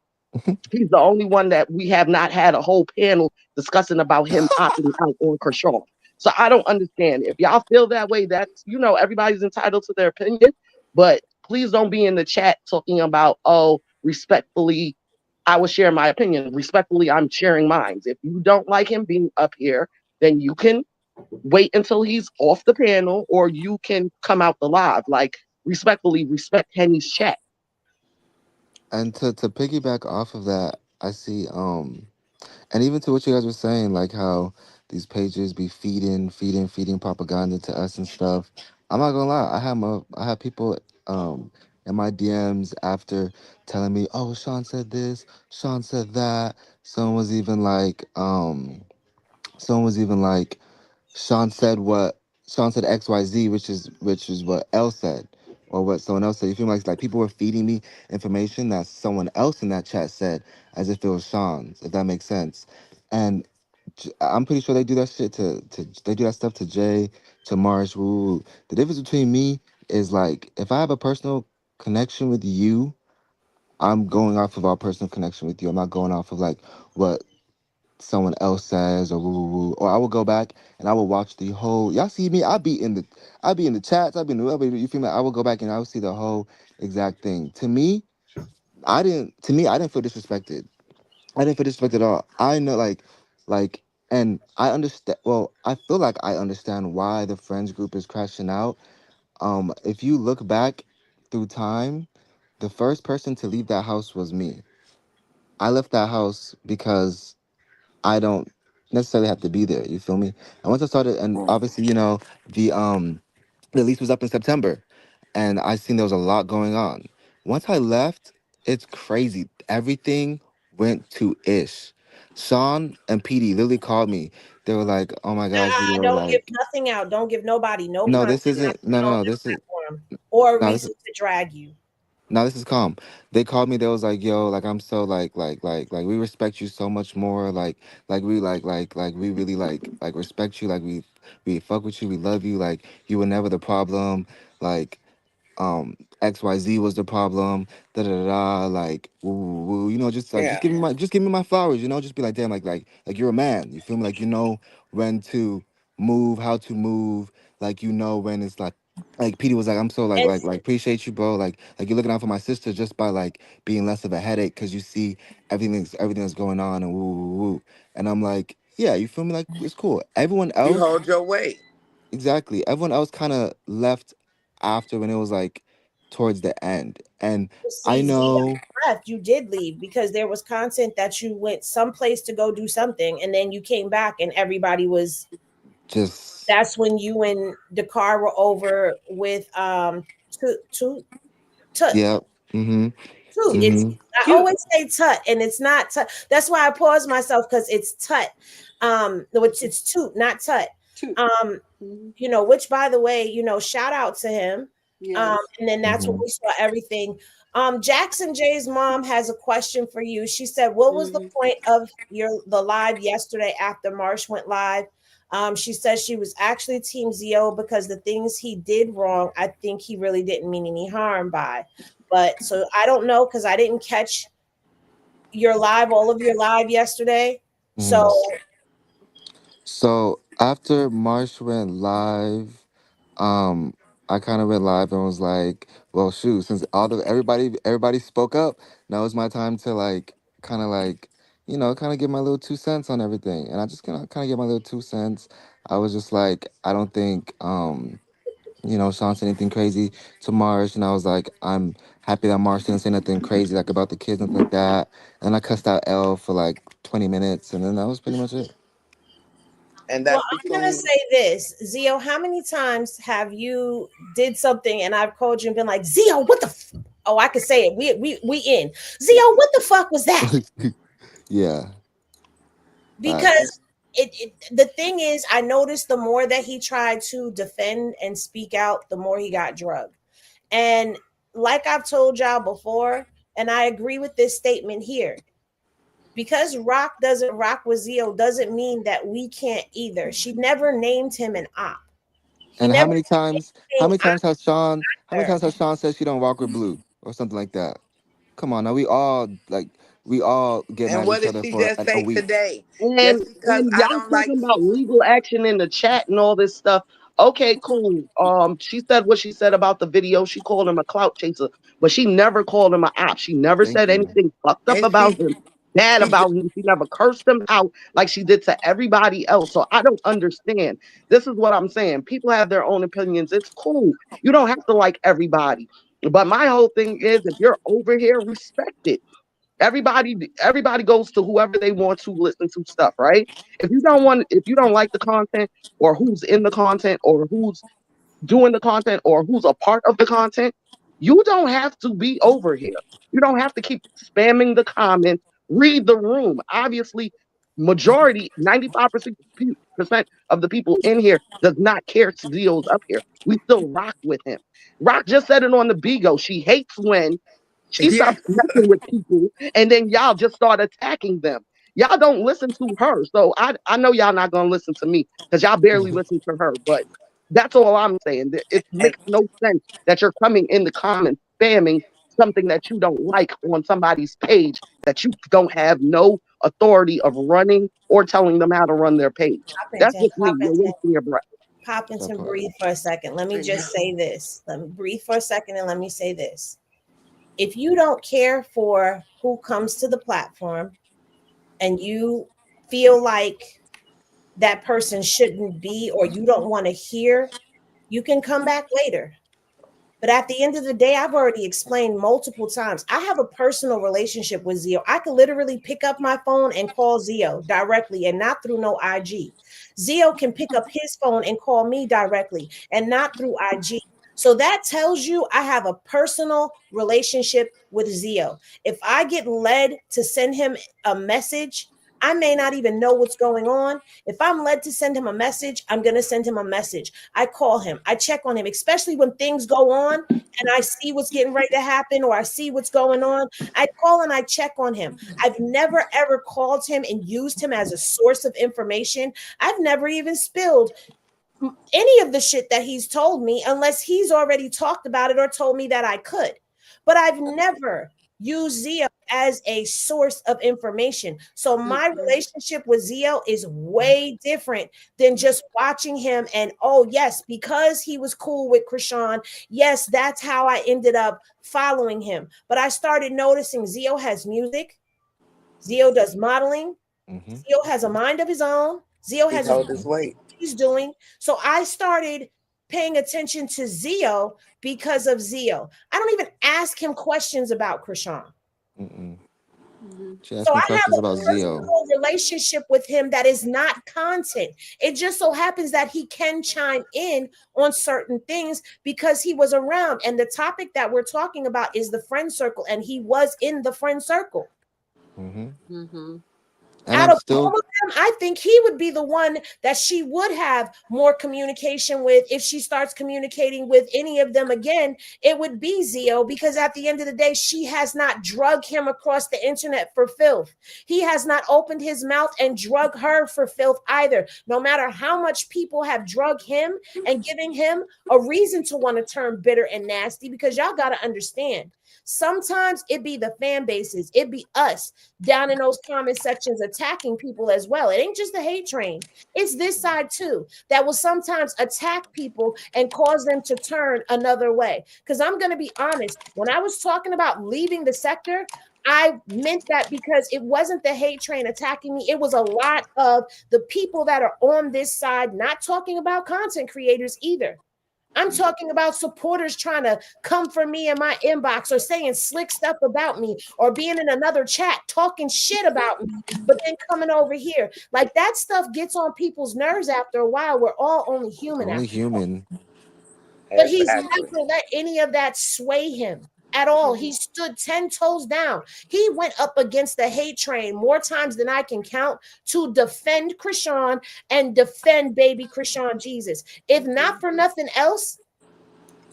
he's the only one that we have not had a whole panel discussing about him opting out on Kershaw. So I don't understand. If y'all feel that way, that's, everybody's entitled to their opinion. But please don't be in the chat talking about, oh, respectfully, I will share my opinion. Respectfully, I'm sharing mine. If you don't like him being up here, then you can wait until he's off the panel, or you can come out the live. Like, respectfully, respect Henny's chat. And to piggyback off of that, I see and even to what you guys were saying, like how these pages be feeding propaganda to us and stuff. I'm not gonna lie, I have people in my DMs after telling me, "Oh, Sean said this, Sean said that." Someone was even like, someone was even like, Sean said what Sean said XYZ, which is what L said, or what someone else said. You feel like people were feeding me information that someone else in that chat said as if it was Sean's, if that makes sense. And I'm pretty sure they do that shit to they do that stuff to Jay, to Marsh. Woo. The difference between me is like if I have a personal connection with you, I'm going off of our personal connection with you. I'm not going off of like what someone else says or woo woo woo. Or I will go back and I will watch the whole. Y'all see me? I be in the chats. You feel me? I will go back and I will see the whole exact thing. To me, I didn't feel disrespected. I didn't feel disrespected at all. I know like and I understand. Well, I feel like I understand why the friends group is crashing out. If you look back through time, the first person to leave that house was me. I left that house because I don't necessarily have to be there. You feel me? And once I started, and obviously, the lease was up in September, and I seen there was a lot going on. Once I left, it's crazy. Everything went to ish. Sean and PD literally called me. They were like, "Oh my God, Zero, don't give like, nothing out. Don't give nobody no no, content this isn't. No, no, on no. their This is platform or a no, this reason is to drag you." no, this is calm. They called me. They was like, "Yo, like I'm so like we respect you so much more. Like we like we really respect you. Like we fuck with you. We love you. Like you were never the problem. Like XYZ was the problem. Da da da da. Like woo woo woo. Yeah. Just give me my flowers. Just be like damn like you're a man. You feel me? Like you know when to move, how to move. Like you know when it's like Petey was like, I'm so And appreciate you, bro. Like you're looking out for my sister just by like being less of a headache because you see everything that's going on and woo woo woo. And I'm like, yeah, you feel me? Like it's cool. Everyone You else, hold your weight. exactly. Everyone else kind of left after when it was like towards the end. And I see, Z, know left. You did leave because there was content that you went someplace to go do something, and then you came back, and everybody was. just That's when you and Dakar were over with Tut. yeah. Mm-hmm. Toot. It's Mm-hmm. I Cute. always say tut, and it's not tut. That's why I pause myself because it's tut. Which it's toot, not tut. Cute. Um, Mhm. which by the way, shout out to him. Yes. And then that's when Mm-hmm. we saw everything. Jackson Jay's mom has a question for you. She said, "What was the Mhm. point of the live yesterday after Marsh went live?" She says she was actually Team Zio because the things he did wrong, I think he really didn't mean any harm by. But so I don't know because I didn't catch all of your live yesterday. So Mhm. So after Marsh went live, um, I kind of went live and was like, "Well, shoot, since everybody spoke up, now it's my time to like, kind of like, kind of give my little 2 cents on everything." And I just kind of give my little 2 cents. I was just like, I don't think, Sean said anything crazy to Marsh, and I was like, I'm happy that Marsh didn't say nothing crazy like about the kids, nothing like that. And I cussed out L for like 20 minutes, and then that was pretty much it. And well, that's I'm gonna between. say this, Zio. How many times have you did something and I've called you and been like, Zio, what the? Oh, I could say it. We in. Zio, what the fuck was that? Yeah, Because facts. the thing is, I noticed the more that he tried to defend and speak out, the more he got drugged. And like I've told y'all before, and I agree with this statement here, because Rock doesn't rock with Zio doesn't mean that we can't either. She never named him an op. He And never how named many times has her. Sean said she don't rock with Blue or something like that? Come on, now we all get And mad at what each did other she for just a say week. today? And Just because I y'all don't like. talking about legal action in the chat and all this stuff. Okay, cool. She said what she said about the video. She called him a clout chaser, but she never called him an op. She never Thank said you. anything fucked up And about him, bad she about him. She never cursed him out like she did to everybody else. So I don't understand. This is what I'm saying. People have their own opinions. It's cool. You don't have to like everybody. But my whole thing is, if you're over here, respect it. Everybody goes to whoever they want to listen to stuff, right? If you don't like the content or who's in the content or who's doing the content or who's a part of the content, you don't have to be over here. You don't have to keep spamming the comments. Read the room. Obviously, majority, 95% of the people in here does not care Zio's up here. We still rock with him. Rock just said it on the Bigo. She hates when she yes. stops messing with people and then y'all just start attacking them. Y'all don't listen to her. So I know y'all not gonna listen to me because y'all barely listen to her. But that's all I'm saying. It And makes no sense that you're coming in the comments spamming something that you don't like on somebody's page that you don't have no authority of running or telling them how to run their page. That's Poppington, just me. You're Poppington, wasting your breath. That Poppington, part. breathe for a second. Let me I know. just say this. Let me breathe for a second and let me say this. If you don't care for who comes to the platform and you feel like that person shouldn't be or you don't want to hear, you can come back later. But at the end of the day, I've already explained multiple times. I have a personal relationship with Zio. I could literally pick up my phone and call Zio directly and not through no IG. Zio can pick up his phone and call me directly and not through IG. So that tells you I have a personal relationship with Zio. If I get led to send him a message, I may not even know what's going on. If I'm led to send him a message, I'm going to send him a message. I call him, I check on him, especially when things go on and I see what's getting ready to happen or I see what's going on. I call and I check on him. I've never ever called him and used him as a source of information. I've never even spilled any of the shit that he's told me unless he's already talked about it or told me that I could. But I've never used Zio as a source of information. So my Mm-mm. relationship with Zio is way different than just watching him and oh yes, because he was cool with Chrisean, yes, that's how I ended up following him. But I started noticing Zio has music, Zio does modeling, Hmm. Zio has a mind of his own. Zio He has a told his weight. he's doing. So I started paying attention to Zio because of Zio. I don't even ask him questions about Chrisean. Mm-mm. Mm-hmm. She So asked me I have questions a about Zio. personal relationship with him that is not content. It just so happens that he can chime in on certain things because he was around. And the topic that we're talking about is the friend circle, and he was in the friend circle. Hmm. Mm-hmm. And Out I'm of all still. of them, I think he would be the one that she would have more communication with. If she starts communicating with any of them again, it would be Zio, because at the end of the day, she has not drug him across the internet for filth. He has not opened his mouth and drug her for filth either. No matter how much people have drug him and giving him a reason to want to turn bitter and nasty, because y'all got to understand, sometimes it be the fan bases, it be us down in those comment sections attacking people as well. It ain't just the hate train. It's this side too that will sometimes attack people and cause them to turn another way. Because I'm going to be honest, when I was talking about leaving the sector, I meant that because it wasn't the hate train attacking me. It was a lot of the people that are on this side, not talking about content creators either. I'm talking about supporters trying to come for me in my inbox or saying slick stuff about me or being in another chat talking shit about me, but then coming over here. Like that stuff gets on people's nerves after a while. We're all only human Only after. human. But he's Exactly. never let any of that sway him at all. He stood 10 toes down. He went up against the hate train more times than I can count to defend Chrisean and defend baby Chrisean Jesus. If not for nothing else,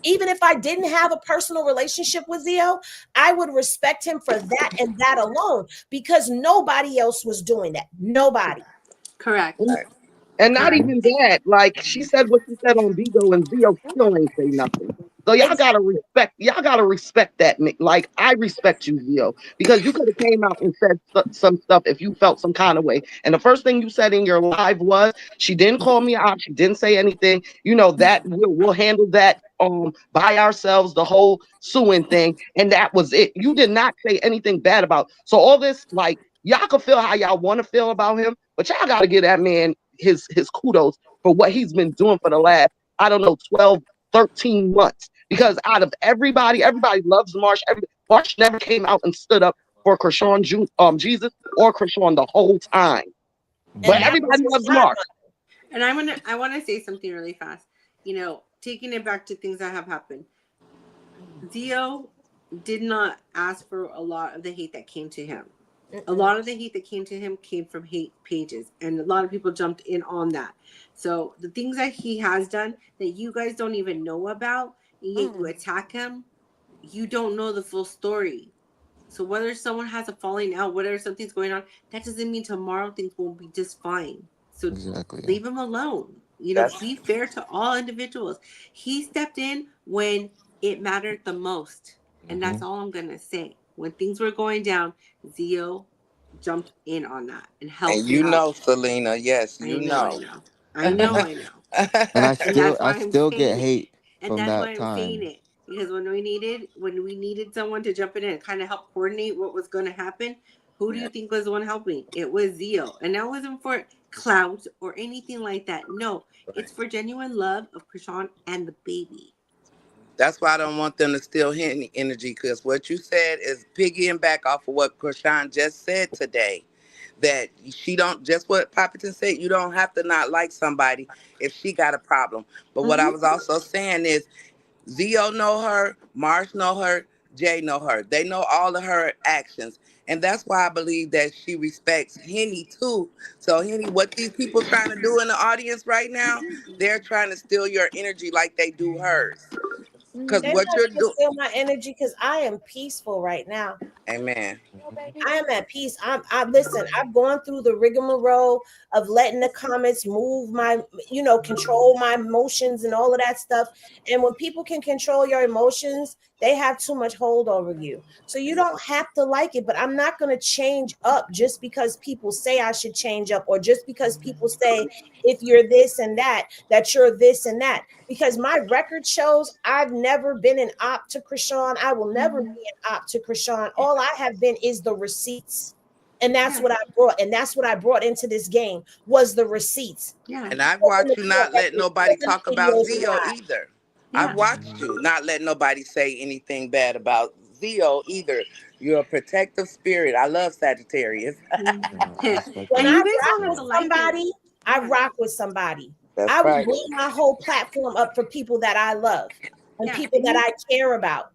even if I didn't have a personal relationship with Zio, I would respect him for that and that alone because nobody else was doing that. Nobody. Correct. And, Right. and not Correct. even that. Like she said what she said on Vigo, and Zio still ain't say nothing. So y'all Exactly. gotta respect. Y'all gotta respect that. Like I respect you, Zio, because you could have came out and said some stuff if you felt some kind of way. And the first thing you said in your live was she didn't call me out. She didn't say anything. You know that we'll handle that by ourselves. The whole suing thing, and that was it. You did not say anything bad about. So all this like y'all can feel how y'all want to feel about him, but y'all got to give that man his kudos for what he's been doing for the last, I don't know, 12, 13 months. Because out of everybody, everybody loves Marsh. Marsh never came out and stood up for Chrisean Jesus or Chrisean the whole time. And But Mhm. that was everybody his loves timeline. Marsh. And I want to say something really fast. You know, taking it back to things that have happened. Dio did not ask for a lot of the hate that came to him. A Mm-mm. lot of the hate that came to him came from hate pages, and a lot of people jumped in on that. So the things that he has done that you guys don't even know about, and yet you attack him, you don't know the full story. So whether someone has a falling out, whether something's going on, that doesn't mean tomorrow things won't be just fine. So Exactly. leave him alone. You know, That's be fair to all individuals. He stepped in when it mattered the most. And Hmm. that's all I'm gonna say. When things were going down, Zio jumped in on that and and helped you him out. know, Selena. Yes, I you know, I know. know. I know, I know. And And that's I why I'm still get saying it. hate And from that's why that I'm saying time. it. Because when we needed someone to jump in and kind of help coordinate what was going to happen, who do Yeah. you think was the one helping? It was Zio. And that wasn't for clout or anything like that. No, Right. it's for genuine love of Krishan and the baby. That's why I don't want them to steal any energy because what you said is piggying back off of what Krishan just said today. That she don't just what Poppiton said. You don't have to not like somebody if she got a problem. But what I Mm-hmm. was also saying is Zio know her, Marsh know her, Jay know her. They know all of her actions. And that's why I believe that she respects Henny too. So Henny, what these people trying to do in the audience right now, they're trying to steal your energy like they do hers. Cause They're Mm-hmm. what not you're gonna doing, steal my energy because I am peaceful right now. amen. I am at peace. I listen, I've gone through the rigmarole of letting the comments move my, control my emotions and all of that stuff. And when people can control your emotions, they have too much hold over you. So you don't have to like it, but I'm not going to change up just because people say I should change up or just because people say if you're this and that you're this and that. Because my record shows I've never been an op to Krishan. I will never be an op to Krishan. All I have been is the receipts. And that's Yeah, what I brought. And that's what I brought into this game was the receipts. yeah, And I've Wasn't watched the you not let correctness, nobody wasn't talk the about videos Zio live. either. I've yeah. watched you not let nobody say anything bad about Zio either. You're a protective spirit. I love Sagittarius. Mhm. Yeah, I respect When And that I you guys for rock don't have with to sure. like it. somebody, I Yeah, rock with somebody. That's I will right. blow my whole platform up for people that I love and yeah. people And that I care about.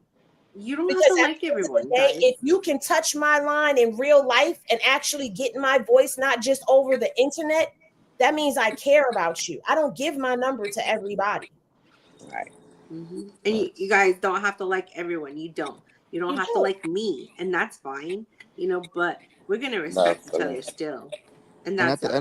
you don't have Because to at like the end of the everyone, day, if guys. you can touch my line in real life and actually get my voice, not just over the internet, that means I care about you. I don't give my number to everybody. Right. And you Facts. guys don't have to like everyone. You don't. You don't You have to do. like me, and that's fine. You know, but we're gonna Love respect each Selena. other still, and And that's all.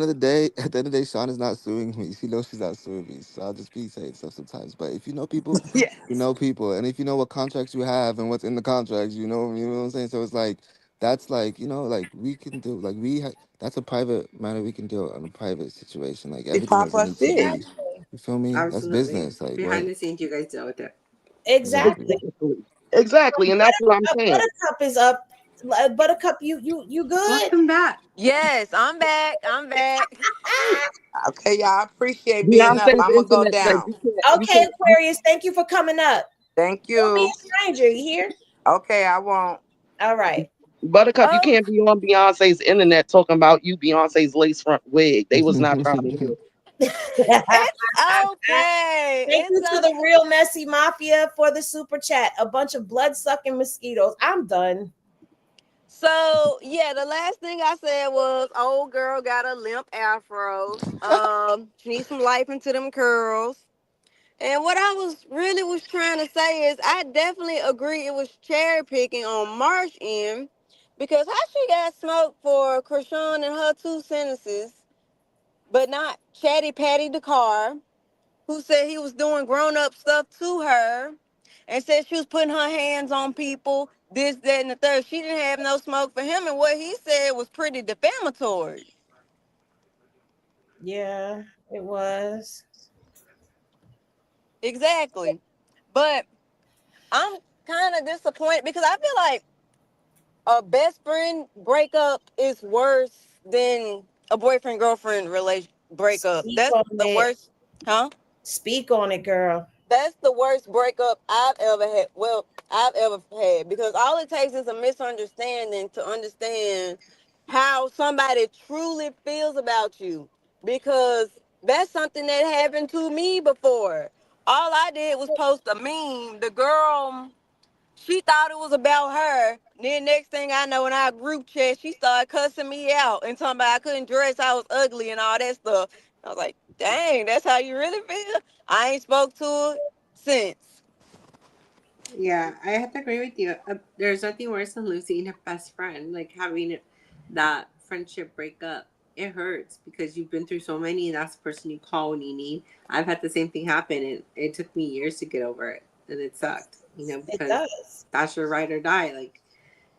at the end of the day, Sean is not suing me. She knows she's not suing me. So I'll just be saying stuff sometimes. But if you know people, you Yes. know people. And if you know what contracts you have and what's in the contracts, you know what I'm saying? So it's like, that's like, like we can do, like that's a private matter. We can deal on a private situation. Like If everything doesn't Papa need to did. be. Exactly. You feel me? That's Absolutely. business. Like Behind what? the scenes, you guys deal with it. Exactly. Exactly. Exactly, and that's what I'm saying. Buttercup is up. Buttercup, you good? Welcome back. Yes, I'm back. I'm back. Okay, y'all. I appreciate being up. Beyonce's I'm gonna go internet says down. you Okay, can't. Aquarius, thank you for coming up. Thank Don't be you. a stranger. You hear? Okay, I won't. All right. Buttercup, you Oh, can't be on Beyonce's internet talking about you Beyonce's lace front wig. They was not trying to hear it. it's okay. Thank It's you to okay. the Real Messy Mafia for the super chat. A bunch of blood sucking mosquitoes. I'm done. So yeah, the last thing I said was old girl got a limp afro. She needs some life into them curls. And what I was trying to say is I definitely agree it was cherry picking on March end because how she got smoked for Chrisean and her 2 sentences, but not Chatty Patty the car, who said he was doing grown up stuff to her and said she was putting her hands on people, this, that, and the third. She didn't have no smoke for him, and what he said was pretty defamatory. Yeah, it was. Exactly. But I'm kind of disappointed because I feel like a best friend breakup is worse than a boyfriend girlfriend relation breakup. Speak That's on the it. worst, huh? Speak on it, girl. That's the worst breakup I've ever had. Well, I've ever had because all it takes is a misunderstanding to understand how somebody truly feels about you. Because that's something that happened to me before. All I did was post a meme. The girl, she thought it was about her. Then next thing I know, in our group chat, she started cussing me out and talking about I couldn't dress, I was ugly and all that stuff. I was like, dang, that's how you really feel? I ain't spoke to her since. Yeah, I have to agree with you. There's nothing worse than losing a best friend. Like having that friendship break up. It hurts because you've been through so many, and that's the person you call when you need. I've had the same thing happen, and it took me years to get over it, and it sucked. It Because does. that's your ride or die. Like,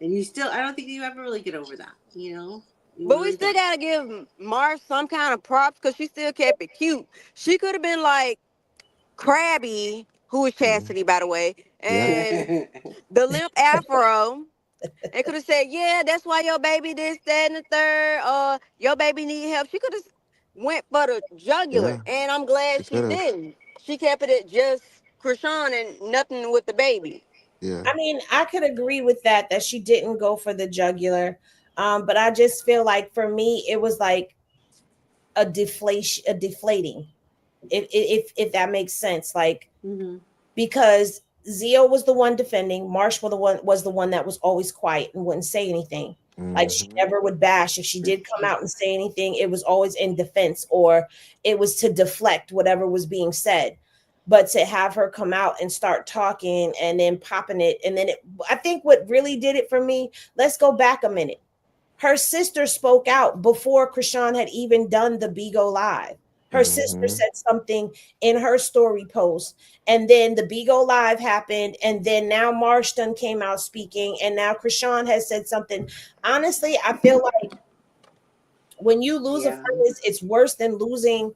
and you still, I don't think you ever really get over that. You But we really still don't. gotta give Mars some kind of props because she still kept it cute. She could have been like Krabby, who is Mhm. Chastity, by the way, Yeah. and the limp afro. And could have said, yeah, that's why your baby this, that, and the third. Your baby need help. She could have went for the jugular, Yeah. and I'm She glad she could have. didn't. She kept it at just Krishan and nothing with the baby. Yeah. I mean, I could agree with that she didn't go for the jugular. But I just feel like for me, it was like a deflating. If that makes sense. Like Hmm. because Zio was the one defending, Marsh was the one that was always quiet and wouldn't say anything. Like she Hmm. never would bash. If she did come out and say anything, it was always in defense or it was to deflect whatever was being said. But to have her come out and start talking and then popping it, and then I think what really did it for me, let's go back a minute. Her sister spoke out before Krishan had even done the Bigo Live. Her sister Hmm. said something in her story post, and then the Bigo Live happened, and then now Marston came out speaking, and now Krishan has said something. Honestly, I feel like when you lose a Yeah. friend, it's worse than losing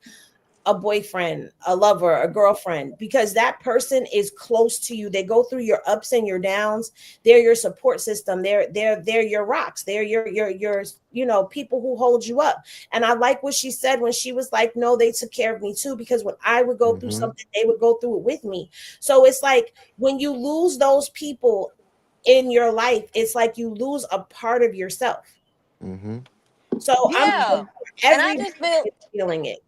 a boyfriend, a lover, a girlfriend, because that person is close to you. They go through your ups and your downs. They're your support system. They're your rocks. They're your people who hold you up. And I like what she said when she was like, no, they took care of me too, because when I would go through Hmm. something, they would go through it with me. So it's like when you lose those people in your life, it's like you lose a part of yourself. Hmm. So I'm Yeah. And I everybody just feel is feeling it.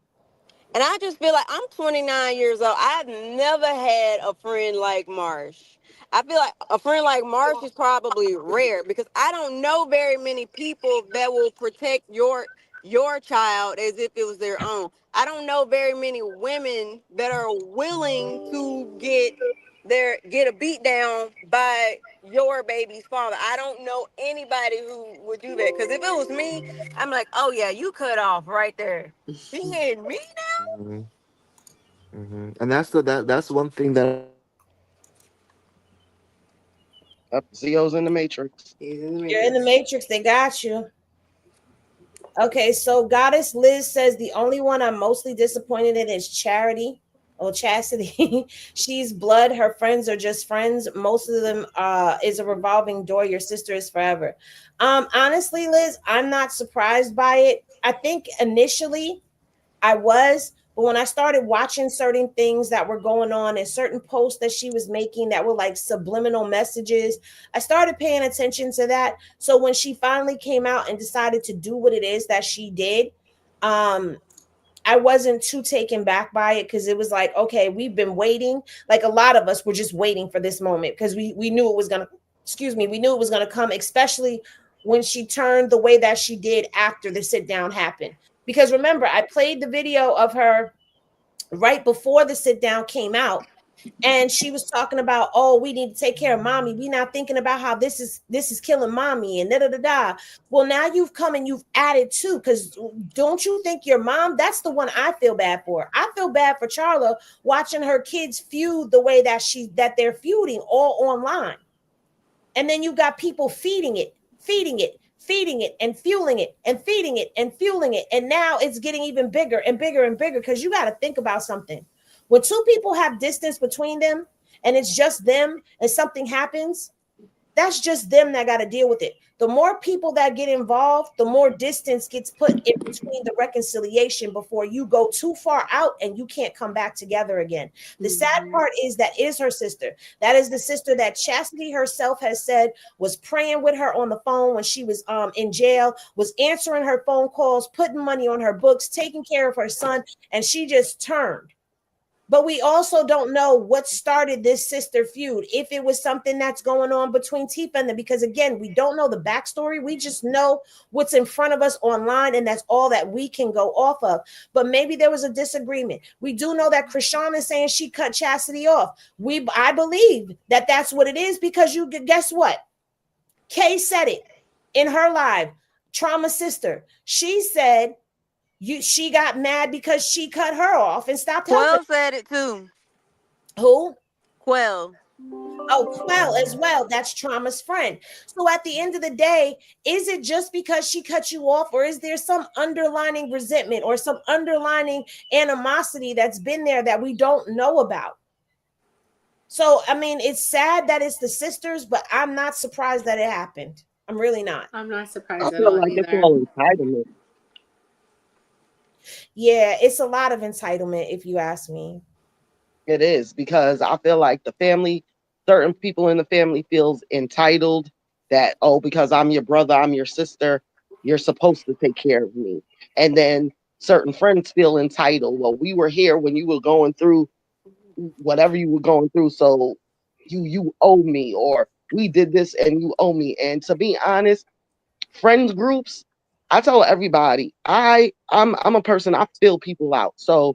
And I just feel like I'm 29 years old. I've never had a friend like Marsh. I feel like a friend like Marsh is probably rare because I don't know very many people that will protect your child as if it was their own. I don't know very many women that are willing to get a beat down by your baby's father. I don't know anybody who would do that because if it was me, I'm like, oh yeah, you cut off right there. She hit me. Hmm. Hmm. And that's one thing that I appreciate about Zio's in the Matrix. He's in the You're in the Matrix. matrix. They got you. Okay, so Goddess Liz says the only one I'm mostly disappointed in is Charity or Chastity. She's blood. Her friends are just friends. Most of them is a revolving door. Your sister is forever. Honestly, Liz, I'm not surprised by it. I think initially I was, but when I started watching certain things that were going on and certain posts that she was making that were like subliminal messages, I started paying attention to that. So when she finally came out and decided to do what it is that she did, um, I wasn't too taken back by it because it was like, okay, we've been waiting. Like a lot of us were just waiting for this moment because we knew it was gonna, excuse me, we knew it was gonna come, especially when she turned the way that she did after the sit down happened. Because remember, I played the video of her right before the sit down came out, and she was talking about, oh, we need to take care of mommy. We not thinking about how this is killing mommy and da da da da. Well, now you've come and you've added too, because don't you think your mom? That's the one I feel bad for. I feel bad for Charla watching her kids feud the way that they're feuding all online. And then you got people feeding it, feeding it, feeding it, and fueling it, and feeding it, and fueling it. And now it's getting even bigger and bigger and bigger because you got to think about something. When two people have distance between them and it's just them and something happens, that's just them that got to deal with it. The more people that get involved, the more distance gets put in between the reconciliation before you go too far out and you can't come back together again. The sad part is that is her sister. That is the sister that Chastity herself has said was praying with her on the phone when she was in jail, was answering her phone calls, putting money on her books, taking care of her son, and she just turned. But we also don't know what started this sister feud. If it was something that's going on between Tifa and them, because again, we don't know the backstory. We just know what's in front of us online, and that's all that we can go off of. But maybe there was a disagreement. We do know that Chrisean is saying she cut Chastity off. I believe that that's what it is because you guess what? Kay said it in her live. Trauma sister. She said she got mad because she cut her off and stopped helping. Quell said it too. Who? Quell. Oh, Quell as well. That's Trauma's friend. So at the end of the day, is it just because she cut you off, or is there some underlining resentment or some underlining animosity that's been there that we don't know about? So, I mean, it's sad that it's the sisters, but I'm not surprised that it happened. I'm really not. I'm not I surprised at feel all like it's either. all entitlement. Yeah, it's a lot of entitlement, if you ask me. It is because I feel like the family, certain people in the family feels entitled that, oh, because I'm your brother, I'm your sister, you're supposed to take care of me. And then certain friends feel entitled. Well, we were here when you were going through whatever you were going through, so you owe me, or we did this and you owe me. And to be honest, friends groups, I tell everybody, I'm a person, I feel people out. So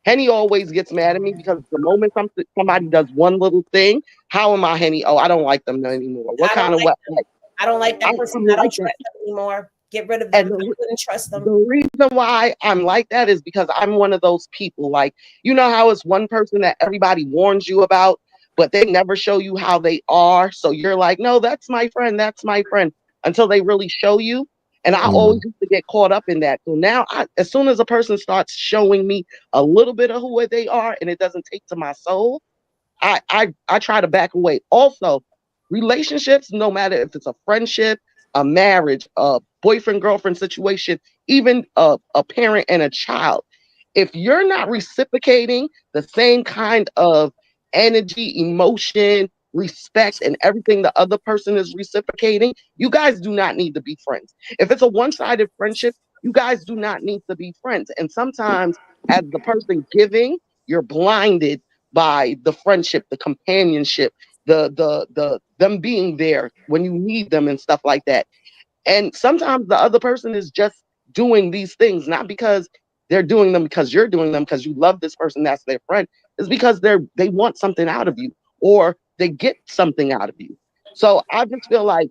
Henny always gets mad at me because the moment somebody does one little thing, how am I, Henny? Oh, I don't like them anymore. What I don't kind of like what? them. I don't like that person. I'm I don't like trust that. them anymore. Get rid of And them. I couldn't trust them. the reason why I'm like that is because I'm one of those people. Like, you know how it's one person that everybody warns you about, but they never show you how they are. So you're like, no, that's my friend. That's my friend, until they really show you. And I Yeah. always used to get caught up in that. So now, as soon as a person starts showing me a little bit of who they are and it doesn't take to my soul, I try to back away. Also, relationships, no matter if it's a friendship, a marriage, a boyfriend girlfriend situation, even a parent and a child, if you're not reciprocating the same kind of energy, emotion, respect, and everything the other person is reciprocating, you guys do not need to be friends. If it's a one-sided friendship, you guys do not need to be friends. And sometimes, as the person giving, you're blinded by the friendship, the companionship, the them being there when you need them and stuff like that. And sometimes the other person is just doing these things not because they're doing them because you're doing them because you love this person that's their friend. It's because they want something out of you, or they get something out of you. So I just feel like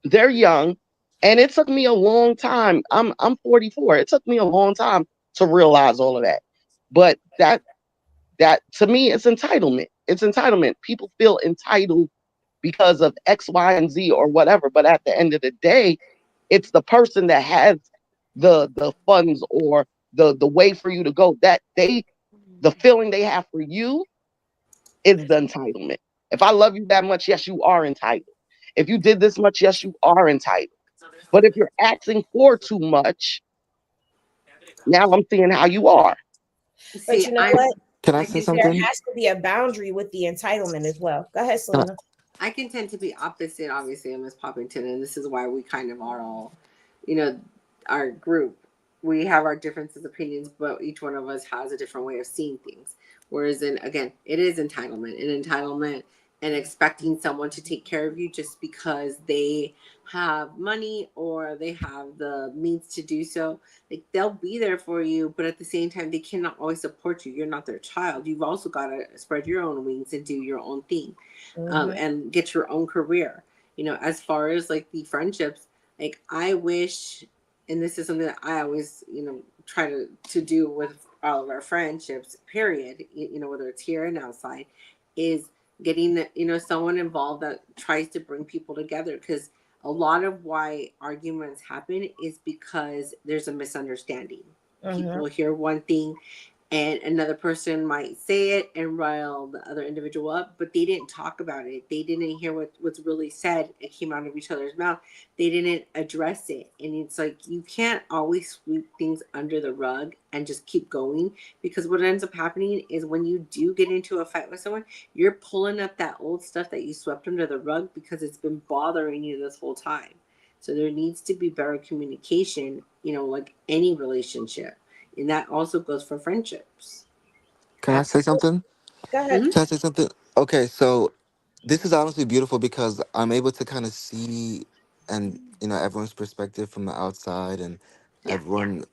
they're young, and it took me a long time. I'm 44. It took me a long time to realize all of that. But that to me is entitlement. It's entitlement. People feel entitled because of X, Y, and Z or whatever. But at the end of the day, it's the person that has the funds or the way for you to go. That they the feeling they have for you is the entitlement. If I love you that much, yes, you are entitled. If you did this much, yes, you are entitled. But if you're asking for too much, now I'm seeing how you are. But See, you know I'm what? Can I I say can There tend something? has to be a boundary with the entitlement as well. Go ahead, Can I, Selena. I can tend to be opposite, obviously, of Miss Poppington, and this is why we kind of are all, you know, our group. We have our differences, opinions, but each one of us has a different way of seeing things. Whereas, in again, it is entitlement, and expecting someone to take care of you just because they have money or they have the means to do so. Like they'll be there for you, but at the same time, they cannot always support you. You're not their child. You've also got to spread your own wings and do your own thing, Hmm. and get your own career. As far as like the friendships, like I wish, and this is something that I always, try to do with all of our friendships, period, whether it's here and outside, is getting, someone involved that tries to bring people together. Because a lot of why arguments happen is because there's a misunderstanding. Hmm. People hear one thing and another person might say it and rile the other individual up, but they didn't talk about it. They didn't hear what's really said. It came out of each other's mouth. They didn't address it. And it's like you can't always sweep things under the rug and just keep going, because what ends up happening is when you do get into a fight with someone, you're pulling up that old stuff that you swept under the rug because it's been bothering you this whole time. So there needs to be better communication, like any relationship, and that also goes for friendships. can I say Absolutely. something? Go ahead. Hmm. Can I say something? Okay, so this is honestly beautiful because I'm able to kind of see and everyone's perspective from the outside, and Yeah. everyone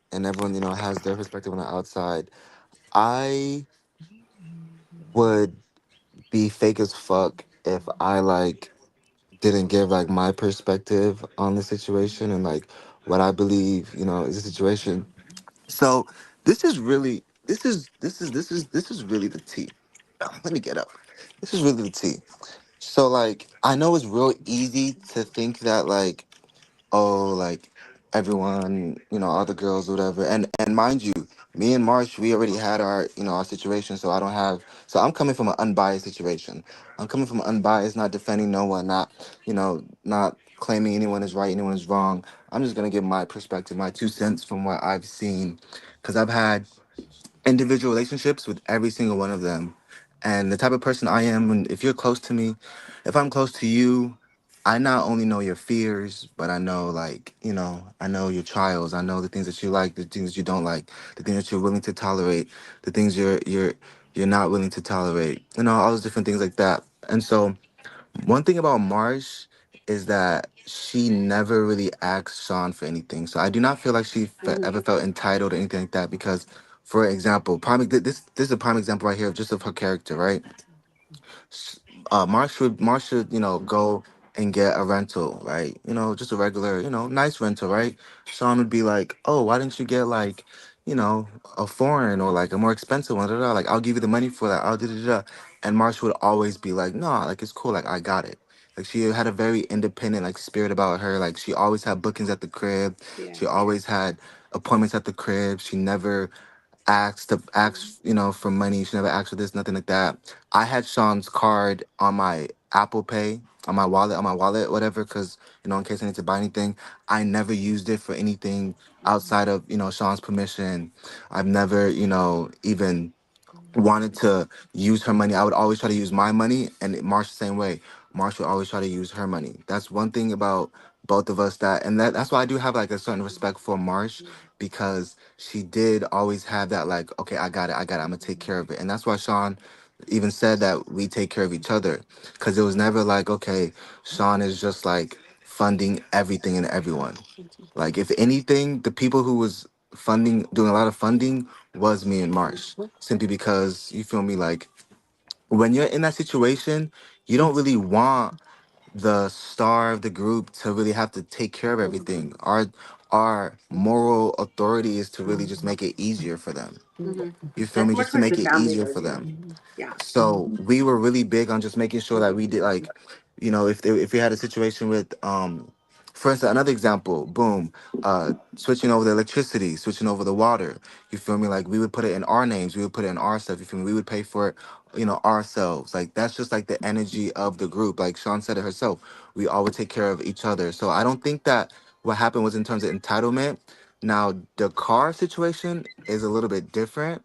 has their perspective on the outside. I would be fake as fuck if I like didn't give like my perspective on the situation and like what I believe is the situation. So this is really the tea. Let me get up. This is really the tea. So like I know it's real easy to think that like, oh, like everyone, all the girls, whatever. And mind you, me and Marsh, we already had our situation. So I don't have. So I'm coming from an unbiased situation. I'm coming from unbiased, not defending no one, not claiming anyone is right, anyone is wrong. I'm just gonna give my perspective, my 2 cents from what I've seen, because I've had individual relationships with every single one of them. And the type of person I am, and if you're close to me, if I'm close to you, I not only know your fears, but I know like, I know your trials. I know the things that you like, the things that you don't like, the things that you're willing to tolerate, the things you're not willing to tolerate. All those different things like that. And so one thing about Marsh is that she never really asked Sean for anything. So I do not feel like she Hmm. ever felt entitled or anything like that. Because, for example, this is a prime example right here of just of her character, right? Marsh should go and get a rental, right? Just a regular, nice rental, right? Sean would be like, oh, why didn't you get like, you know, a foreign or like a more expensive one? Da, da, da. Like I'll give you the money for that. I'll da, da, da. And Marsh would always be like, nah, like it's cool, like I got it. Like she had a very independent like spirit about her. Like she always had bookings at the crib. Yeah. She always had appointments at the crib. She never asked for money. She never asked for this, nothing like that. I had Sean's card on my Apple Pay, on my wallet, whatever, because in case I need to buy anything. I never used it for anything outside of Sean's permission. I've never even wanted to use her money. I would always try to use my money, and Marsh the same way. Marsh would always try to use her money. That's one thing about both of us that's why I do have like a certain respect for Marsh, because she did always have that like, okay, I got it, I'm gonna take care of it. And that's why Sean even said that we take care of each other, because it was never like, okay, Sean is just like funding everything and everyone. Like if anything, the people who was doing a lot of funding was me and Marsh, simply because you feel me, like when you're in that situation, you don't really want the star of the group to really have to take care of everything. Our moral authority is to really just make it easier for them. Hmm. You feel That's me? much Just to like make your it family easier does, for you know. them. Yeah. So we were really big on just making sure that we did like, if we had a situation with For instance, another example, boom, switching over the electricity, switching over the water. You feel me? Like we would put it in our names, we would put it in our stuff. You feel me? We would pay for it, ourselves. Like that's just like the energy of the group. Like Sean said it herself, we all would take care of each other. So I don't think that what happened was in terms of entitlement. Now the car situation is a little bit different.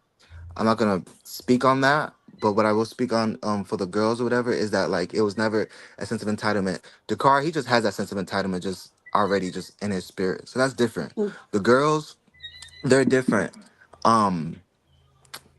I'm not gonna speak on that, but what I will speak on for the girls or whatever is that like it was never a sense of entitlement. Dakar, he just has that sense of entitlement just already just in his spirit. So that's different. The girls, they're different. Um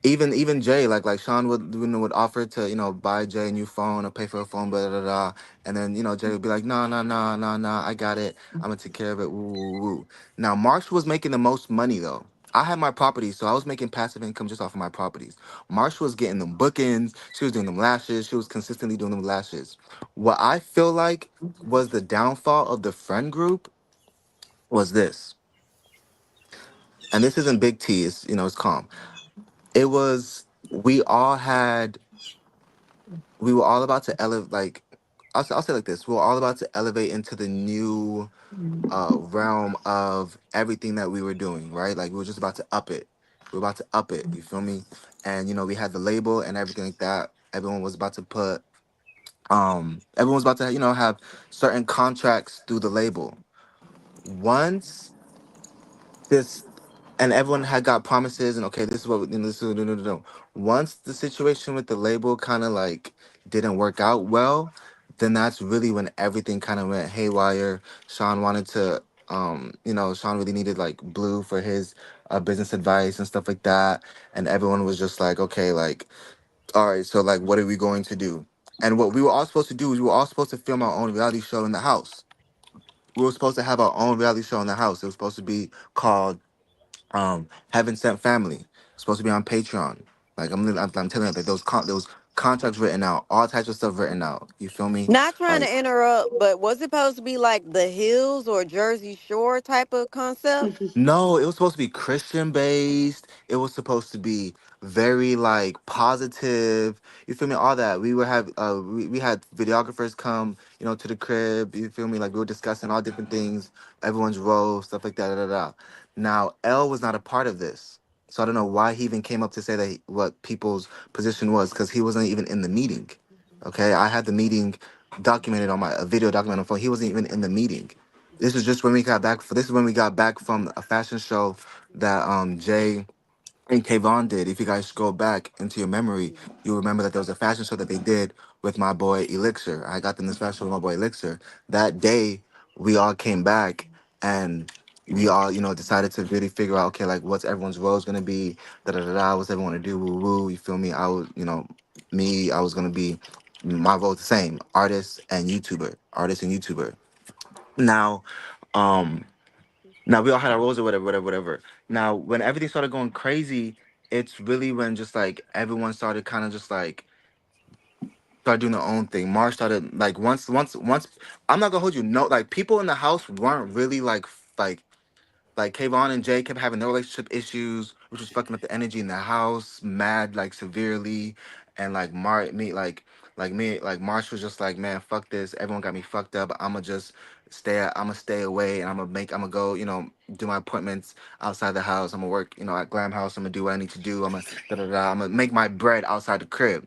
even Jay, like Sean would offer to, buy Jay a new phone or pay for a phone, blah blah blah. And then, Jay would be like, no, no, no, no, no, I got it. I'm gonna take care of it. Woo, woo, woo. Now Marsh was making the most money though. I had my properties, so I was making passive income just off of my properties. Marsh was getting them bookings, she was doing them lashes, she was consistently doing them lashes. What I feel like was the downfall of the friend group was this. And this isn't big T, it's calm. It was we were all about to elevate, like I'll say like this, we were all about to elevate into the new realm of everything that we were doing, right? Like we were just about to up it. We were about to up it, you feel me? And we had the label and everything like that. Everyone was about to have certain contracts through the label. Once this and everyone had got promises and okay, this is what this is no, no, no, no. Once the situation with the label kind of like didn't work out well, then that's really when everything kind of went haywire. Sean wanted to Sean really needed like Blue for his business advice and stuff like that, and everyone was just like, okay, like, all right, so like what are we going to do? And what we were all supposed to do is we were all supposed to film our own reality show in the house. We were supposed to have our own reality show in the house. It was supposed to be called Heaven Sent Family. It's supposed to be on Patreon. Like I'm telling you, like those contracts written out, all types of stuff written out. You feel me? Not trying Like to interrupt, but was it supposed to be like the Hills or Jersey Shore type of concept? no, it was supposed to be Christian based. It was supposed to be very like positive. You feel me? All that. We had videographers come, to the crib. You feel me? Like we were discussing all different things, everyone's role, stuff like that. Da, da, da. Now L was not a part of this. So I don't know why he even came up to say that what people's position was, because he wasn't even in the meeting. Okay, I had the meeting documented on my a video documented on my phone. He wasn't even in the meeting. This is just when we got back. This is when we got back from a fashion show that Jay and Kayvon did. If you guys scroll back into your memory, you'll remember that there was a fashion show that they did with my boy Elixir. I got them this fashion show with my boy Elixir. That day, we all came back and we all, decided to really figure out, okay, like what's everyone's roles gonna be, da da da da. What's everyone gonna do? Woo woo. You feel me? I was gonna be my role the same, artist and YouTuber, artist and YouTuber. Now, um, now we all had our roles or whatever, whatever, whatever. Now, when everything started going crazy, it's really when just like everyone started kind of just like started doing their own thing. Mars started like once. I'm not gonna hold you. No, like people in the house weren't really like Kayvon and Jay kept having their relationship issues, which was fucking up the energy in the house, mad like severely, and like like Marsh was just like, man, fuck this. Everyone got me fucked up. I'ma stay away, and I'm gonna go, do my appointments outside the house. I'm gonna work, at Glam House. I'm gonna do what I need to do. I'm gonna da da da. I'm gonna make my bread outside the crib.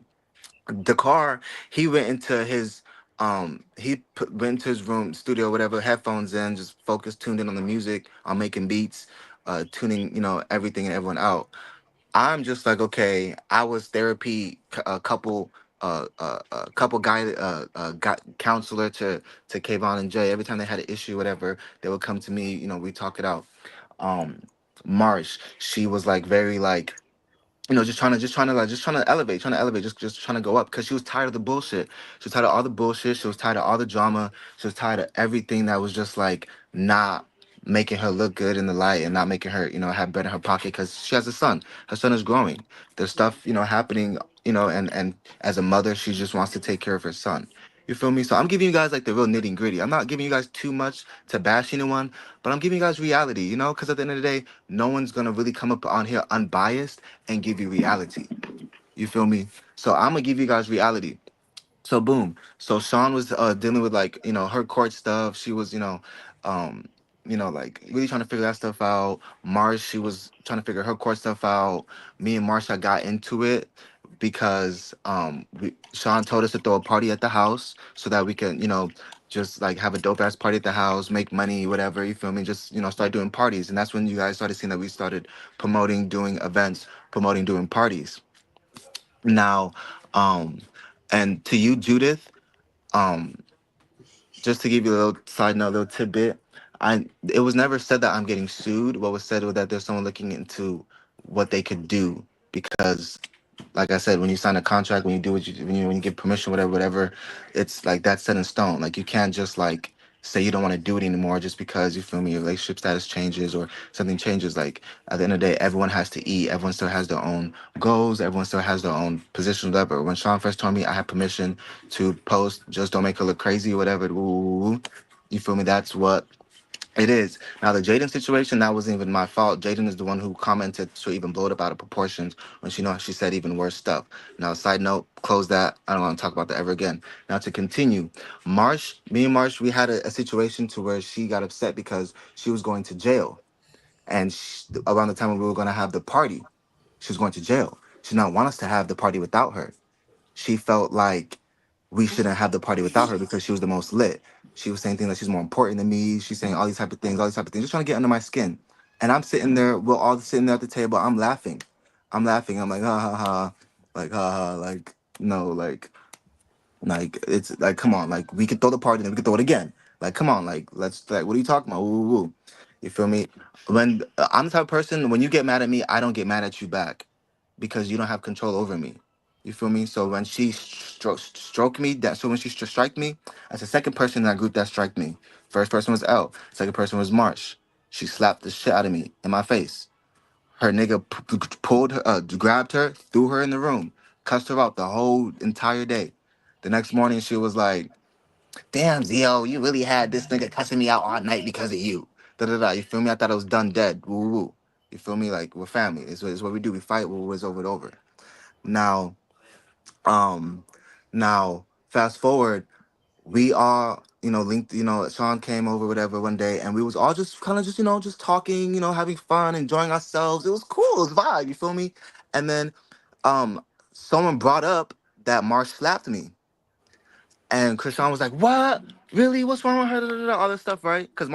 Dakar, he went into his went into his room studio, whatever, headphones in, just focused, tuned in on the music, on making beats, tuning, everything and everyone out. I'm just like, okay, I was therapy, a couple guy got counselor to Kayvon and Jay. Every time they had an issue, whatever, they would come to me, we talk it out. um Marsh, she was like very like, just trying to elevate, just trying to go up because she was tired of the bullshit. She was tired of all the bullshit. She was tired of all the drama. She was tired of everything that was just like not making her look good in the light and not making her, have bread in her pocket because she has a son. Her son is growing. There's stuff, happening, and as a mother, she just wants to take care of her son. You feel me? So I'm giving you guys like the real nitty gritty. I'm not giving you guys too much to bash anyone, but I'm giving you guys reality, because at the end of the day, no one's gonna really come up on here unbiased and give you reality. You feel me? So I'm gonna give you guys reality. So boom. So Sean was dealing with like her court stuff. She was um like really trying to figure that stuff out. Marsh, she was trying to figure her court stuff out. Me and Marsha got into it because Sean told us to throw a party at the house so that we can just like have a dope ass party at the house, make money, whatever. You feel me? Just start doing parties, and that's when you guys started seeing that we started promoting, doing events, promoting, doing parties. Now, um, and to you, Judith, um, just to give you a little side note, a little tidbit, it was never said that I'm getting sued. What was said was that there's someone looking into what they could do because, like I said, when you sign a contract, when you do what you when you get permission, whatever, it's like that's set in stone. Like you can't just like say you don't want to do it anymore just because you feel me, your relationship status changes or something changes. Like at the end of the day, everyone has to eat. Everyone still has their own goals. Everyone still has their own position, whatever. When Sean first told me I had permission to post, just don't make her look crazy or whatever. Ooh, you feel me? That's what it is. Now, the Jaden situation, that wasn't even my fault. Jaden is the one who commented to even blow it up out of proportions when she said even worse stuff. Now, side note, close that. I don't want to talk about that ever again. Now, to continue, me and Marsh, we had a situation to where she got upset because she was going to jail. And around the time when we were going to have the party, she was going to jail. She did not want us to have the party without her. She felt like we shouldn't have the party without her because she was the most lit. She was saying things like she's more important than me. She's saying all these type of things, just trying to get under my skin. And I'm sitting there, we're all sitting there at the table. I'm laughing. I'm laughing. I'm like, ha ha ha. Like, ha ha. Like, no, like it's like, come on, like we could throw the party and we could throw it again. Like, come on, like let's like, what are you talking about? Woo, woo, woo. You feel me? When I'm the type of person, when you get mad at me, I don't get mad at you back because you don't have control over me. You feel me? So when she stroked me, so when she strike me, that's the second person in that group that striked me. First person was L. Second person was Marsh. She slapped the shit out of me in my face. Her nigga pulled her, grabbed her, threw her in the room, cussed her out the whole entire day. The next morning, she was like, "Damn, Zio, you really had this nigga cussing me out all night because of you." Da da da. You feel me? I thought it was done dead. Woo woo. Woo. You feel me? Like we're family. It's what we do. We fight. It's over and over. Now, um, now fast forward. We all, linked. Sean came over, whatever, one day, and we was all just kind of just, just talking, having fun, enjoying ourselves. It was cool. It was vibe. You feel me? And then, um, someone brought up that Marsh slapped me. And Krishan was like, "What? Really? What's wrong with her?" Da, da, da, all this stuff, right? Because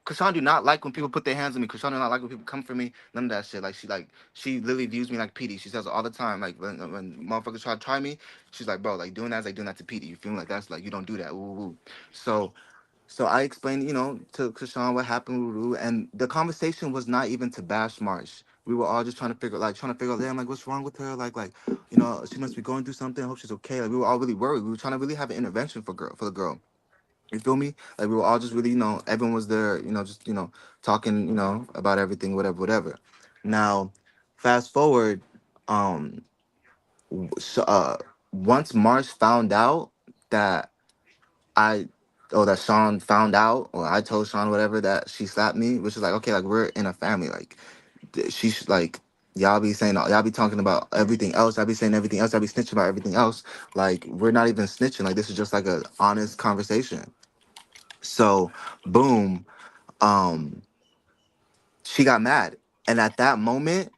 Krishan do not like when people put their hands on me. Krishan do not like when people come for me. None of that shit. She literally views me like Petey. She says it all the time. Like when motherfuckers try to try me, she's like, "Bro, like doing that is like doing that to Petey. You feel me? Like that's like you don't do that." Woo, woo, woo. So so I explained, to Krishan what happened, woo, woo, and the conversation was not even to bash Marsh. We were all just trying to figure out, damn, like what's wrong with her? Like, she must be going through something. I hope she's okay. Like we were all really worried. We were trying to really have an intervention for the girl. You feel me? Like we were all just really, everyone was there, just talking, about everything, whatever, whatever. Now, fast forward, um, so, once Marsh found out that I, or that Sean found out, or I told Sean whatever that she slapped me, which is like, okay, like we're in a family, like she's like. Y'all be talking about everything else. I be saying everything else. I be snitching about everything else. Like we're not even snitching. Like this is just like a honest conversation. So, boom, um, she got mad, and at that moment,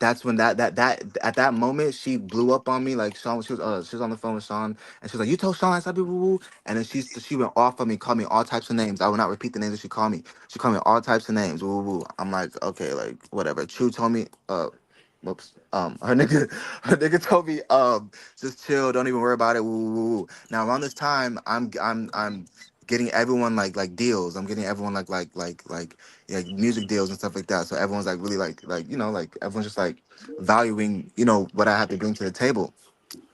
that's when that at that moment she blew up on me. Like Sean, she was on the phone with Sean, and she was like, "You told Sean I said boo boo boo," and then she went off on me, called me all types of names. I will not repeat the names that she called me. She called me all types of names. Woo woo woo. I'm like, okay, like whatever. True told me, whoops, her nigga told me, just chill, don't even worry about it. Woo woo woo. Now around this time, I'm getting everyone like deals. I'm getting everyone like yeah, music deals and stuff like that. So everyone's like really like like everyone's just like valuing what I have to bring to the table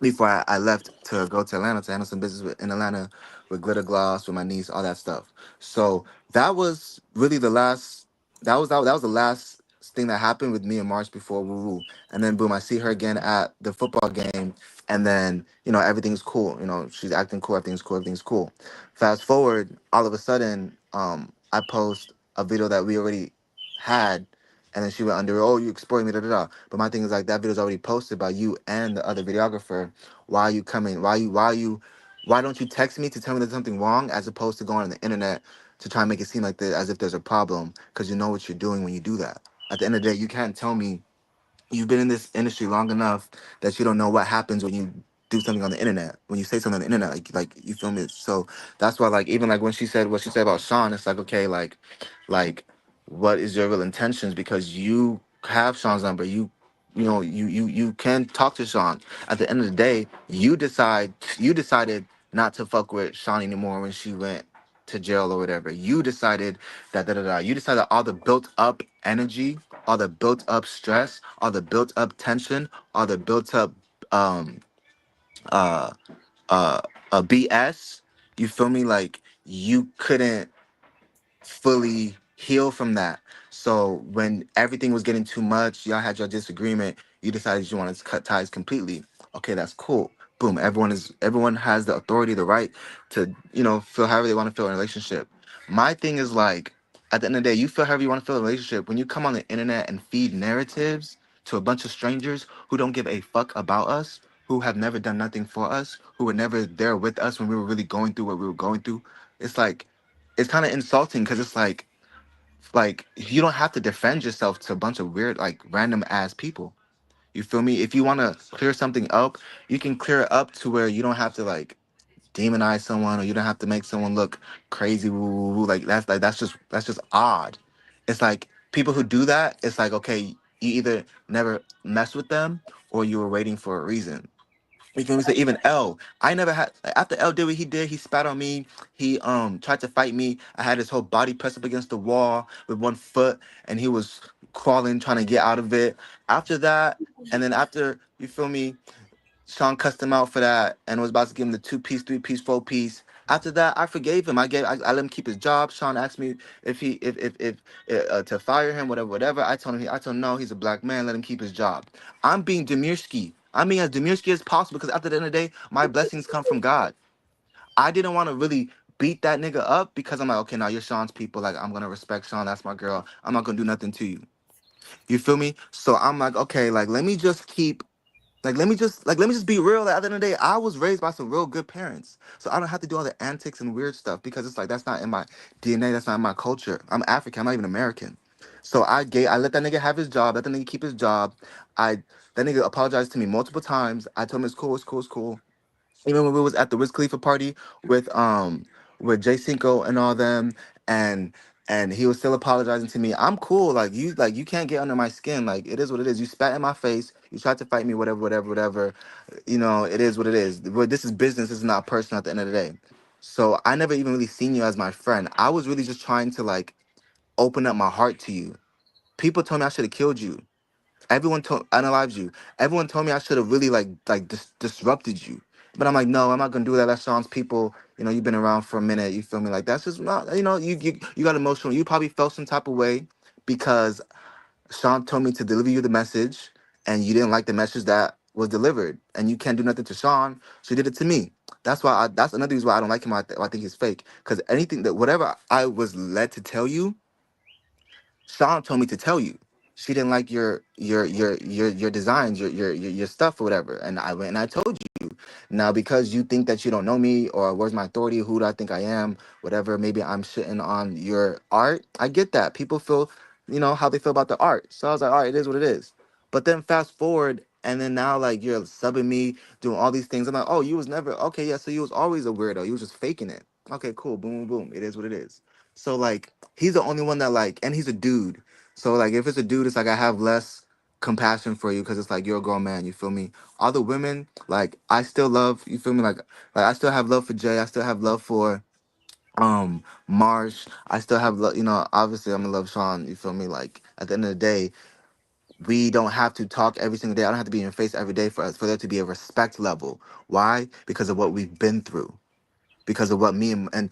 before I left to go to Atlanta to handle some business in Atlanta with Glitter Gloss, with my niece, all that stuff. So that was really the last. That was the last thing that happened with me and March before Woo Woo. And then boom, I see her again at the football game, and then everything's cool. She's acting cool. Everything's cool. Everything's cool. Fast forward, all of a sudden, I post a video that we already had And then she went under, oh, you exploiting me, da da da. But my thing is like that video's already posted by you and the other videographer. Why are you coming? Why don't you text me to tell me there's something wrong as opposed to going on the internet to try and make it seem like as if there's a problem because you know what you're doing when you do that. At the end of the day, you can't tell me you've been in this industry long enough that you don't know what happens when you do something on the internet. When you say something on the internet, like you feel me? So that's why like even like when she said what she said about Sean, it's like okay, like what is your real intentions? Because you have Sean's number. You can talk to Sean. At the end of the day, you decided not to fuck with Sean anymore when she went to jail or whatever. You decided that da da da. You decided all the built up energy, all the built up stress, all the built up tension, all the built up um uh uh BS. You feel me? Like you couldn't fully heal from that. So when everything was getting too much, y'all had your disagreement, you decided you wanted to cut ties completely. Okay, that's cool. Boom. Everyone has the authority, the right to, feel however they want to feel in a relationship. My thing is like, at the end of the day, you feel however you want to feel in a relationship. When you come on the internet and feed narratives to a bunch of strangers who don't give a fuck about us, who have never done nothing for us, who were never there with us when we were really going through what we were going through, it's like it's kind of insulting because it's like you don't have to defend yourself to a bunch of weird like random ass people. You feel me? If you want to clear something up, you can clear it up to where you don't have to like demonize someone or you don't have to make someone look crazy. Woo, woo, woo. That's just odd. It's like people who do that. It's like okay, you either never mess with them or you were waiting for a reason. You feel me? So even L, I never had like, after L did what he did, he spat on me. He tried to fight me. I had his whole body pressed up against the wall with one foot, and he was crawling, trying to get out of it. After that, and then after you feel me, Sean cussed him out for that and was about to give him the 2 piece, 3 piece, 4 piece. After that, I forgave him. I let him keep his job. Sean asked me if to fire him, whatever, whatever. I told him no, he's a black man. Let him keep his job. I'm being Demirsky. I'm being as Demirsky as possible because at the end of the day, my blessings come from God. I didn't want to really beat that nigga up because I'm like, okay, now you're Sean's people. Like I'm gonna respect Sean. That's my girl. I'm not gonna do nothing to you. You feel me? So I'm like, okay, like let me just be real. At the end of the day, I was raised by some real good parents, so I don't have to do all the antics and weird stuff because it's like that's not in my DNA. That's not in my culture. I'm African. I'm not even American. So I let that nigga have his job. Let that nigga keep his job. I That nigga apologized to me multiple times. I told him it's cool. It's cool. It's cool. Even when we was at the Wiz Khalifa party with Jay Cinco and all them, and he was still apologizing to me. I'm cool. Like you can't get under my skin. Like it is what it is. You spat in my face. You tried to fight me. Whatever. Whatever. Whatever. It is what it is. But this is business. This is not personal. At the end of the day. So I never even really seen you as my friend. I was really just trying to like open up my heart to you. People told me I should have killed you. Everyone told unalived you. Everyone told me I should have really disrupted you. But I'm like, no, I'm not gonna do that. That's Sean's people. You've been around for a minute. You feel me? Like that's just not. You got emotional. You probably felt some type of way because Sean told me to deliver you the message, and you didn't like the message that was delivered, and you can't do nothing to Sean. So you did it to me. That's why. That's another reason why I don't like him. I think he's fake. Because anything that whatever I was led to tell you, Sean told me to tell you. She didn't like your designs, your stuff or whatever. And I went and I told you. Now because you think that you don't know me or where's my authority, who do I think I am, whatever, maybe I'm shitting on your art. I get that. People feel, how they feel about the art. So I was like, all right, it is what it is. But then fast forward and then now like you're subbing me, doing all these things. I'm like, oh, you was never okay, yeah, so you was always a weirdo. You was just faking it. Okay, cool, boom, boom, boom. It is what it is. So like he's the only one that like, and he's a dude. So like, if it's a dude, it's like I have less compassion for you because it's like you're a grown man. You feel me? All the women, like I still love. You feel me? Like I still have love for Jay. I still have love for Marsh. I still have love. Obviously I'm gonna love Sean. You feel me? Like at the end of the day, we don't have to talk every single day. I don't have to be in your face every day for there to be a respect level. Why? Because of what we've been through, because of what me and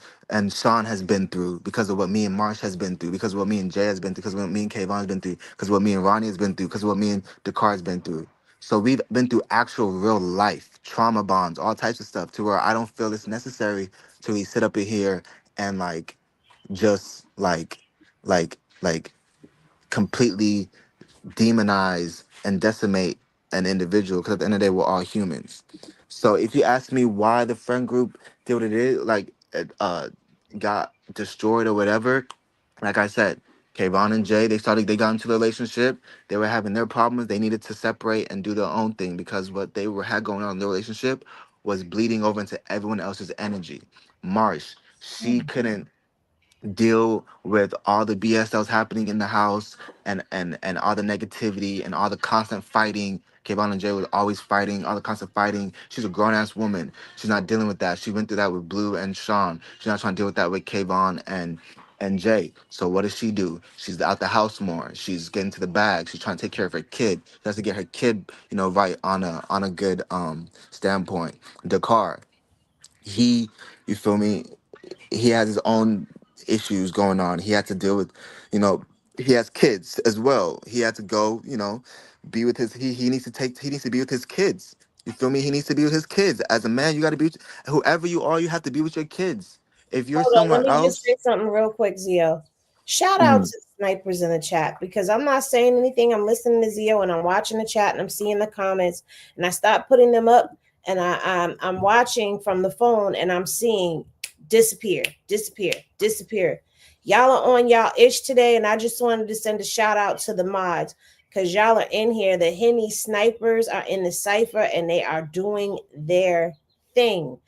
Sean has been through, because of what me and Marsh has been through, because of what me and Jay has been through, because of what me and Kayvon has been through, because of what me and Ronnie has been through, because of what me and Dakar has been through. So we've been through actual real life trauma bonds, all types of stuff, to where I don't feel it's necessary to really sit up in here and like just like completely demonize and decimate an individual, because at the end of the day we're all humans. So if you ask me why the friend group did what it did, like it got destroyed or whatever, like I said, Kayvon and Jay, they got into a relationship. They were having their problems. They needed to separate and do their own thing, because what they were had going on in their relationship was bleeding over into everyone else's energy. Marsh, she couldn't deal with all the BS that was happening in the house, and all the negativity and all the constant fighting. Kayvon and Jay was always fighting, all the constant fighting. She's a grown ass woman. She's not dealing with that. She went through that with Blue and Sean. She's not trying to deal with that with Kayvon and Jay. So what does she do? She's out the house more. She's getting to the bag. She's trying to take care of her kid. She has to get her kid, right on a good standpoint. Dakar, he, you feel me? He has his own issues going on. He had to deal with, you know, he has kids as well. He had to go, be with he needs to be with his kids. You feel me? He needs to be with his kids. As a man, you got to be whoever you are. You have to be with your kids. If you're Hold on, let somewhere me just else, say something real quick, Zio. Shout out mm, to snipers in the chat, because I'm not saying anything. I'm listening to Zio and I'm watching the chat and I'm seeing the comments, and I stopped putting them up, and I'm watching from the phone and I'm seeing disappear, disappear, disappear. Y'all are on y'all ish today, and I just wanted to send a shout out to the mods, because y'all are in here. The Henny snipers are in the cipher and they are doing their thing.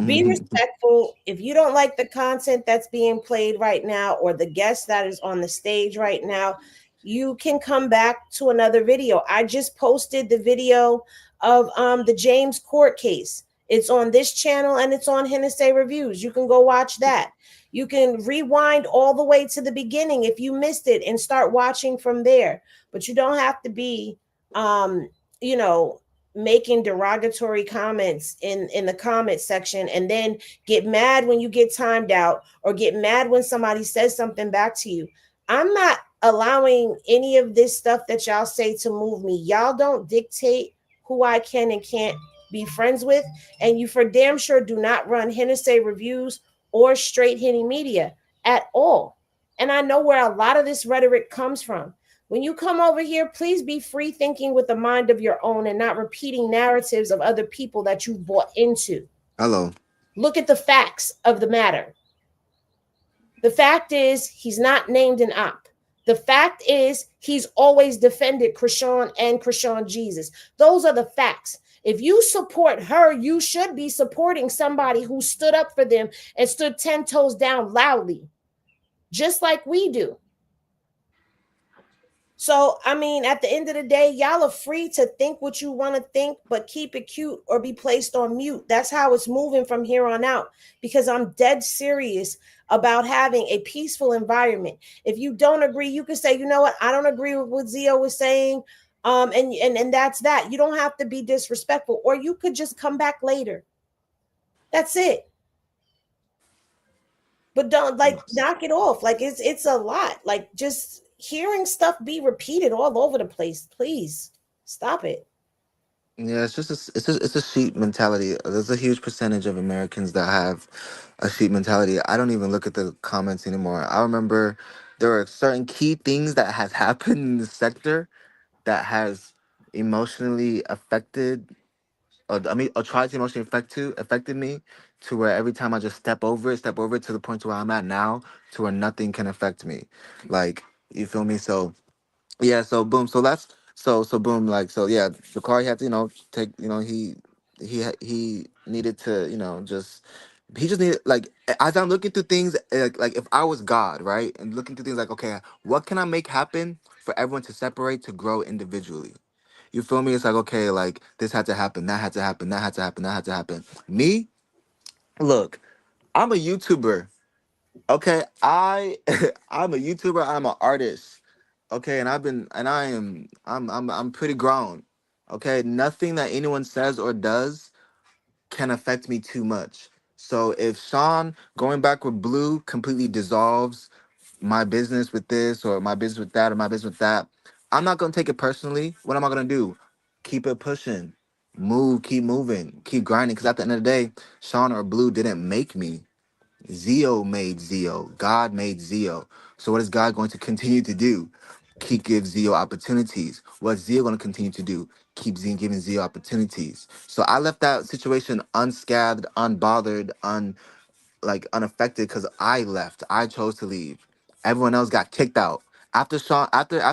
Be respectful. If you don't like the content that's being played right now or the guest that is on the stage right now, you can come back to another video. I just posted the video of the James court case. It's on this channel and it's on Hennessy Reviews. You can go watch that. You can rewind all the way to the beginning if you missed it and start watching from there. But you don't have to be you know, making derogatory comments in the comment section and then get mad when you get timed out or get mad when somebody says something back to you. I'm not allowing any of this stuff that y'all say to move me. Y'all don't dictate who I can and can't be friends with, and you for damn sure do not run Hennessy Reviews or Straight Henny Media at all. And I know where a lot of this rhetoric comes from. When you come over here, please be free thinking with a mind of your own and not repeating narratives of other people that you've bought into. hello. Look at the facts of the matter. The fact is, he's not named an op. The fact is, he's always defended Chrisean and Chrisean Jesus. Those are the facts. If you support her, you should be supporting somebody who stood up for them and stood 10 toes down loudly, just like we do. So, I mean, at the end of the day, y'all are free to think what you want to think, but keep it cute or be placed on mute. That's how it's moving from here on out, because I'm dead serious about having a peaceful environment. If you don't agree, you can say, you know what, I don't agree with what Zio was saying. And that's that. You don't have to be disrespectful, or you could just come back later. That's it. But don't knock it off. Like it's a lot. Like just hearing stuff be repeated all over the place. Please stop it. Yeah, it's a sheep mentality. There's a huge percentage of Americans that have a sheep mentality. I don't even look at the comments anymore. I remember there are certain key things that has happened in the sector that has emotionally affected, or tried to emotionally affected me, to where every time I just step over it to the point to where I'm at now, to where nothing can affect me. Like, you feel me? So yeah, so boom, so that's so boom, like, so yeah, the car, he had to, take, he needed to, he just needed, like, as I'm looking through things, like if I was God, right, and looking through things like, okay, what can I make happen for everyone to separate, to grow individually? You feel me? It's like, okay, like, this had to happen, that had to happen, that had to happen, that had to happen. Me, look, I'm a YouTuber. Okay, I'm a YouTuber, I'm an artist. Okay, and I'm pretty grown. Okay, nothing that anyone says or does can affect me too much. So if Sean going back with Blue completely dissolves my business with this, or my business with that, or my business with that, I'm not gonna take it personally. What am I gonna do? Keep it pushing, keep moving, keep grinding. Because at the end of the day, Sean or Blue didn't make me. Zio made Zio. God made Zio. So what is God going to continue to do? keep give Zio opportunities. What Zio gonna continue to do? Keep giving Zio opportunities. So I left that situation unscathed, unbothered, unaffected because I left. I chose to leave. Everyone else got kicked out. After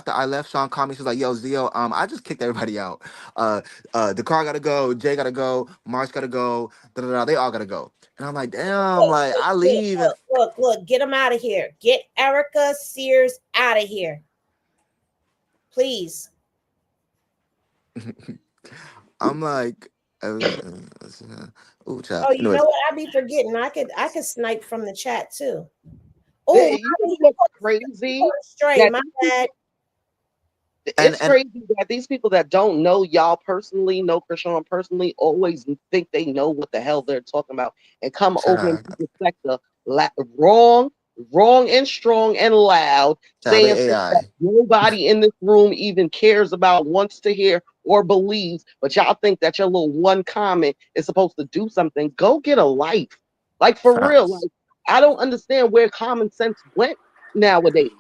I left, Sean called me. She was like, "Yo, Zio, I just kicked everybody out. Uh, the car gotta go. Jay gotta go. March gotta go. Da da da. They all gotta go." And I'm like, "Damn, like I leave and Look, get them out of here. Get Erica Sears out of here, please." I'm like, ooh, child. Oh, you know Anyways, what? I be forgetting. I could snipe from the chat too. Oh, You know what's crazy? straight. That My bad. and it's crazy that these people that don't know y'all personally, know Chrisean personally, always think they know what the hell they're talking about and come over in child, people's sector wrong, wrong and strong and loud, child, saying they things that AI. nobody in this room even cares about, wants to hear, or believes. But y'all think that your little one comment is supposed to do something. Go get a life. Like for real. Facts. Like I don't understand where common sense went nowadays.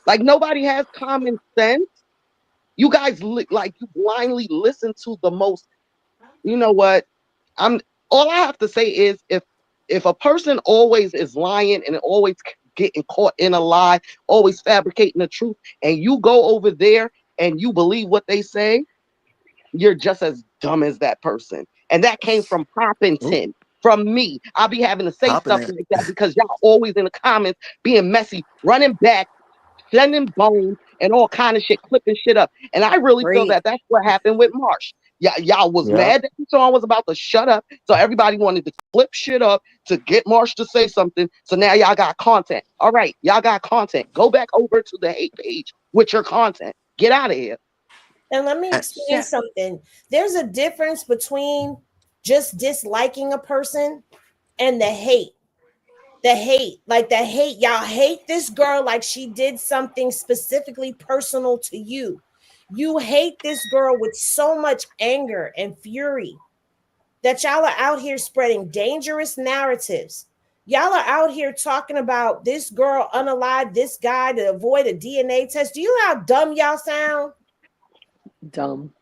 Like nobody has common sense. You guys like you blindly listen to the most. You know what? I'm all I have to say is if a person always is lying and always getting caught in a lie, always fabricating the truth, and you go over there and you believe what they say, you're just as dumb as that person. And that came from Ooh, Poppington, from me. I'll be having to say popping stuff it. like that because y'all always in the comments being messy, running back, sending bones and all kind of shit, clipping shit up. And I really feel Great. that that's what happened with Marsh. Y'all was Yep. mad that the song was about to shut up, so everybody wanted to clip shit up to get Marsh to say something. So now y'all got content. All right, y'all got content. Go back over to the hate page with your content. Get out of here. And let me And, explain something. There's a difference between just disliking a person and the hate. Like the hate, y'all hate this girl like she did something specifically personal to you. You hate this girl with so much anger and fury that y'all are out here spreading dangerous narratives. Y'all are out here talking about this girl unalive this guy to avoid a DNA test. Do you know how dumb y'all sound? Dumb.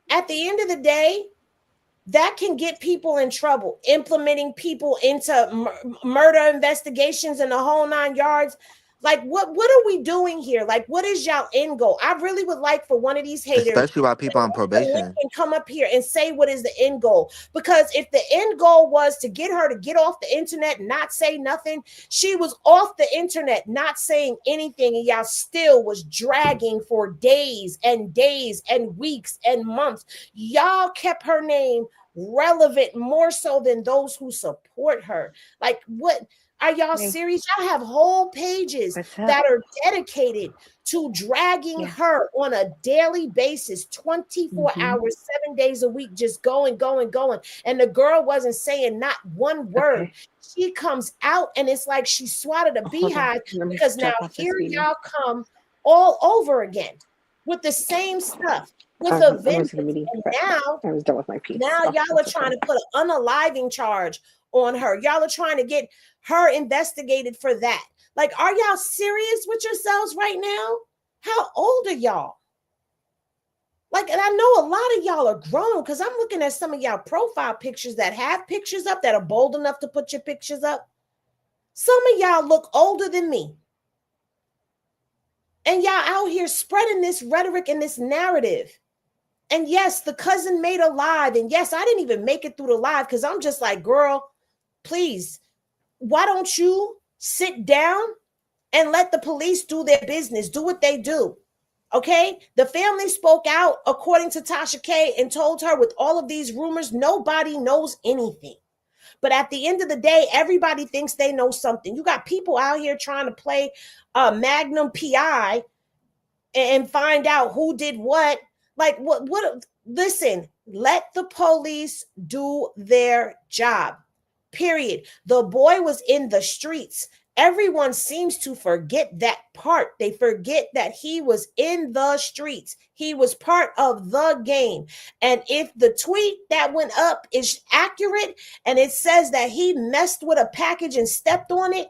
At the end of the day, that can get people in trouble. Implementing people into murder investigations and the whole 9 yards. Like, what are we doing here? Like, what is y'all end goal? I really would like for one of these haters especially while people on probation. and come up here and say what is the end goal. Because if the end goal was to get her to get off the internet and not say nothing, she was off the internet not saying anything, and y'all still was dragging for days and weeks and months. Y'all kept her name relevant more so than those who support her. Like, what are y'all Hey, serious? Y'all have whole pages what's up? that are dedicated to dragging Yeah. her on a daily basis, 24 hours, 7 days a week, just going. And the girl wasn't saying not one word. Okay. She comes out and it's like she swatted a Hold on. beehive, Let me because now drop off this here meeting. y'all come all over again with the same stuff, with a I'm going to the vengeance. meeting, And but now I was done with my piece. y'all are trying to put an unaliving charge on her. Y'all are trying to get her investigated for that. Like, are y'all serious with yourselves right now? How old are y'all? Like, and I know a lot of y'all are grown, because I'm looking at some of y'all profile pictures that have pictures up, that are bold enough to put your pictures up. Some of y'all look older than me. And y'all out here spreading this rhetoric and this narrative. And yes, the cousin made a live. And yes, I didn't even make it through the live because I'm just like, girl, please, why don't you sit down and let the police do their business, do what they do? Okay, the family spoke out according to Tasha K and told her, with all of these rumors, nobody knows anything. But at the end of the day, everybody thinks they know something. You got people out here trying to play Magnum PI and find out who did what. Like, what listen, let the police do their job. Period. The boy was in the streets. Everyone seems to forget that part. They forget that he was in the streets. He was part of the game. And if the tweet that went up is accurate and it says that he messed with a package and stepped on it,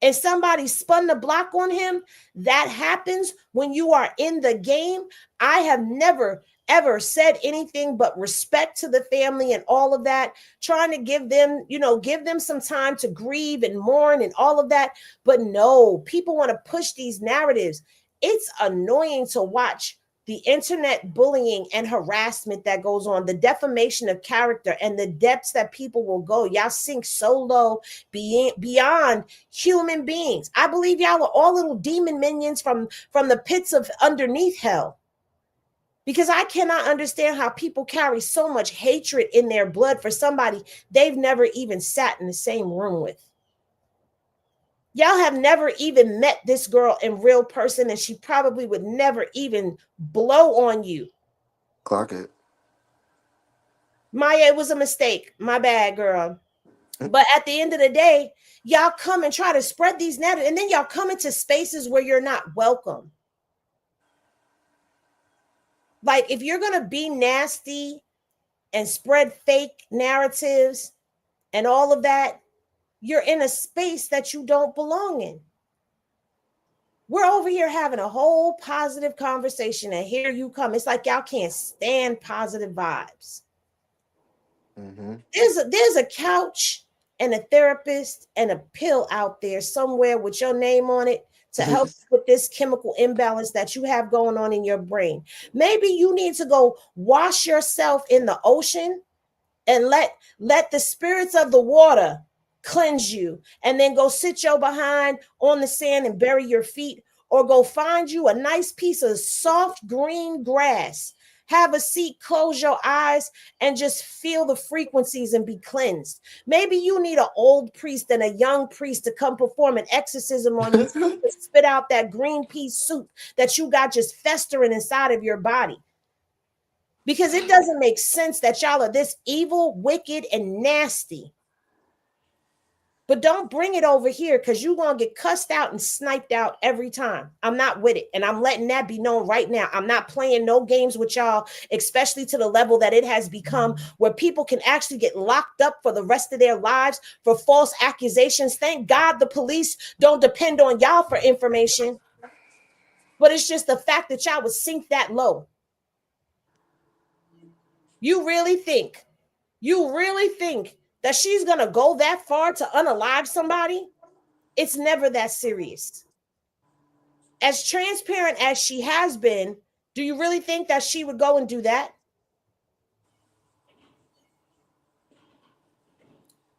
and somebody spun the block on him, that happens when you are in the game. I have never ever said anything but respect to the family and all of that, trying to give them, give them some time to grieve and mourn and all of that. But no, people want to push these narratives. It's annoying to watch the internet bullying and harassment that goes on, the defamation of character, and the depths that people will go. Y'all sink so low beyond human beings. I believe y'all are all little demon minions from the pits of underneath hell. Because I cannot understand how people carry so much hatred in their blood for somebody they've never even sat in the same room with. Y'all have never even met this girl in real person, and she probably would never even blow on you. Clock it. Maya, it was a mistake. My bad, girl. But at the end of the day, y'all come and try to spread these narratives, and then y'all come into spaces where you're not welcome. Like, if you're going to be nasty and spread fake narratives and all of that, you're in a space that you don't belong in. We're over here having a whole positive conversation, and here you come. It's like y'all can't stand positive vibes. Mm-hmm. There's a couch and a therapist and a pill out there somewhere with your name on it to help with this chemical imbalance that you have going on in your brain. Maybe you need to go wash yourself in the ocean and let the spirits of the water cleanse you, and then go sit your behind on the sand and bury your feet, or go find you a nice piece of soft green grass, have a seat, close your eyes, and just feel the frequencies and be cleansed. Maybe you need an old priest and a young priest to come perform an exorcism on you to spit out that green pea soup that you got just festering inside of your body. Because it doesn't make sense that y'all are this evil, wicked, and nasty. But don't bring it over here, because you're going to get cussed out and sniped out every time. I'm not with it. And I'm letting that be known right now. I'm not playing no games with y'all, especially to the level that it has become, where people can actually get locked up for the rest of their lives for false accusations. Thank God the police don't depend on y'all for information. But it's just the fact that y'all would sink that low. You really think that she's going to go that far to unalive somebody? It's never that serious. As transparent as she has been, do you really think that she would go and do that?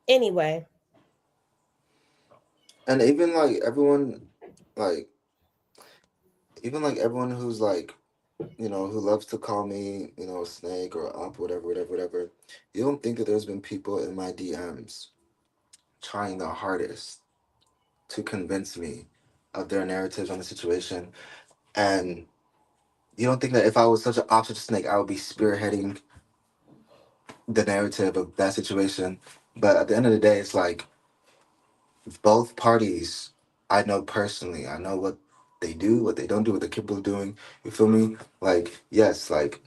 Anyway. And even like everyone, like, even like everyone who's like, who loves to call me, a snake or up, whatever. You don't think that there's been people in my DMs trying their hardest to convince me of their narratives on the situation. And you don't think that if I was such an opposite snake, I would be spearheading the narrative of that situation. But at the end of the day, it's like both parties I know personally. I know what they do, what they don't do, what they're capable of doing. You feel me? Like, yes, like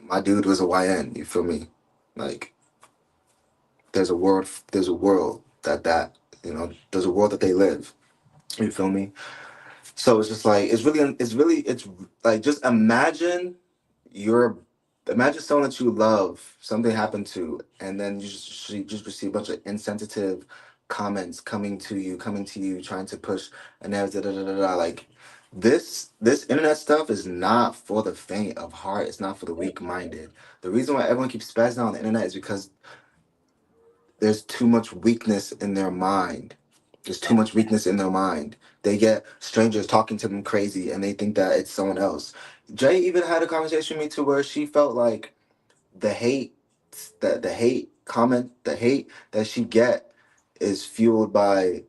my dude was a YN, you feel me? Like there's a world there's a world that they live. You feel me? So it's just like it's like just imagine someone that you love, something happened to, and then you just receive a bunch of insensitive comments coming to you, trying to push and like this internet stuff is not for the faint of heart. It's not for the weak minded. The reason why everyone keeps spazzing on the internet is because there's too much weakness in their mind. There's too much weakness in their mind. They get strangers talking to them crazy and they think that it's someone else. Jay even had a conversation with me to where she felt like the hate the hate that she get is fueled by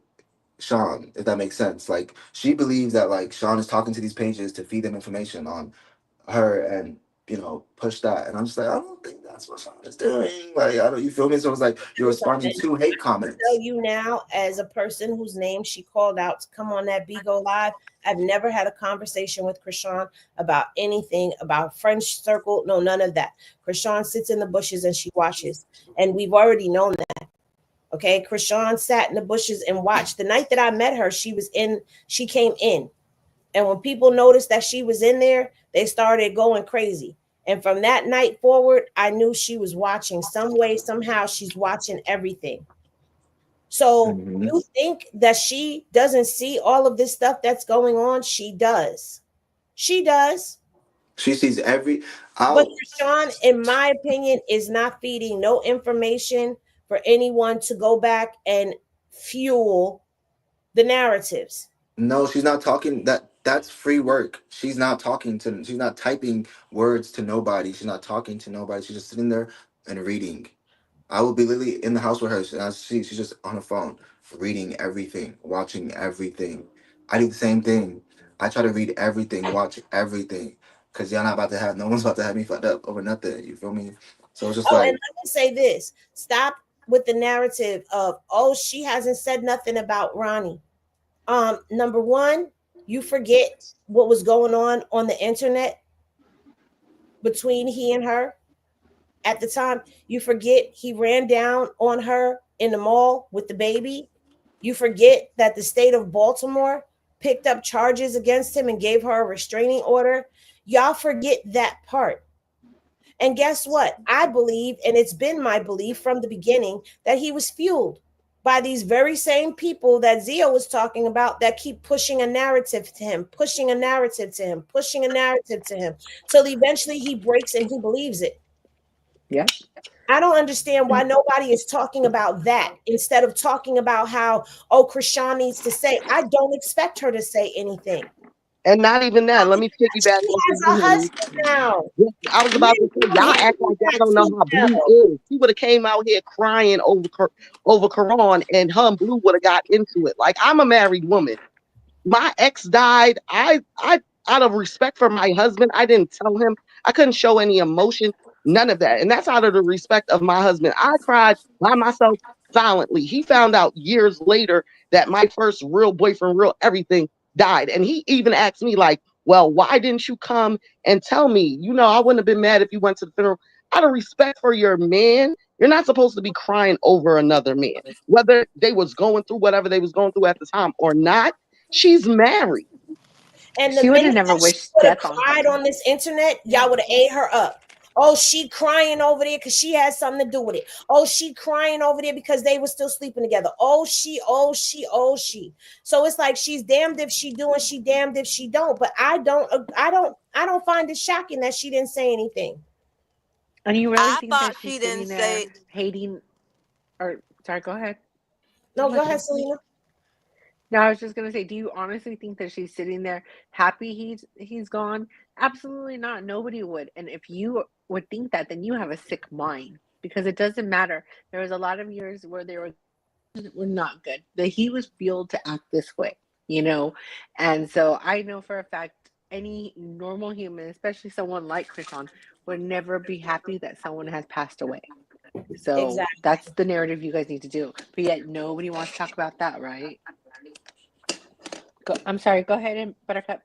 Sean, if that makes sense. Like she believes that like Sean is talking to these pages to feed them information on her and push that. And I'm just like, I don't think that's what Sean is doing. Like I don't, you feel me? So it's like you're responding to hate comments. Tell you now, as a person whose name she called out to come on that Bigo Live, I've never had a conversation with Chrisean about anything about French circle. No, none of that. Chrisean sits in the bushes and she watches, and we've already known that. Okay, Chrisean sat in the bushes and watched. The night that I met her, she came in. And when people noticed that she was in there, they started going crazy. And from that night forward, I knew she was watching some way, somehow she's watching everything. So Hmm. you think that she doesn't see all of this stuff that's going on? She does. She does. She sees every. But I'll. Chrisean, in my opinion, is not feeding no information for anyone to go back and fuel the narratives. No, she's not talking. That's free work. She's not talking to. She's not typing words to nobody. She's not talking to nobody. She's just sitting there and reading. I will be literally in the house with her, and she's just on her phone, reading everything, watching everything. I do the same thing. I try to read everything, watch everything, cause y'all not about to have. No one's about to have me fucked up over nothing. You feel me? So it's just Oh, and like, let me say this. Stop with the narrative of, oh, she hasn't said nothing about Ronnie. Number one, you forget what was going on the internet between he and her at the time. You forget he ran down on her in the mall with the baby. You forget that the state of Baltimore picked up charges against him and gave her a restraining order. Y'all forget that part. And guess what? I believe, and it's been my belief from the beginning, that he was fueled by these very same people that Zio was talking about that keep pushing a narrative to him, pushing a narrative to him, pushing a narrative to him, till eventually he breaks and he believes it. Yeah. I don't understand why nobody is talking about that instead of talking about how, oh, Chrisean needs to say. I don't expect her to say anything. And not even that. Let me piggyback She off of has a you, honey. husband now. Yes, I was about to Many say, don't y'all handle act like y'all that don't know too how Blue well. is. She would have came out here crying over Quran, and her and Blue would have got into it. Like, I'm a married woman. My ex died. I out of respect for my husband, I didn't tell him. I couldn't show any emotion, none of that. And that's out of the respect of my husband. I cried by myself silently. He found out years later that my first real boyfriend, real everything, died. And he even asked me, like, well, why didn't you come and tell me? You know, I wouldn't have been mad if you went to the funeral. Out of respect for your man, you're not supposed to be crying over another man, whether they was going through whatever they was going through at the time or not. She's married. And the She would have minute never that she wished would have death on cried him. on this internet, y'all would have ate her up. Oh, she crying over there because she had something to do with it. Oh, she crying over there because they were still sleeping together. Oh, she, oh, she, oh, she. So it's like she's damned if she do and she damned if she don't. But I don't find it shocking that she didn't say anything. And you really I think that thought she's she sitting didn't there say. hating, or sorry, go ahead. No, go ahead, Marchie. Selena. No, I was just gonna say, do you honestly think that she's sitting there happy he's gone? Absolutely not. Nobody would. And if you would think that, then you have a sick mind because it doesn't matter. There was a lot of years where they were not good. That he was fueled to act this way, you know? And so I know for a fact any normal human, especially someone like Krishan, would never be happy that someone has passed away. So Exactly. that's the narrative you guys need to do. But yet nobody wants to talk about that, right? I'm sorry, go ahead and Buttercup.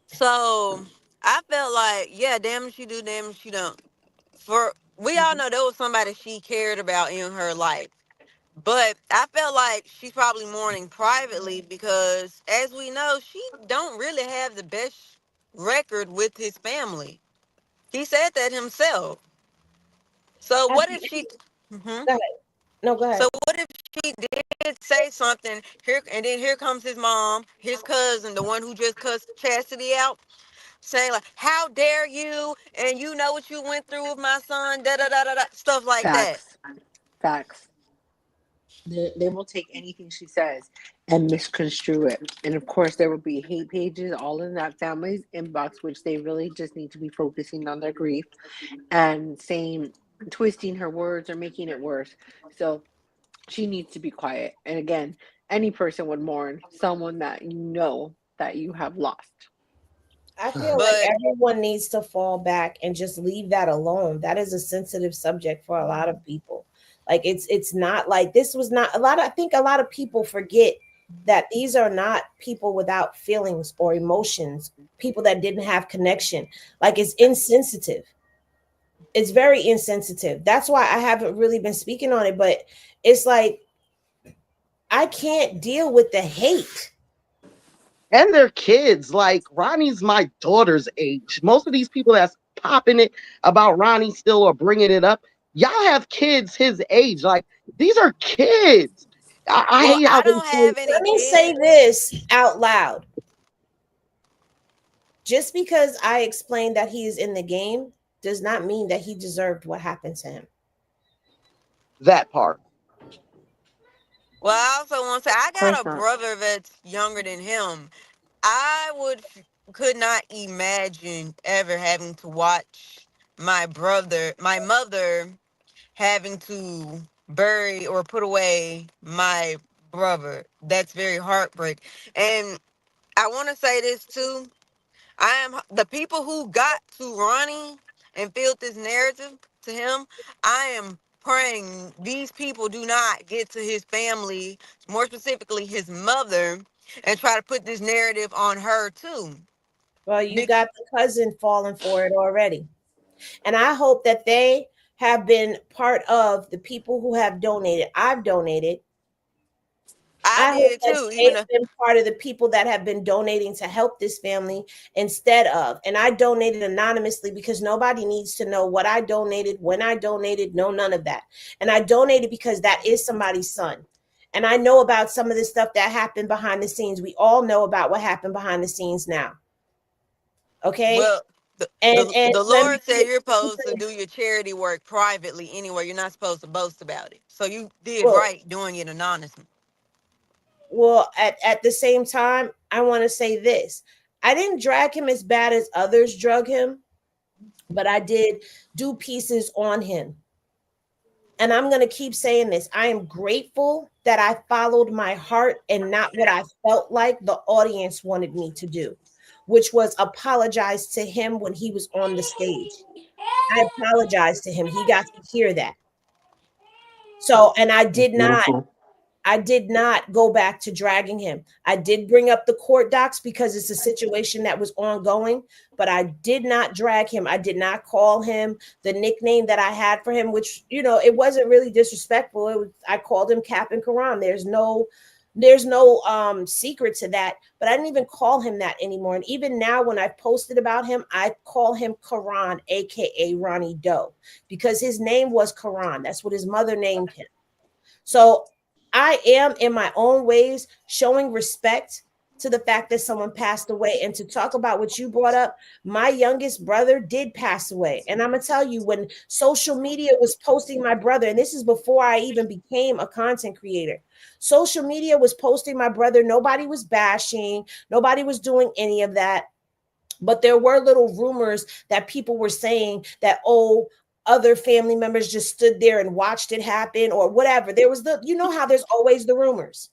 So I felt like, yeah, damn if she do, damn if she don't. For we all Mhm. know there was somebody she cared about in her life. But I felt like she's probably mourning privately because, as we know, she don't really have the best record with his family. He said that himself. So At what the if she? Hmm. Go ahead. No, go So ahead. what if she did say something here, and then here comes his mom, his cousin, the one who just cussed Chastity out, saying like, "How dare you?" And you know what you went through with my son, da da da da da, stuff like that. Facts. Facts. They will take anything she says and misconstrue it. And of course, there will be hate pages all in that family's inbox, which they really just need to be focusing on their grief and saying, twisting her words or making it worse. So she needs to be quiet. And again, any person would mourn someone that you know that you have lost. I feel like But everyone needs to fall back and just leave that alone. That is a sensitive subject for a lot of people. Like it's not like this was not a lot of, I think a lot of people forget that these are not people without feelings or emotions, people that didn't have connection. Like it's insensitive. It's very insensitive. That's why I haven't really been speaking on it, but it's like I can't deal with the hate. And their kids. Like Ronnie's my daughter's age. Most of these people that's popping it about Ronnie still or bringing it up, y'all have kids his age. Like these are kids. I Well, hate how I they don't say, have any Let me say kids. this out loud. Just because I explained that he is in the game does not mean that he deserved what happened to him. that part. Well, I also want to say I got a Chrisean. brother that's younger than him. Could not imagine ever having to watch my mother having to bury or put away my brother. That's very heartbreak. And I want to say this too. I am the people who got to Ronnie and filled this narrative to him. I am praying these people do not get to his family, more specifically his mother, and try to put this narrative on her too. Well, you Bec- got the cousin falling for it already. And I hope that they have been part of the people who have donated. I've donated. I I hope did that too, even they've though, been part of the people that have been donating to help this family instead of. And I donated anonymously because nobody needs to know what I donated, when I donated, no, none of that. And I donated because that is somebody's son. And I know about some of the stuff that happened behind the scenes. We all know about what happened behind the scenes now. Okay. well, the, And the and the let me Lord said you're supposed to do your charity work privately anyway. You're not supposed to boast about it. So you did well, right doing it anonymously. at the same time, I want to say this. I didn't drag him as bad as others drug him, but I did do pieces on him. And I'm going to keep saying this. I am grateful that I followed my heart and not what I felt like the audience wanted me to do, which was apologize to him when he was on the stage. I apologized to him. He got to hear that. So, and Beautiful. I did not go back to dragging him. I did bring up the court docs because it's a situation that was ongoing, but I did not drag him. I did not call him the nickname that I had for him, which, it wasn't really disrespectful. I called him Cap and Quran. There's no secret to that, but I didn't even call him that anymore. And even now when I posted about him, I call him Quran, aka Ronnie Doe, because his name was Quran. That's what his mother named him. So I am in my own ways showing respect to the fact that someone passed away. And to talk about what you brought up, my youngest brother did pass away. And I'm going to tell you, when social media was posting my brother, and this is before I even became a content creator, social media was posting my brother. Nobody was bashing, nobody was doing any of that. But there were little rumors that people were saying that, oh, other family members just stood there and watched it happen or whatever. There was how there's always the rumors.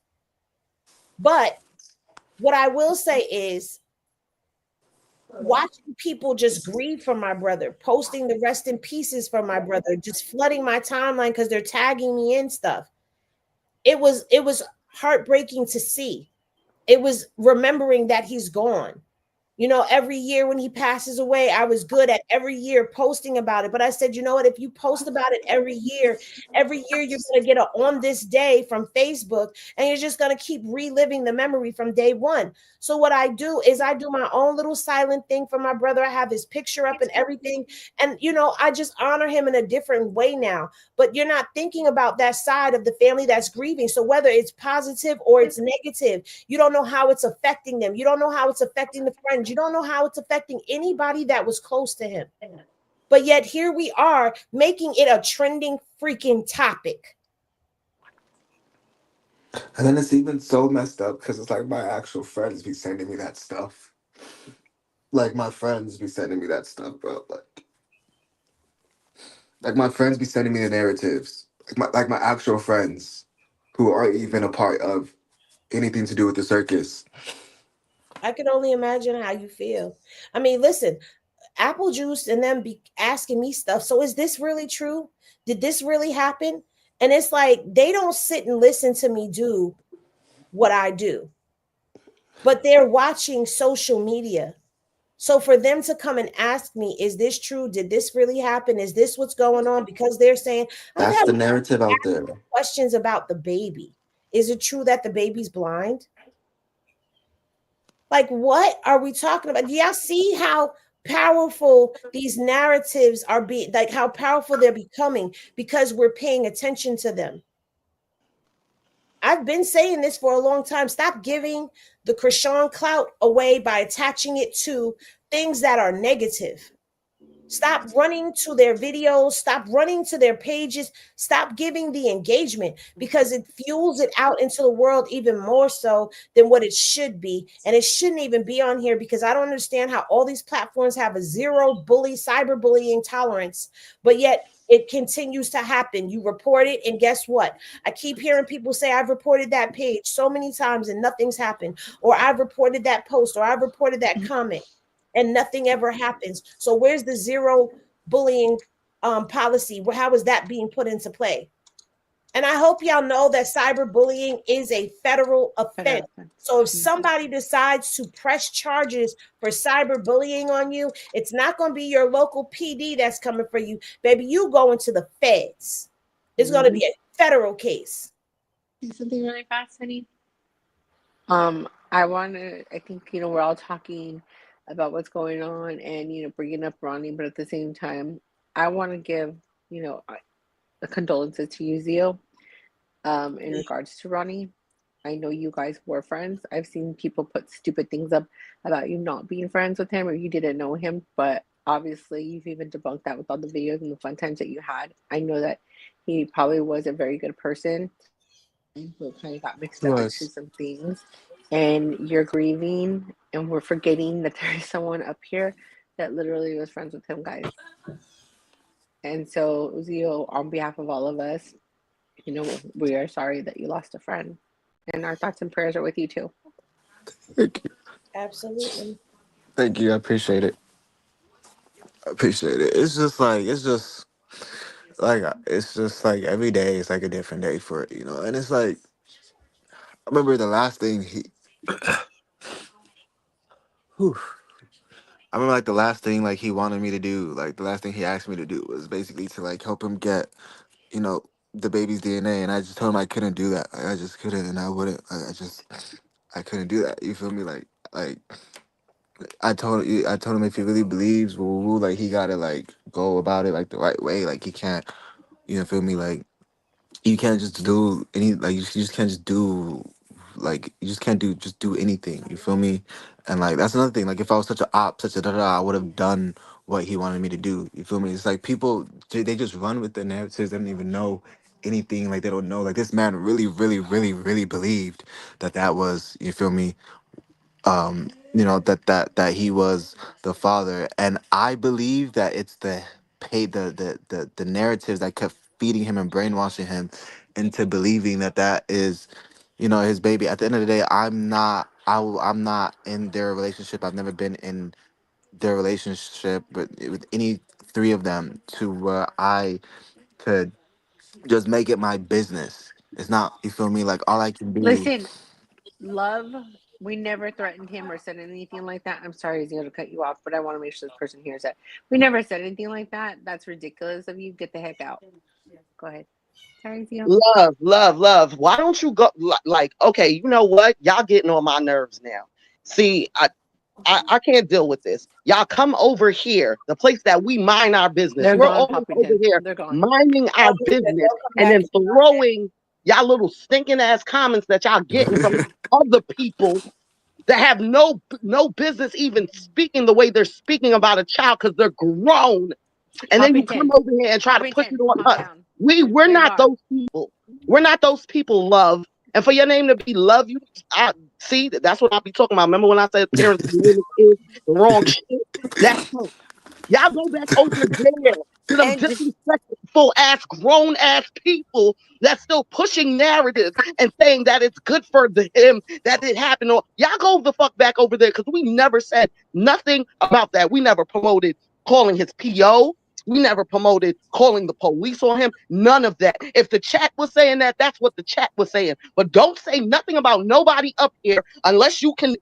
But what I will say is, watching people just grieve for my brother, posting the rest in pieces for my brother, just flooding my timeline because they're tagging me in stuff. It was heartbreaking to see. It was remembering that he's gone. Every year when he passes away, I was good at every year posting about it. But I said, you know what? If you post about it every year you're going to get a on this day from Facebook, and you're just going to keep reliving the memory from day one. So what I do is I do my own little silent thing for my brother. I have his picture up and everything. And, I just honor him in a different way now. But you're not thinking about that side of the family that's grieving. So whether it's positive or it's negative, you don't know how it's affecting them. You don't know how it's affecting the friends. You don't know how it's affecting anybody that was close to him. But yet here we are making it a trending freaking topic. And then it's even so messed up because it's like my actual friends be sending me that stuff. Like my friends be sending me that stuff, bro. Like my friends be sending me the narratives. Like my actual friends who aren't even a part of anything to do with the circus. I can only imagine how you feel. I mean, listen, Apple Juice and them be asking me stuff. So is this really true? Did this really happen? And it's like they don't sit and listen to me do what I do, but they're watching social media. So for them to come and ask me, is this true? Did this really happen? Is this what's going on? Because they're saying, I've That's had the narrative out there. questions about the baby. Is it true that the baby's blind? Like, what are we talking about? Do y'all see how powerful these narratives are being, like how powerful they're becoming because we're paying attention to them? I've been saying this for a long time. Stop giving the Chrisean clout away by attaching it to things that are negative. Stop running to their videos. Stop running to their pages. Stop giving the engagement because it fuels it out into the world even more so than what it should be. And it shouldn't even be on here because I don't understand how all these platforms have a zero cyberbullying tolerance, but yet it continues to happen. You report it, and guess what? I keep hearing people say, I've reported that page so many times and nothing's happened, or I've reported that post, or I've reported that comment and nothing ever happens. So where's the zero bullying policy? How is that being put into play? And I hope y'all know that cyberbullying is a federal offense. So if somebody decides to press charges for cyberbullying on you, it's not going to be your local PD that's coming for you. Baby, you going to the feds. It's going to be a federal case. Something really fast, honey. I think, we're all talking about what's going on and, bringing up Ronnie, but at the same time, I want to give, a condolences to you, Zio, in regards to Ronnie. I know you guys were friends. I've seen people put stupid things up about you not being friends with him or you didn't know him, but obviously you've even debunked that with all the videos and the fun times that you had. I know that he probably was a very good person, but kind of got mixed He up into was. some things. And you're grieving, and we're forgetting that there's someone up here that literally was friends with him, guys. And so, Zio, on behalf of all of us, we are sorry that you lost a friend. And our thoughts and prayers are with you too. Thank you. Absolutely. Thank you. I appreciate it. I appreciate it. It's just like every day is like a different day for it, you know. And it's like I remember the last thing he whew, I remember like the last thing like he wanted me to do, like the last thing he asked me to do was basically to like help him get, you know, the baby's DNA, and I just told him I couldn't do that. Like, I just couldn't, and I wouldn't. I couldn't do that. You feel me? Like I told him if he really believes, woo, woo, like he gotta like go about it like the right way. Like he can't, feel me? Like you can't just do any, like you just can't just do, like you just can't do anything. You feel me? And like that's another thing. Like if I was such a op, such a da da, da, I would have done what he wanted me to do. You feel me? It's like people they just run with the narratives. They don't even know anything. Like they don't know. Like this man really, really, really, really believed that was. You feel me? That he was the father, and I believe that it's the narratives that kept feeding him and brainwashing him into believing that is, his baby. At the end of the day, I'm not in their relationship. I've never been in their relationship with any three of them to where I could just make it my business. It's not, you feel me, like all I can do. Listen, love, we never threatened him or said anything like that. I'm sorry, Zio, to cut you off, but I want to make sure this person hears that. We never said anything like that. That's ridiculous of you. Get the heck out. Go ahead. Sorry, Zio. Love, love, love. Why don't you go like, okay, you know what? Y'all getting on my nerves now. See, I can't deal with this. Y'all come over here, the place that we mind our business. They're We're gone, always over Poppington. here They're gone. minding our business and then throwing y'all little stinking ass comments that y'all getting from other people that have no business even speaking the way they're speaking about a child because they're grown. And then you come Poppington. over here and try to push it Poppington, on calm us. down. We're They're not gone. those people. We're not those people, love. And for your name to be love, I see that's what I'll be talking about. Remember when I said parents be naming kids the wrong shit? That's her. Y'all go back over there to them And disrespectful ass, grown ass people that's still pushing narratives and saying that it's good for him that it happened. Or y'all go the fuck back over there because we never said nothing about that. We never promoted calling his PO. We never promoted calling the police on him. None of that. If the chat was saying that, that's what the chat was saying. But don't say nothing about nobody up here unless you can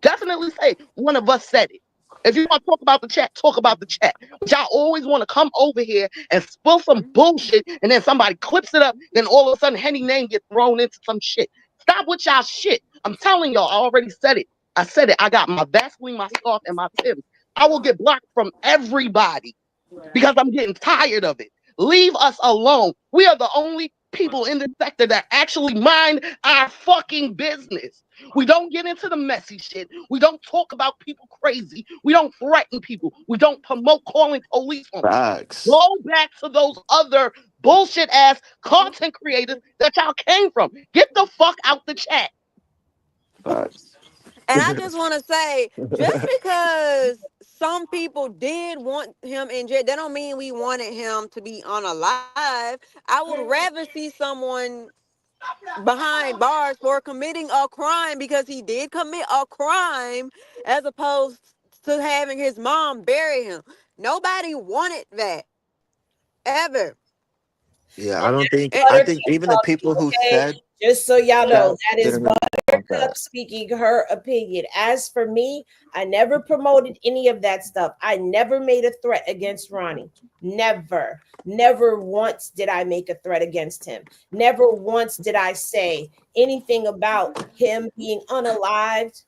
definitely say one of us said it. If you want to talk about the chat, talk about the chat. But y'all always want to come over here and spill some bullshit, and then somebody clips it up, then all of a sudden Henny name gets thrown into some shit. Stop with y'all shit. I'm telling y'all, I already said it. I said it. I got my Vaseline, my scarf, and my Timbs. I will get blocked from everybody because I'm getting tired of it. Leave us alone. We are the only people in this sector that actually mind our fucking business. We don't get into the messy shit. We don't talk about people crazy. We don't threaten people. We don't promote calling police on people. Facts. Go back to those other bullshit ass content creators that y'all came from. Get the fuck out the chat. Facts. And I just want to say, just because some people did want him in jail, that don't mean we wanted him to be unalive. I would rather see someone behind bars for committing a crime because he did commit a crime as opposed to having his mom bury him. Nobody wanted that ever. Yeah, I don't think. And I Buttercup think even the talking, people who okay? said Just so y'all know, that that is didn't really want that. Buttercup speaking her opinion. As for me, I never promoted any of that stuff. I never made a threat against Ronnie. Never. Never once did I make a threat against him. Never once did I say anything about him being unalived.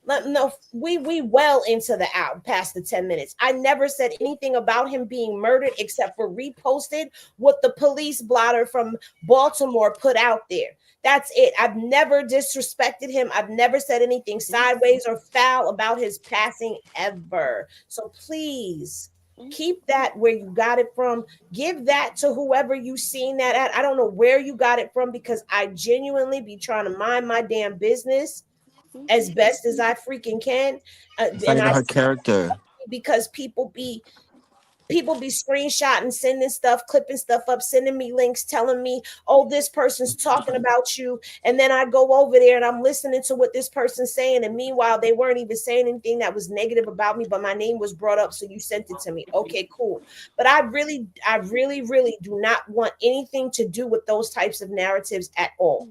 No, we well into the out past the 10 minutes. I never said anything about him being murdered except for reposted what the police blotter from Baltimore put out there. That's it. I've never disrespected him. I've never said anything sideways or foul about his passing ever. So please keep that where you got it from. Give that to whoever you seen that at. I don't know where you got it from because I genuinely be trying to mind my damn business as best as I freaking can. It's not And even I her character. because people be screenshotting, sending stuff, clipping stuff up, sending me links, telling me, "Oh, this person's talking about you," and then I go over there and I'm listening to what this person's saying, and meanwhile they weren't even saying anything that was negative about me, but my name was brought up, so you sent it to me. Okay, cool. But I really do not want anything to do with those types of narratives at all.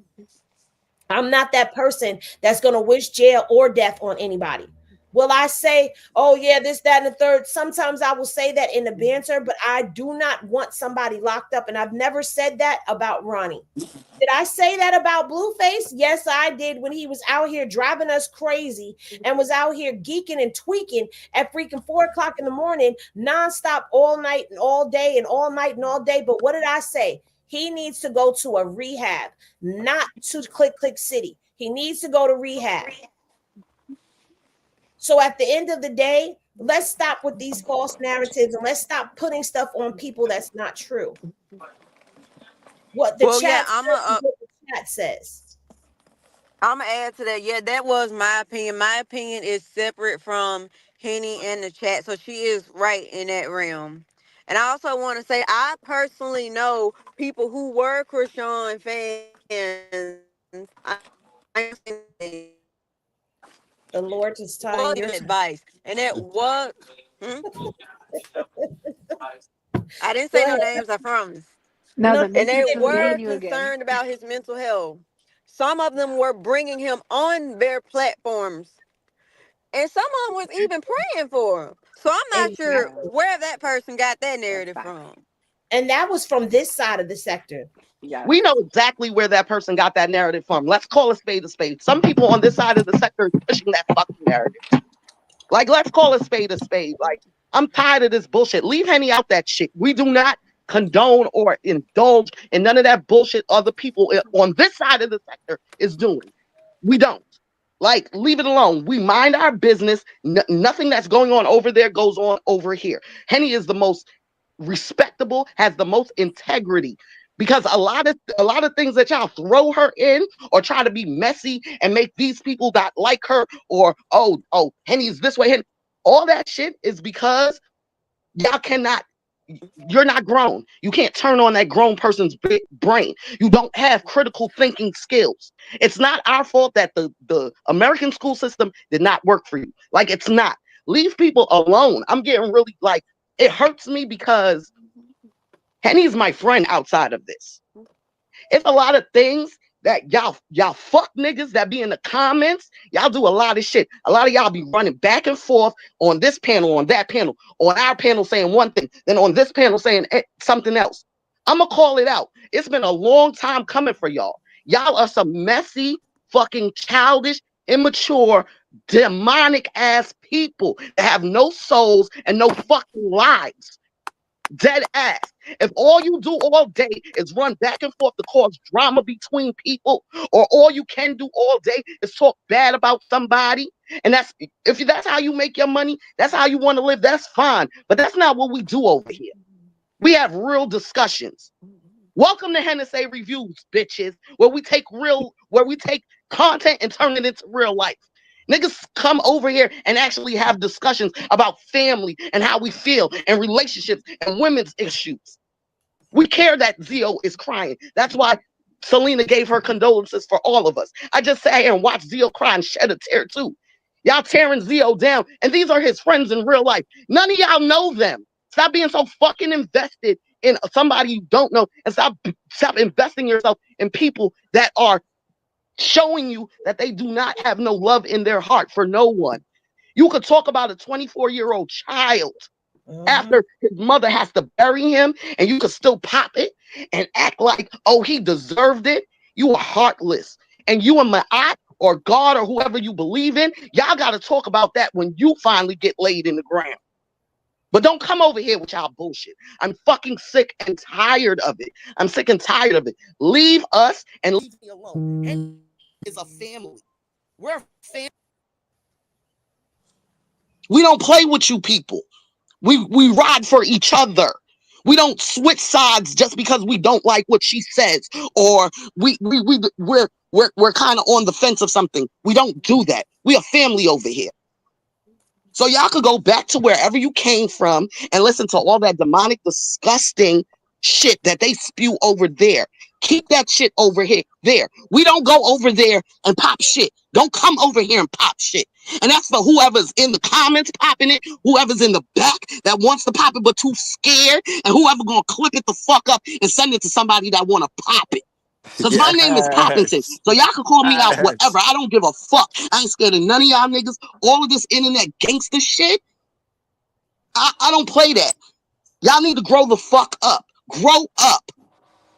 I'm not that person that's going to wish jail or death on anybody. Will I say, oh, yeah, this, that, and the third? Sometimes I will say that in the banter, but I do not want somebody locked up. And I've never said that about Ronnie. Did I say that about Blueface? Yes, I did when he was out here driving us crazy and was out here geeking and tweaking at freaking 4 o'clock in the morning, nonstop all night and all day and all night and all day. But what did I say? He needs to go to a rehab, not to Click City. He needs to go to rehab. So at the end of the day, let's stop with these false narratives and let's stop putting stuff on people that's not true. What the well, yeah, chat says is what the chat says. I'm gonna add to that. Yeah, that was my opinion. My opinion is separate from Henny and the chat, so she is right in that realm. And I also want to say, I personally know people who were Chrisean fans. I know The Lord is was tying giving your advice, and that was. Hmm? I didn't go say no ahead. names. I promise. No, No, the And they Nikki we were heard you again. concerned about his mental health. Some of them were bringing him on their platforms, and some of them was even praying for him. So I'm not sure Yeah, exactly. where that person got that that's narrative facts. from. And that was from this side of the sector. Yes. We know exactly where that person got that narrative from. Let's call a spade a spade. Some people on this side of the sector is pushing that fucking narrative. Like, let's call a spade a spade. Like, I'm tired of this bullshit. Leave Henny out that shit. We do not condone or indulge in none of that bullshit other people on this side of the sector is doing. We don't. Like, leave it alone. We mind our business. Nothing that's going on over there goes on over here. Henny is the most respectable, has the most integrity. Because a lot of things that y'all throw her in or try to be messy and make these people that like her or Henny's this way, Henny, all that shit is because y'all cannot. You're not grown. You can't turn on that grown person's brain. You don't have critical thinking skills. It's not our fault that the American school system did not work for you. Like, it's not. Leave people alone. I'm getting really like, it hurts me because Henny's my friend outside of this. It's a lot of things that y'all fuck niggas that be in the comments. Y'all do a lot of shit. A lot of y'all be running back and forth on this panel, on that panel, on our panel saying one thing, then on this panel saying something else. I'm gonna call it out. It's been a long time coming for y'all. Y'all are some messy, fucking childish, immature, demonic ass people that have no souls and no fucking lives. Dead ass. If all you do all day is run back and forth to cause drama between people, or all you can do all day is talk bad about somebody, and that's how you make your money, that's how you want to live, that's fine. But that's not what we do over here. We have real discussions. Welcome to Hennessy Reviews, bitches, where we take content and turn it into real life. Niggas come over here and actually have discussions about family and how we feel and relationships and women's issues. We care that Zio is crying. That's why Selena gave her condolences for all of us. I just sat here and watched Zio cry and shed a tear too. Y'all tearing Zio down, and these are his friends in real life. None of y'all know them. Stop being so fucking invested in somebody you don't know, and stop investing yourself in people that are showing you that they do not have no love in their heart for no one. You could talk about a 24-year-old child after his mother has to bury him, and you could still pop it and act like, oh, he deserved it. You are heartless. And you and Ma'at or God or whoever you believe in, y'all got to talk about that when you finally get laid in the ground. But don't come over here with y'all bullshit. I'm fucking sick and tired of it. I'm sick and tired of it. Leave us and leave me alone. And is a family. We're a family. We don't play with you people. We ride for each other. We don't switch sides just because we don't like what she says, or we're kind of on the fence of something. We don't do that. We a family over here. So y'all could go back to wherever you came from and listen to all that demonic, disgusting shit that they spew over there. Keep that shit over here. There. We don't go over there and pop shit. Don't come over here and pop shit. And that's for whoever's in the comments popping it, whoever's in the back that wants to pop it but too scared, and whoever gonna clip it the fuck up and send it to somebody that wanna pop it. Because my name is Poppington. Yes. So y'all can call me out Yes. whatever. I don't give a fuck. I ain't scared of none of y'all niggas. All of this internet gangster shit, I don't play that. Y'all need to grow the fuck up. Grow up.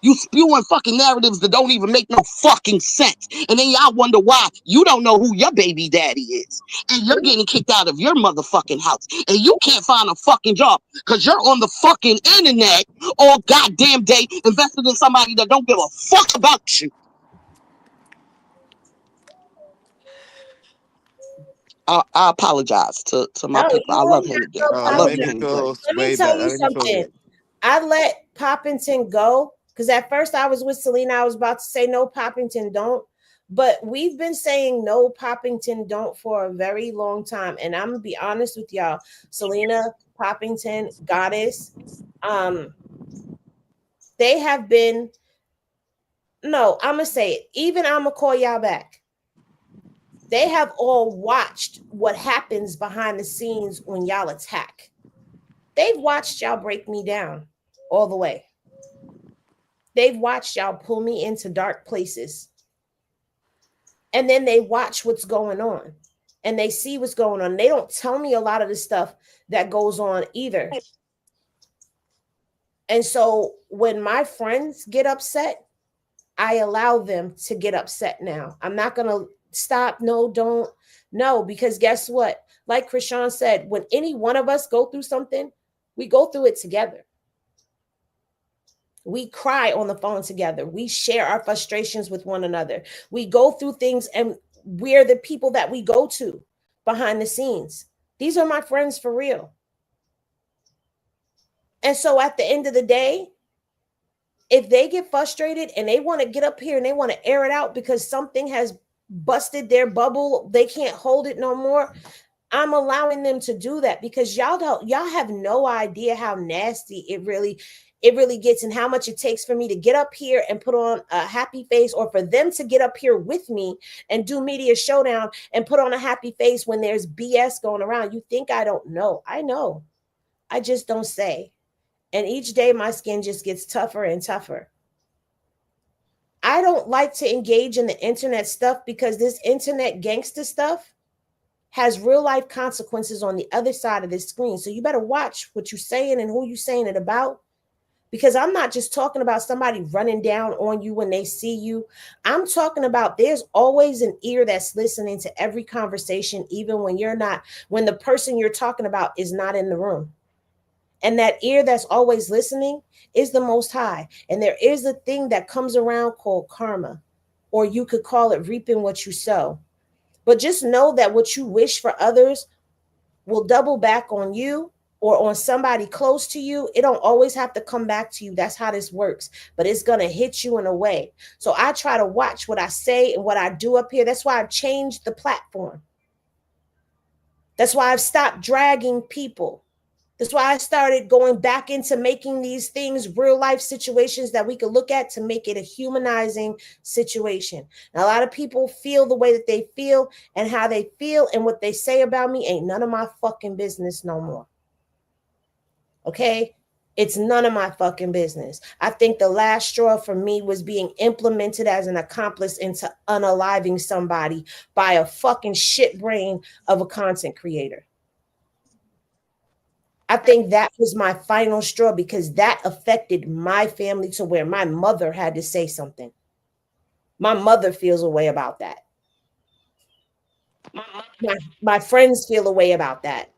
You spewing fucking narratives that don't even make no fucking sense. And then y'all wonder why you don't know who your baby daddy is. And you're getting kicked out of your motherfucking house. And you can't find a fucking job because you're on the fucking internet all goddamn day invested in somebody that don't give a fuck about you. I apologize to my No, people. you I love ain't Henny got Gang. no I That love made you, me apologize. Henny Gang. feel Let me way tell better. you That made me feel something. good. I let Poppington go because at first I was with Selena. I was about to say no, Poppington don't. But we've been saying no, Poppington don't for a very long time. And I'm gonna be honest with y'all. Selena, Poppington, Goddess, um, they have been, no, I'm gonna say it. Even I'm gonna call y'all back. They have all watched what happens behind the scenes when y'all attack. They've watched y'all break me down all the way. They've watched y'all pull me into dark places. And then they watch what's going on and they see what's going on. They don't tell me a lot of the stuff that goes on either. And so when my friends get upset, I allow them to get upset now. I'm not going to stop. No, don't. No, because guess what? Like Chrisean said, when any one of us go through something, we go through it together. We cry on the phone together. We share our frustrations with one another. We go through things and we're the people that we go to behind the scenes. These are my friends for real. And so at the end of the day, if they get frustrated and they want to get up here and they want to air it out because something has busted their bubble, they can't hold it no more. I'm allowing them to do that because y'all have no idea how nasty it really gets and how much it takes for me to get up here and put on a happy face, or for them to get up here with me and do media showdown and put on a happy face when there's BS going around. You think I don't know? I know. I just don't say. And each day my skin just gets tougher and tougher. I don't like to engage in the internet stuff because this internet gangster stuff has real life consequences on the other side of this screen. So you better watch what you're saying and who you're saying it about. Because I'm not just talking about somebody running down on you when they see you. I'm talking about there's always an ear that's listening to every conversation, even when you're not, when the person you're talking about is not in the room. And that ear that's always listening is the Most High. And there is a thing that comes around called karma, or you could call it reaping what you sow. But just know that what you wish for others will double back on you or on somebody close to you. It don't always have to come back to you. That's how this works. But it's going to hit you in a way. So I try to watch what I say and what I do up here. That's why I've changed the platform. That's why I've stopped dragging people. That's why I started going back into making these things real life situations that we could look at to make it a humanizing situation. Now, a lot of people feel the way that they feel, and how they feel and what they say about me ain't none of my fucking business no more. Okay? It's none of my fucking business. I think the last straw for me was being implemented as an accomplice into unaliving somebody by a fucking shit brain of a content creator. I think that was my final straw because that affected my family to where my mother had to say something. My mother feels a way about that. My friends feel a way about that.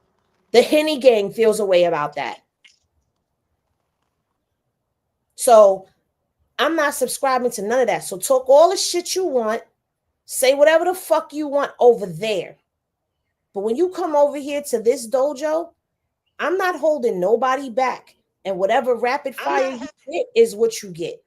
The Henny gang feels a way about that. So I'm not subscribing to none of that. So talk all the shit you want. Say whatever the fuck you want over there. But when you come over here to this dojo, I'm not holding nobody back. And whatever rapid fire you get is what you get.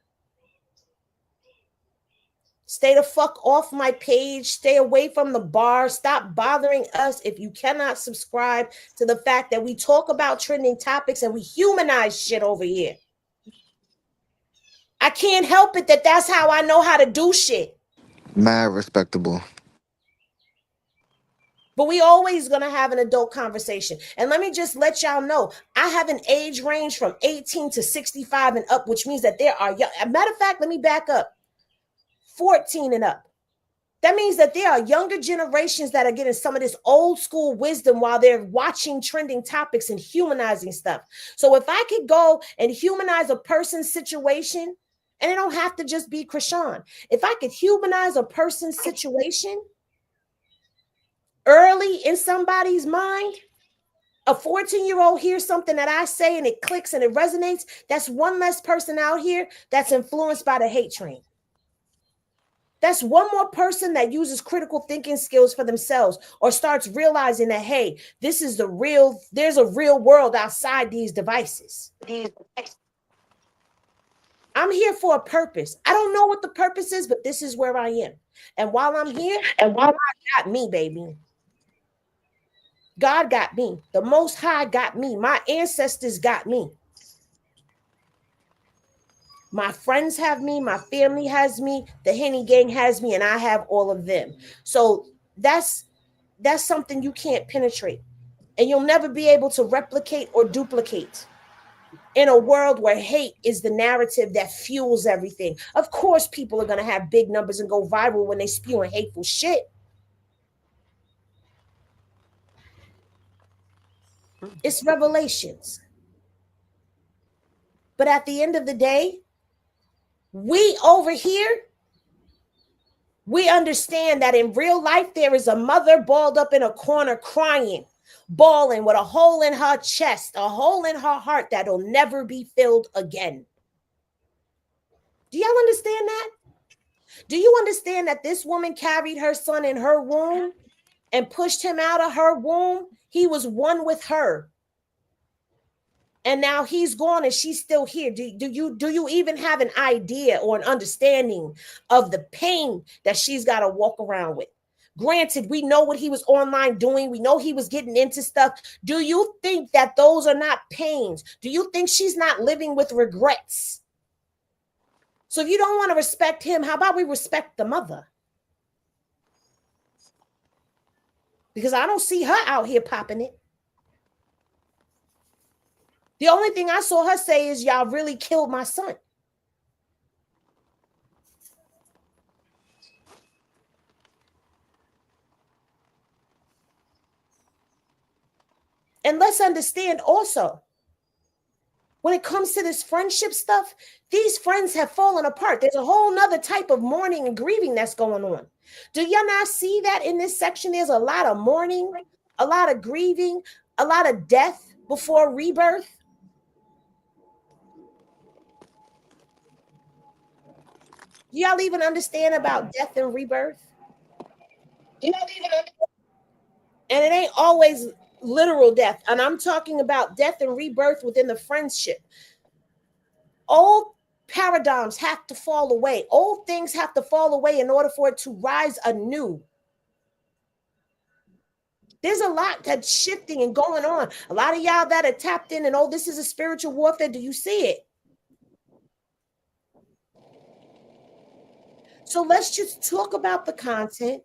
Stay the fuck off my page. Stay away from the bar. Stop bothering us if you cannot subscribe to the fact that we talk about trending topics and we humanize shit over here. I can't help it that that's how I know how to do shit. Mad respectable. But we always gonna have an adult conversation. And let me just let y'all know, I have an age range from 18 to 65 and up, which means that there are young. As a matter of fact, let me back up. 14 and up. That means that there are younger generations that are getting some of this old school wisdom while they're watching trending topics and humanizing stuff. So if I could go and humanize a person's situation, and it don't have to just be Chrisean, if I could humanize a person's situation early in somebody's mind, a 14-year-old hears something that I say and it clicks and it resonates, that's one less person out here that's influenced by the hate train. That's one more person that uses critical thinking skills for themselves or starts realizing that, hey, this is there's a real world outside these devices. I'm here for a purpose. I don't know what the purpose is, but this is where I am. And while I'm here, God got me, baby. God got me. The Most High got me. My ancestors got me. My friends have me, my family has me, the Henny gang has me, and I have all of them. So that's something you can't penetrate. And you'll never be able to replicate or duplicate in a world where hate is the narrative that fuels everything. Of course, people are going to have big numbers and go viral when they spewing hateful shit. It's revelations. But at the end of the day, we over here, we understand that in real life, there is a mother balled up in a corner crying, bawling with a hole in her chest, a hole in her heart that'll never be filled again. Do y'all understand that? Do you understand that this woman carried her son in her womb and pushed him out of her womb? He was one with her. And now he's gone and she's still here. Do you even have an idea or an understanding of the pain that she's got to walk around with? Granted, we know what he was online doing. We know he was getting into stuff. Do you think that those are not pains? Do you think she's not living with regrets? So if you don't want to respect him, how about we respect the mother? Because I don't see her out here popping it. The only thing I saw her say is, y'all really killed my son. And let's understand also, when it comes to this friendship stuff, these friends have fallen apart. There's a whole nother type of mourning and grieving that's going on. Do y'all not see that in this section? There's a lot of mourning, a lot of grieving, a lot of death before rebirth. Do y'all even understand about death and rebirth? And it ain't always literal death. And I'm talking about death and rebirth within the friendship. Old paradigms have to fall away. Old things have to fall away in order for it to rise anew. There's a lot that's shifting and going on. A lot of y'all that are tapped in and, oh, this is a spiritual warfare. Do you see it? So let's just talk about the content.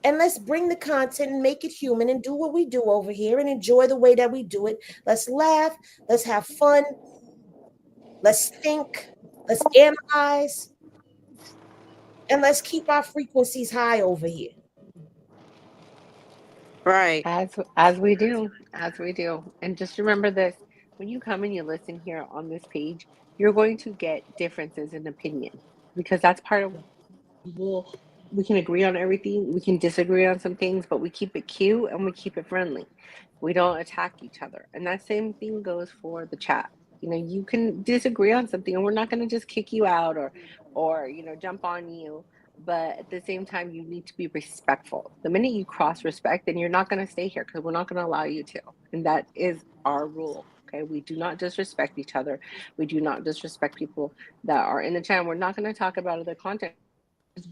And let's bring the content and make it human and do what we do over here and enjoy the way that we do it. Let's laugh. Let's have fun. Let's think. Let's analyze. And let's keep our frequencies high over here. Right. As we do, and just remember this: when you come and you listen here on this page, you're going to get differences in opinion because that's part of people. We can agree on everything, we can disagree on some things, but we keep it cute and we keep it friendly. We don't attack each other, and that same thing goes for the chat. You know, you can disagree on something, and we're not going to just kick you out or jump on you. But at the same time, you need to be respectful. The minute you cross respect, then you're not going to stay here because we're not going to allow you to. And that is our rule. Okay, we do not disrespect each other. We do not disrespect people that are in the chat. We're not going to talk about other content.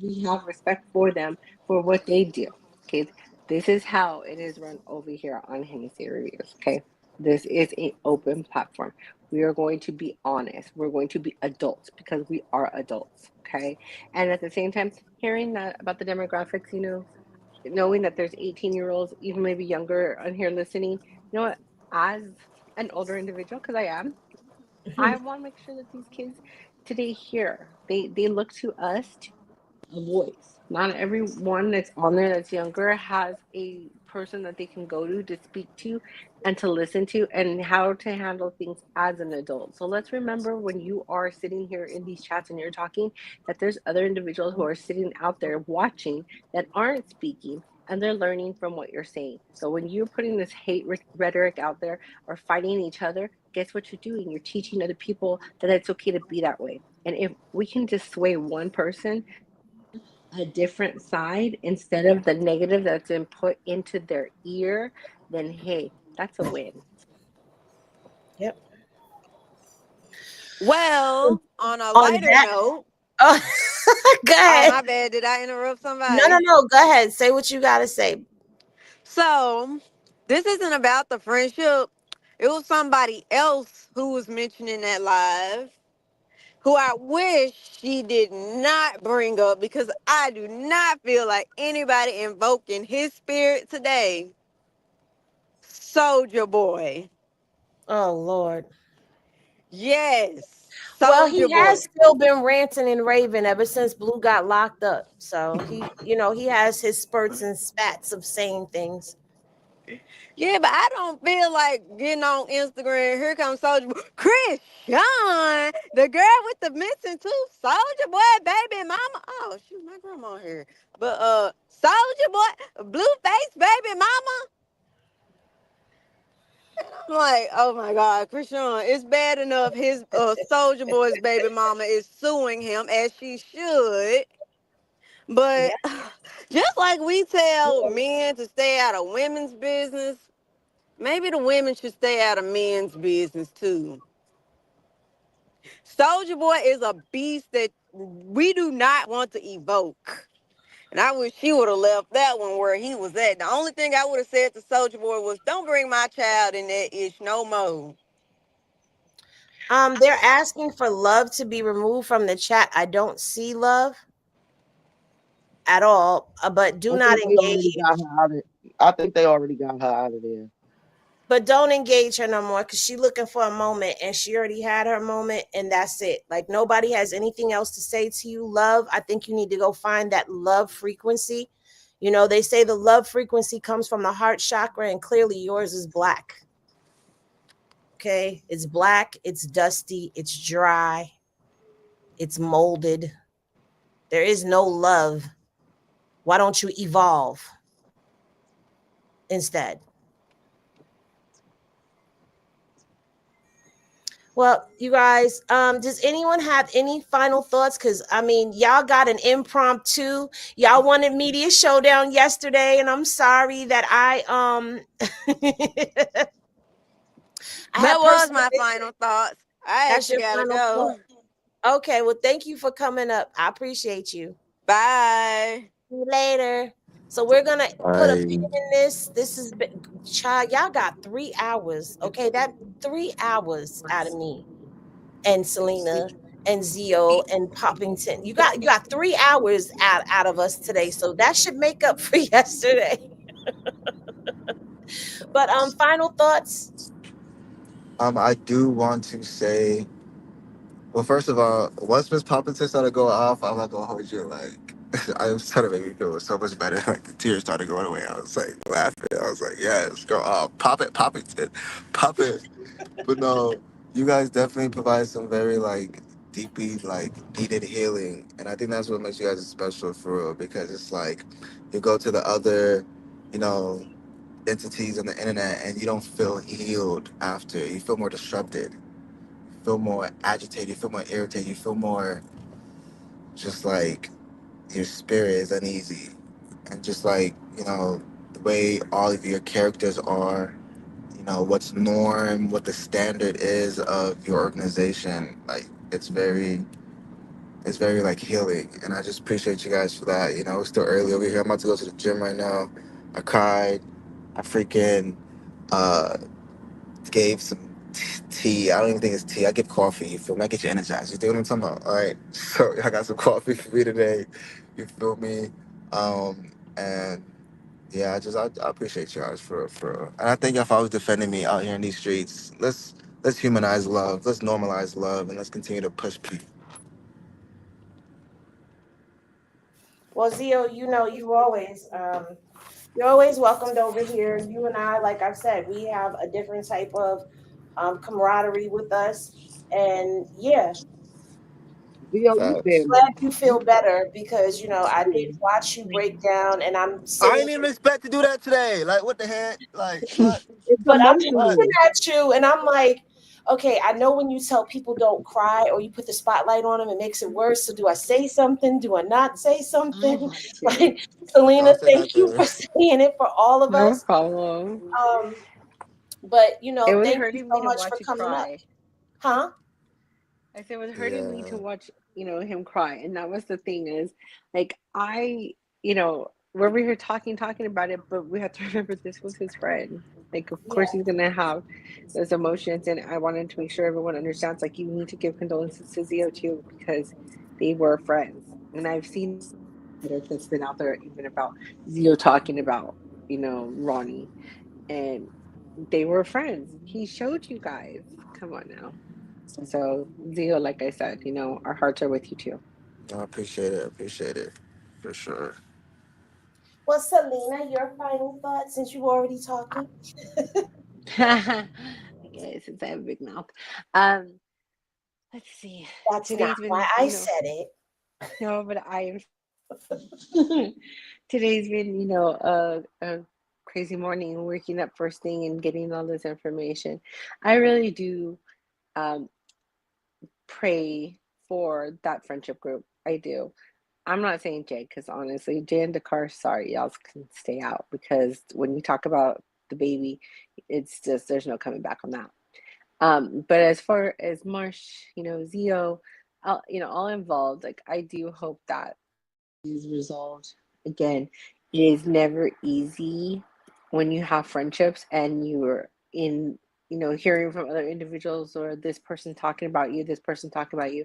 We have respect for them for what they do. Okay, this is how it is run over here on Hennessy Reviews. Okay, this is an open platform. We are going to be honest. We're going to be adults because we are adults. Okay, and at the same time, hearing that about the demographics, knowing that there's 18-year-olds, even maybe younger on here listening, what? As an older individual, because I am, I want to make sure that these kids today hear. They look to us to a voice. Not everyone that's on there that's younger has a person that they can go to speak to and to listen to and how to handle things as an adult. So let's remember when you are sitting here in these chats and you're talking that there's other individuals who are sitting out there watching that aren't speaking and they're learning from what you're saying. So when you're putting this hate rhetoric out there or fighting each other, guess what you're doing? You're teaching other people that it's okay to be that way. And if we can just sway one person a different side instead of the negative that's been put into their ear, then hey, that's a win. Yep. Well, on a On lighter that, note, oh, go oh ahead. my bad, did I interrupt somebody? No. Go ahead. Say what you got to say. So, this isn't about the friendship. It was somebody else who was mentioning that live, who I wish she did not bring up because I do not feel like anybody invoking his spirit today. Soldier Boy. Oh, Lord. Yes, Well, Soldier he Boy. has still been ranting and raving ever since Blue got locked up. So he has his spurts and spats of saying things. Yeah, but I don't feel like getting on Instagram. Here comes Soldier Boy. Chrisean, the girl with the missing tooth. Soldier Boy, baby mama. Oh, shoot, my grandma here. But, Soldier Boy, blue face, baby mama. I'm like, oh my God, Chrisean, it's bad enough his Soldier Boy's baby mama is suing him as she should. But Yeah. just like we tell men to stay out of women's business, maybe the women should stay out of men's business too. Soldier Boy is a beast that we do not want to evoke. And I wish he would have left that one where he was at. The only thing I would have said to Soldier Boy was, don't bring my child in that ish no more. They're asking for love to be removed from the chat. I don't see love at all, but do I not think they already engage. got her out of. I think they already got her out of there. But don't engage her no more because she's looking for a moment and she already had her moment and that's it. Like nobody has anything else to say to you. Love, I think you need to go find that love frequency. You know, they say the love frequency comes from the heart chakra, and clearly yours is black. Okay, it's black, it's dusty, it's dry, it's molded. There is no love. Why don't you evolve instead? Well, you guys, does anyone have any final thoughts? Because I mean, y'all got an impromptu. Y'all wanted media showdown yesterday, and I'm sorry that I That have was personal my issues. final thoughts. I That's actually your gotta final go. thought. Okay, well, thank you for coming up. I appreciate you. Bye. See you later. So we're gonna put a pin I in this. This is child. Y'all got 3 hours. Okay, that 3 hours out of me and Selena and Zio and Poppington. You got 3 hours out of us today. So that should make up for yesterday. But final thoughts. I do want to say, well, first of all, once Miss Poppington started to go off, I'm not gonna hold you. Like, I was trying to make me feel so much better. Like the tears started going away. I was like laughing. I was like, yes, go off, pop it, Poppington, pop it. But no, you guys definitely provide some very like deeply like needed healing, and I think that's what makes you guys special for real. Because it's like you go to the other, you know, entities on the internet, and you don't feel healed after. You feel more disrupted. You feel more agitated. You feel more irritated. You feel more just like your spirit is uneasy, and just like the way all of your characters are, what's norm, what the standard is of your organization, like it's very like healing, and I just appreciate you guys for that. It's still early over here. I'm about to go to the gym right now. I cried. I freaking uh gave some tea. I don't even think it's tea. I give coffee. You feel me? I get you energized. You feel what I'm talking about? All right. So I got some coffee for me today. You feel me? And yeah, I appreciate you guys for, and I thank y'all for always defending me out here in these streets. Let's humanize love. Let's normalize love, and let's continue to push people. Well, Zio, you know you're always welcomed over here. You and I, like I've said, we have a different type of camaraderie with us, and yeah, Leo, you Facts. damn. glad you You, feel better because I did watch you break down, and I'm I sitting didn't even here, expect to do that today. Like, what the heck? Like, what? it's but I'm What? looking emotional. at you, and I'm like, okay, I know when you tell people don't cry or you put the spotlight on them, it makes it worse. So do I say something? Do I not say I don't something? want to. Like, Selena, Don't say thank you nothing. for saying it for all of No us. problem. Um, but It was thank you hurting me so to much for watch you coming up, cry. huh? I said it was hurting me to Yeah. watch, him cry. And that was the thing is, like, we're over here talking about it, but we have to remember this was his friend. Like, of Yeah. course, he's gonna have those emotions. And I wanted to make sure everyone understands, like, you need to give condolences to Zio too, because they were friends. And I've seen that's been out there even about Zio talking about, Ronnie. And they were friends. He showed you guys. Come on now. So, Zio, like I said, our hearts are with you too. I appreciate it. I appreciate it. For sure. Well, Selena, your final thoughts since you were already talking. I guess since I have a big mouth. Um, let's see. That's not Today's why been, I said it. no, but I am. Today's been, a crazy morning, waking up first thing and getting all this information. I really do um, pray for that friendship group. I do. I'm not saying Jay because honestly, Jay and Dakar, sorry, y'all can stay out because when you talk about the baby, it's just there's no coming back on that. But as far as Marsh, Zio, all involved, like I do hope that is resolved. Again, it is never easy when you have friendships and you're in, hearing from other individuals or this person talking about you, this person talking about you,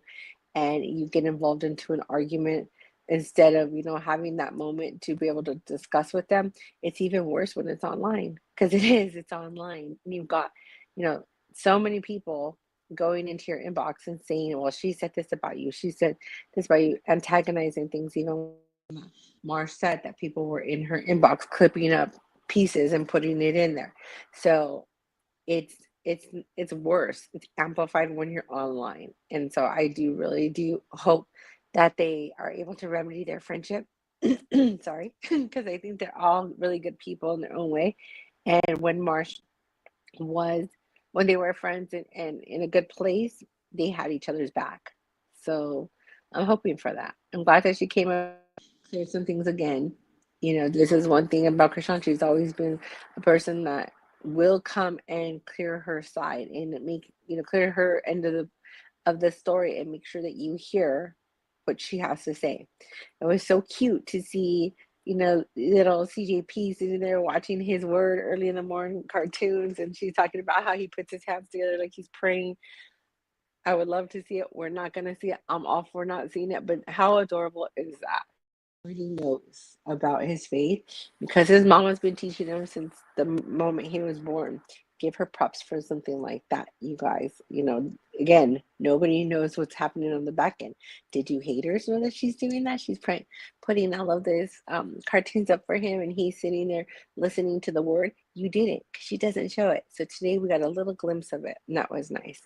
and you get involved into an argument instead of having that moment to be able to discuss with them. It's even worse when it's online because it's online and you've got you know so many people going into your inbox and saying, well, she said this about you, she said this about you, antagonizing things even Marsh said that people were in her inbox clipping up pieces and putting it in there. So it's it's worse. It's amplified when you're online. And so I do really do hope that they are able to remedy their friendship. Sorry, because I think they're all really good people in their own way. And when Marsh was when they were friends and in a good place, they had each other's back. So I'm hoping for that. I'm glad that she came up, cleared some things again. You know, this is one thing about Krishan. She's always been a person that will come and clear her side and make, clear her end of the story and make sure that you hear what she has to say. It was so cute to see, little CJP sitting there watching his word early in the morning cartoons, and she's talking about how he puts his hands together like he's praying. I would love to see it. We're not going to see it. I'm all for not seeing it, but how adorable is that? Already knows about his faith because his mom has been teaching him since the moment he was born. Give her props for something like that, you guys. Again, nobody knows what's happening on the back end. Did you haters know that she's doing that? She's putting all of this cartoons up for him, and he's sitting there listening to the word. You didn't. She doesn't show it. So today we got a little glimpse of it, and that was nice.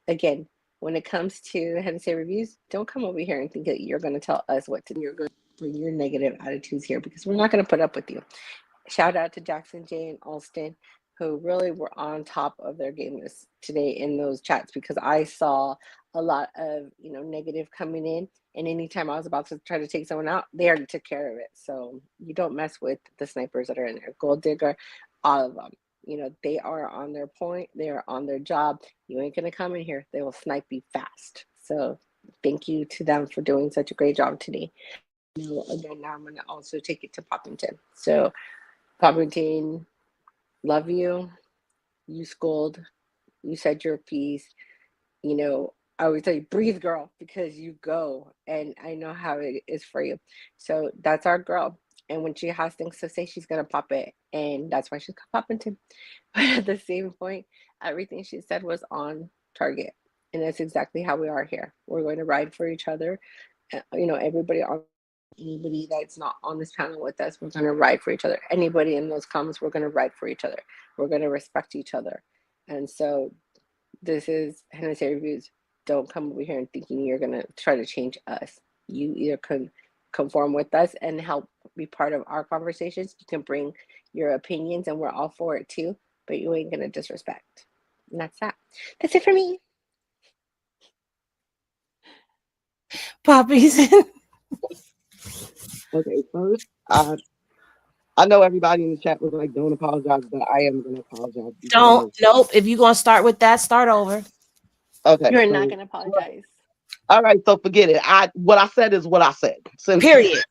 Again, when it comes to head and say reviews, don't come over here and think that you're going to tell us what to do. You're going to bring your negative attitudes here because we're not going to put up with you. Shout out to Jackson J and Alston, who really were on top of their game today in those chats, because I saw a lot of negative coming in, and anytime I was about to try to take someone out, they already took care of it. So you don't mess with the snipers that are in there. Gold Digger, all of them. They are on their point. They are on their job. You ain't gonna come in here. They will snipe you fast. So thank you to them for doing such a great job today. Again, now I'm gonna also take it to Poppington. So Poppington, love you. You scold. You said your piece. I always tell you, breathe, girl, because you go, and I know how it is for you. So that's our girl. And when she has things to say, she's gonna pop it, and that's why she's called Poppington. But at the same point, everything she said was on target, and that's exactly how we are here. We're going to ride for each other. Everybody on anybody that's not on this panel with us, we're going to ride for each other. Anybody in those comments, we're going to ride for each other. We're going to respect each other. And so this is Hennessy Reviews. Don't come over here and thinking you're going to try to change us. You either can conform with us and help be part of our conversations. You can bring your opinions, and we're all for it too, but you ain't going to disrespect. And that's that. That's it for me. Poppies. Okay, first, I know everybody in the chat was like, "Don't apologize," but I am going to apologize Don't. because Nope. If you're gonna start with that, start over. okay, You're not so going to apologize. all right, so forget it. What I said is what I said. Since Period.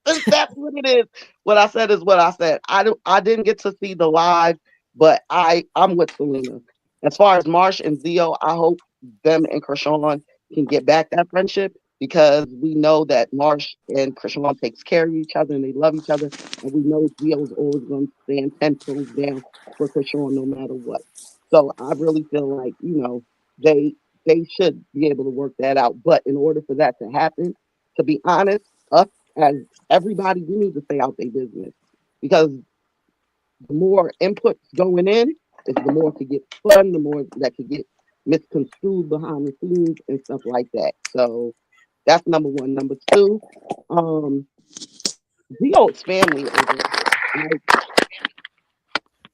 since that's what it is, what I said is what I said. I didn't get to see the live, but I'm with Selena. As far as Marsh and Zio, I hope them and Krishan can get back that friendship, because we know that Marsh and Krishan takes care of each other and they love each other, and we know Zio's always going to stand 10 toes down for Krishan no matter what. So I really feel like they they should be able to work that out. But in order for that to happen, to be honest, us as everybody, we need to stay out their business, because the more inputs going in is the more to get spun, the more that could get misconstrued behind the scenes and stuff like that. So that's number one. Number two, um, Zio's family over here. Like,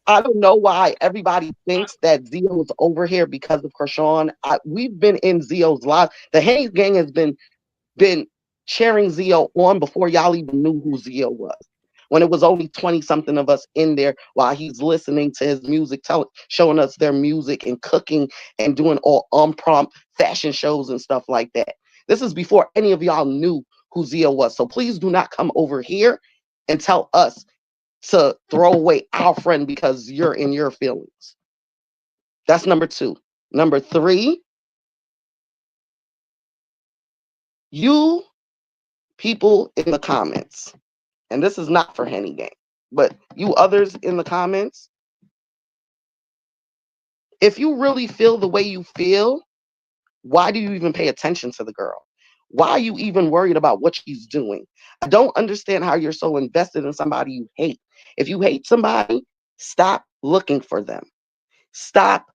I don't know why everybody thinks that Zio's over here because of Krishan. We've been in Zio's life. The Hayes gang has been cheering Zio on before y'all even knew who Zio was. When it was only 20 something of us in there while he's listening to his music, showing us their music and cooking and doing all prompt fashion shows and stuff like that. This is before any of y'all knew who Zio was. So please do not come over here and tell us to throw away our friend because you're in your feelings. That's number two. Number three, you people in the comments, and this is not for Henny Gang, but you others in the comments, if you really feel the way you feel, why do you even pay attention to the girl? Why are you even worried about what she's doing? I don't understand how you're so invested in somebody you hate. If you hate somebody, stop looking for them. Stop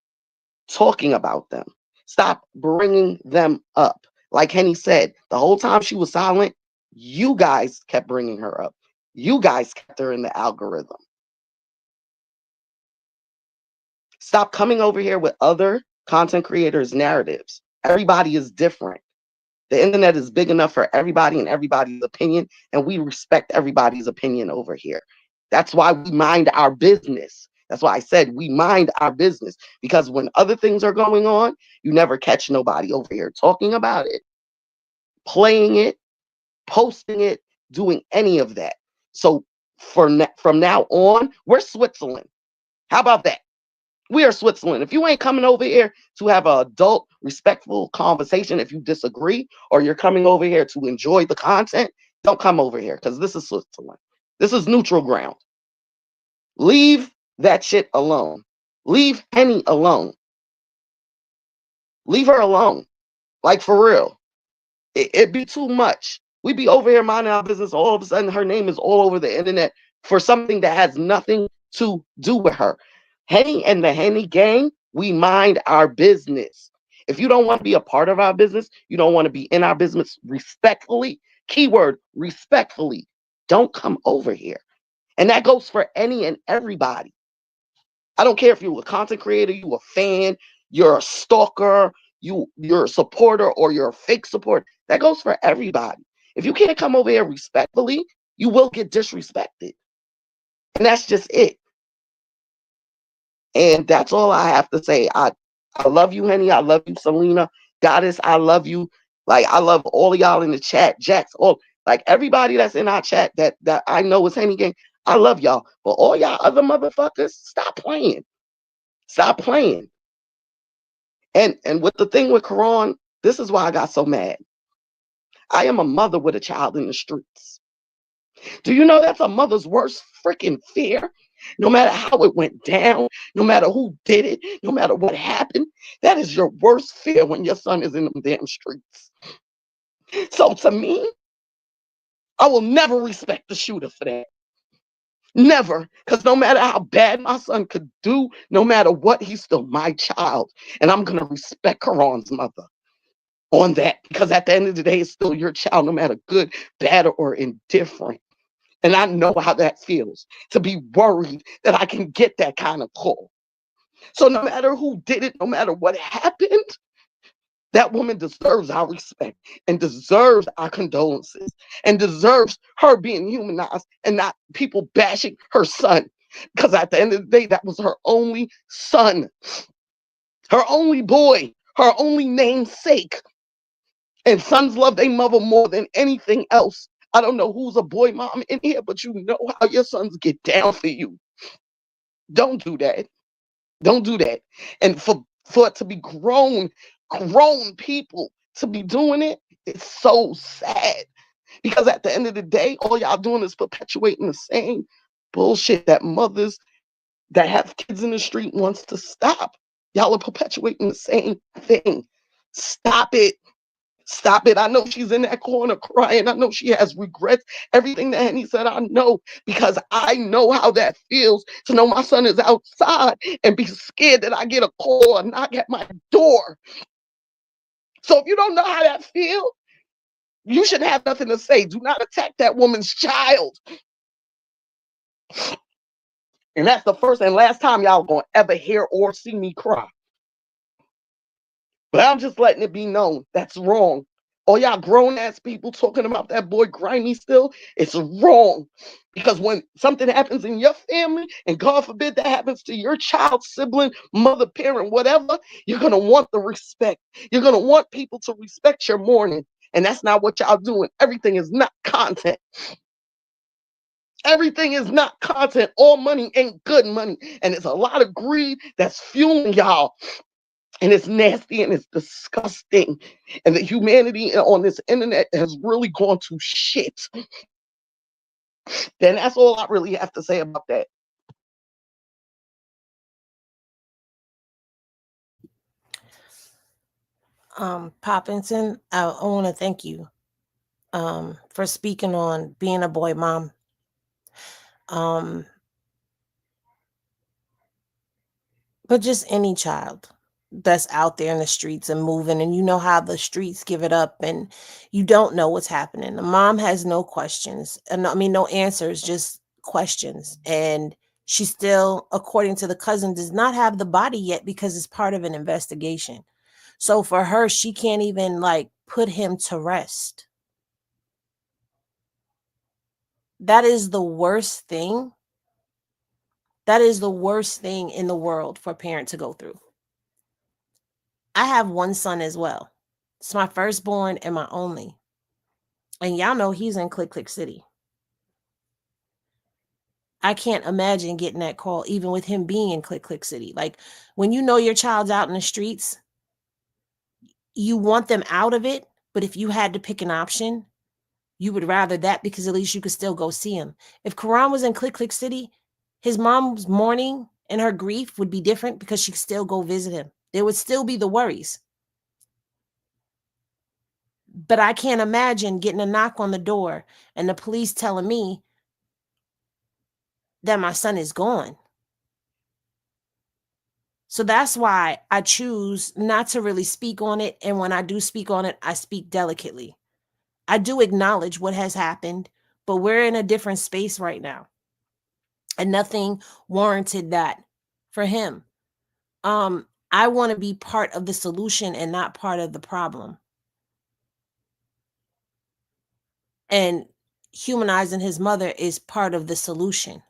talking about them. Stop bringing them up. Like Henny said, the whole time she was silent, you guys kept bringing her up. You guys kept her in the algorithm. Stop coming over here with other content creators' narratives. Everybody is different. The internet is big enough for everybody and everybody's opinion, and we respect everybody's opinion over here. That's why we mind our business. That's why I said we mind our business, because when other things are going on, you never catch nobody over here talking about it, playing it, posting it, doing any of that. So from now on, we're Switzerland. How about that? We are Switzerland. If you ain't coming over here to have an adult, respectful conversation, if you disagree, or you're coming over here to enjoy the content, don't come over here, because this is Switzerland. This is neutral ground. Leave that shit alone. Leave Henny alone. Leave her alone. Like, for real. It'd be too much. We'd be over here minding our business. All of a sudden, her name is all over the internet for something that has nothing to do with her. Henny and the Henny gang, we mind our business. If you don't want to be a part of our business, you don't want to be in our business respectfully, keyword respectfully, don't come over here. And that goes for any and everybody. I don't care if you're a content creator, you a fan, you're a stalker, you're a supporter, or you're a fake supporter. That goes for everybody. If you can't come over here respectfully, you will get disrespected. And that's just it. And that's all I have to say. I love you, Henny. I love you, Selena. Goddess, I love you. Like, I love all of y'all in the chat. Jax, all, like, everybody that's in our chat that I know is Henny gang. I love y'all. But all y'all other motherfuckers, stop playing. Stop playing. And with the thing with Quran, this is why I got so mad. I am a mother with a child in the streets. Do you know that's a mother's worst freaking fear? No matter how it went down, no matter who did it, no matter what happened, that is your worst fear when your son is in them damn streets. So to me, I will never respect the shooter for that. Never. Because no matter how bad my son could do, no matter what, he's still my child. And I'm going to respect Quran's mother on that, because at the end of the day, it's still your child, no matter good, bad, or indifferent. And I know how that feels, to be worried that I can get that kind of call. So no matter who did it, no matter what happened, that woman deserves our respect and deserves our condolences and deserves her being humanized and not people bashing her son. Because at the end of the day, that was her only son, her only boy, her only namesake. And sons love their mother more than anything else. I don't know who's a boy mom in here, but you know how your sons get down for you. Don't do that. Don't do that. And for it to be grown people to be doing it, it's so sad. Because at the end of the day, all y'all doing is perpetuating the same bullshit that mothers that have kids in the street wants to stop. Y'all are perpetuating the same thing. Stop it. Stop it. I know she's in that corner crying. I know she has regrets. Everything that Henny said, I know, because I know how that feels to know my son is outside and be scared that I get a call or knock at my door. So if you don't know how that feels, you shouldn't have nothing to say. Do not attack that woman's child. And that's the first and last time y'all gonna ever hear or see me cry. But I'm just letting it be known that's wrong. All y'all grown ass people talking about that boy Grimy still, it's wrong. Because when something happens in your family, and God forbid that happens to your child, sibling, mother, parent, whatever, you're gonna want the respect. You're gonna want people to respect your mourning. And that's not what y'all doing. Everything is not content. Everything is not content. All money ain't good money. And it's a lot of greed that's fueling y'all. And it's nasty and it's disgusting. And the humanity on this internet has really gone to shit. Then that's all I really have to say about that. Poppington, I want to thank you for speaking on being a boy mom. Um, but just any child that's out there in the streets and moving, and you know how the streets give it up, and you don't know what's happening. The mom has no questions, and I mean no answers, just questions. And she still, according to the cousin, does not have the body yet because it's part of an investigation. So for her, she can't even like put him to rest. That is the worst thing. That is the worst thing in the world for a parent to go through. I have one son as well. It's my firstborn and my only. And y'all know he's in Click Click City. I can't imagine getting that call, even with him being in Click Click City. Like when you know your child's out in the streets, you want them out of it. But if you had to pick an option, you would rather that because at least you could still go see him. If Karan was in Click Click City, his mom's mourning and her grief would be different because she could still go visit him. There would still be the worries. But I can't imagine getting a knock on the door and the police telling me that my son is gone. So that's why I choose not to really speak on it. And when I do speak on it, I speak delicately. I do acknowledge what has happened, but we're in a different space right now. And nothing warranted that for him. I want to be part of the solution and not part of the problem. And humanizing his mother is part of the solution.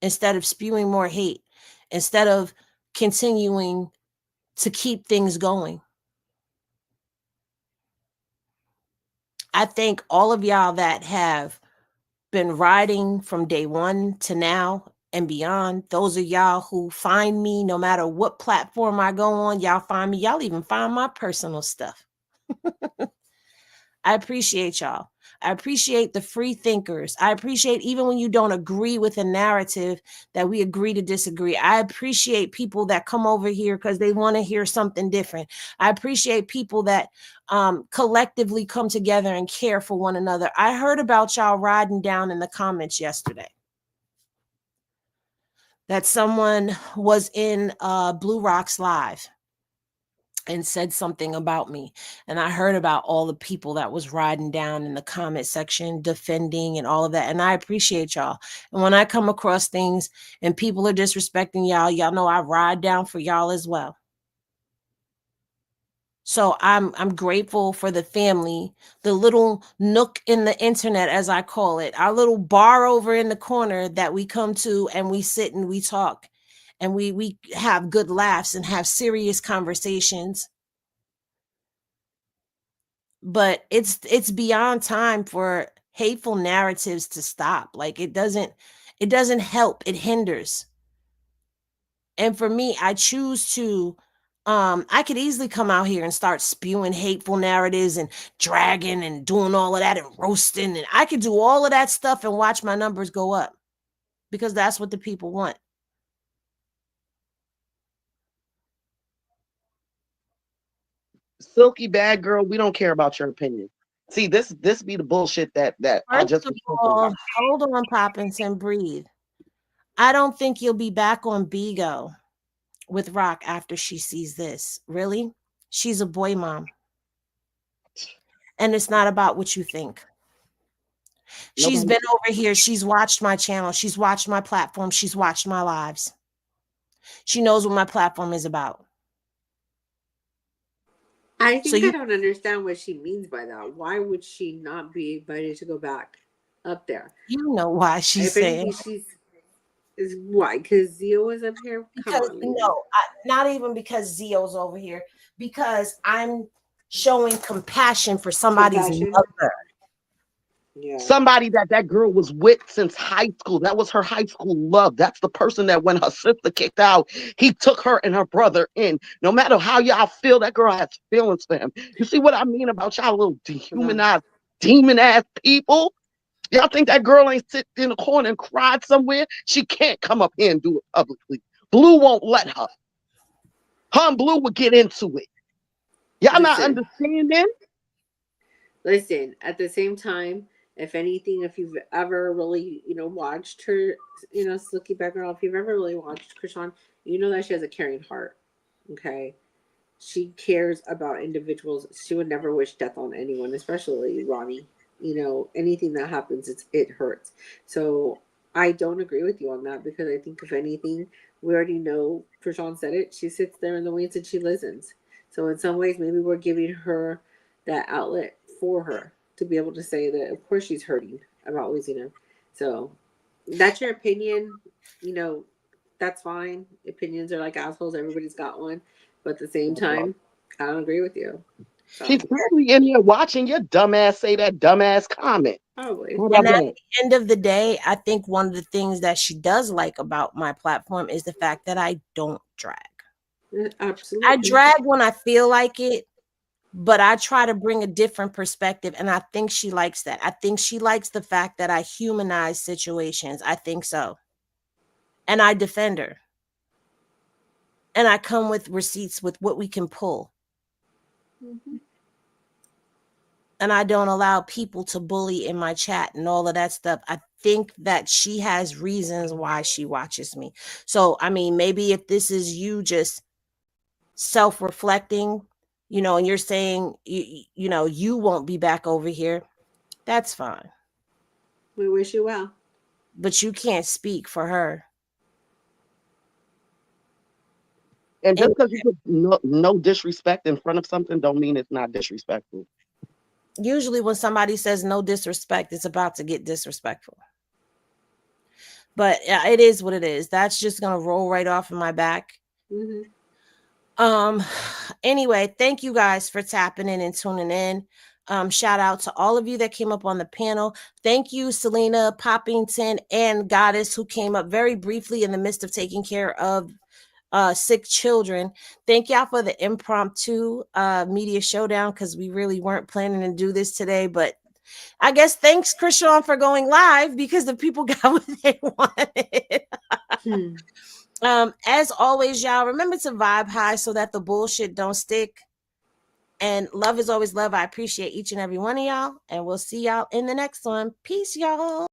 Instead of spewing more hate, instead of continuing to keep things going. I thank all of y'all that have been riding from day one to now and beyond. Those of y'all who find me no matter what platform I go on, y'all find me. Y'all even find my personal stuff. I appreciate y'all. I appreciate the free thinkers. I appreciate even when you don't agree with a narrative that we agree to disagree. I appreciate people that come over here because they want to hear something different. I appreciate people that collectively come together and care for one another. I heard about y'all riding down in the comments yesterday that someone was in Blue Rocks Live and said something about me. And I heard about all the people that was riding down in the comment section, defending and all of that. And I appreciate y'all. And when I come across things and people are disrespecting y'all, y'all know I ride down for y'all as well. So I'm grateful for the family, the little nook in the internet, as I call it, our little bar over in the corner that we come to and we sit and we talk and we have good laughs and have serious conversations. But it's beyond time for hateful narratives to stop. Like it doesn't help, it hinders. And for me, I choose to I could easily come out here and start spewing hateful narratives and dragging and doing all of that and roasting, and I could do all of that stuff and watch my numbers go up because that's what the people want. Silky bad girl, we don't care about your opinion. See, this be the bullshit that I First just of was talking all, about. hold on, Poppins, and breathe. I don't think you'll be back on Bigo with Rock after she sees this. Really? She's a boy mom. And it's not about what you think. She's Nobody. been over here. She's watched my channel. She's watched my platform. She's watched my lives. She knows what my platform is about. I So think I you don't understand what she means by that. Why would she not be invited to go back up there? know why she's If saying anything, she's is why? Because Zio was up here. Come because on, lady. no, not even because Zio's over here. Because I'm showing compassion for somebody's Compassion. mother. Yeah. Somebody that girl was with since high school. That was her high school love. That's the person that when her sister kicked out, he took her and her brother in. No matter how y'all feel, that girl has feelings for him. You see what I mean about y'all little No. dehumanized, demon ass people? Y'all think that girl ain't sit in the corner and cried somewhere? She can't come up here and do it publicly. Blue won't let her. Her and Blue would get into it. Y'all not Listen, understanding? listen. At the same time, if anything, if you've ever really, watched her, Silky Back Girl, if you've ever really watched Krishan, you know that she has a caring heart. Okay, she cares about individuals. She would never wish death on anyone, especially Ronnie. Anything that happens, it hurts. So I don't agree with you on that, because I think if anything, we already know. Krishan said it. She sits there in the wings and she listens. So in some ways, maybe we're giving her that outlet for her to be able to say that. Of course, she's hurting about losing him. So that's your opinion. You know, that's fine. Opinions are like assholes. Everybody's got one. But at the same time, I don't agree with you. So She's probably in here watching your dumbass say that dumbass comment. probably. How And about at that? the end of the day, I think one of the things that she does like about my platform is the fact that I don't drag. I Absolutely. drag when I feel like it, but I try to bring a different perspective. And I think she likes that. I think she likes the fact that I humanize situations. I think so. And I defend her. And I come with receipts with what we can pull. Mhm. And I don't allow people to bully in my chat and all of that stuff. I think that she has reasons why she watches me. So, I mean, maybe if this is you just self-reflecting, and you're saying, you won't be back over here, that's fine. We wish you well. But you can't speak for her. And And just because you put no disrespect in front of something don't mean it's not disrespectful. usually when somebody says no disrespect, it's about to get disrespectful. But yeah, it is what it is. That's just going to roll right off in my back. Mm-hmm. Anyway, thank you guys for tapping in and tuning in. Shout out to all of you that came up on the panel. Thank you, Selena, Poppington, and Goddess, who came up very briefly in the midst of taking care of sick children. Thank y'all for the impromptu media showdown, because we really weren't planning to do this today, but I guess thanks, Chrisean, for going live, because the people got what they wanted. As always, y'all, remember to vibe high so that the bullshit don't stick. And love is always love. I appreciate each and every one of y'all. And we'll see y'all in the next one. Peace, y'all.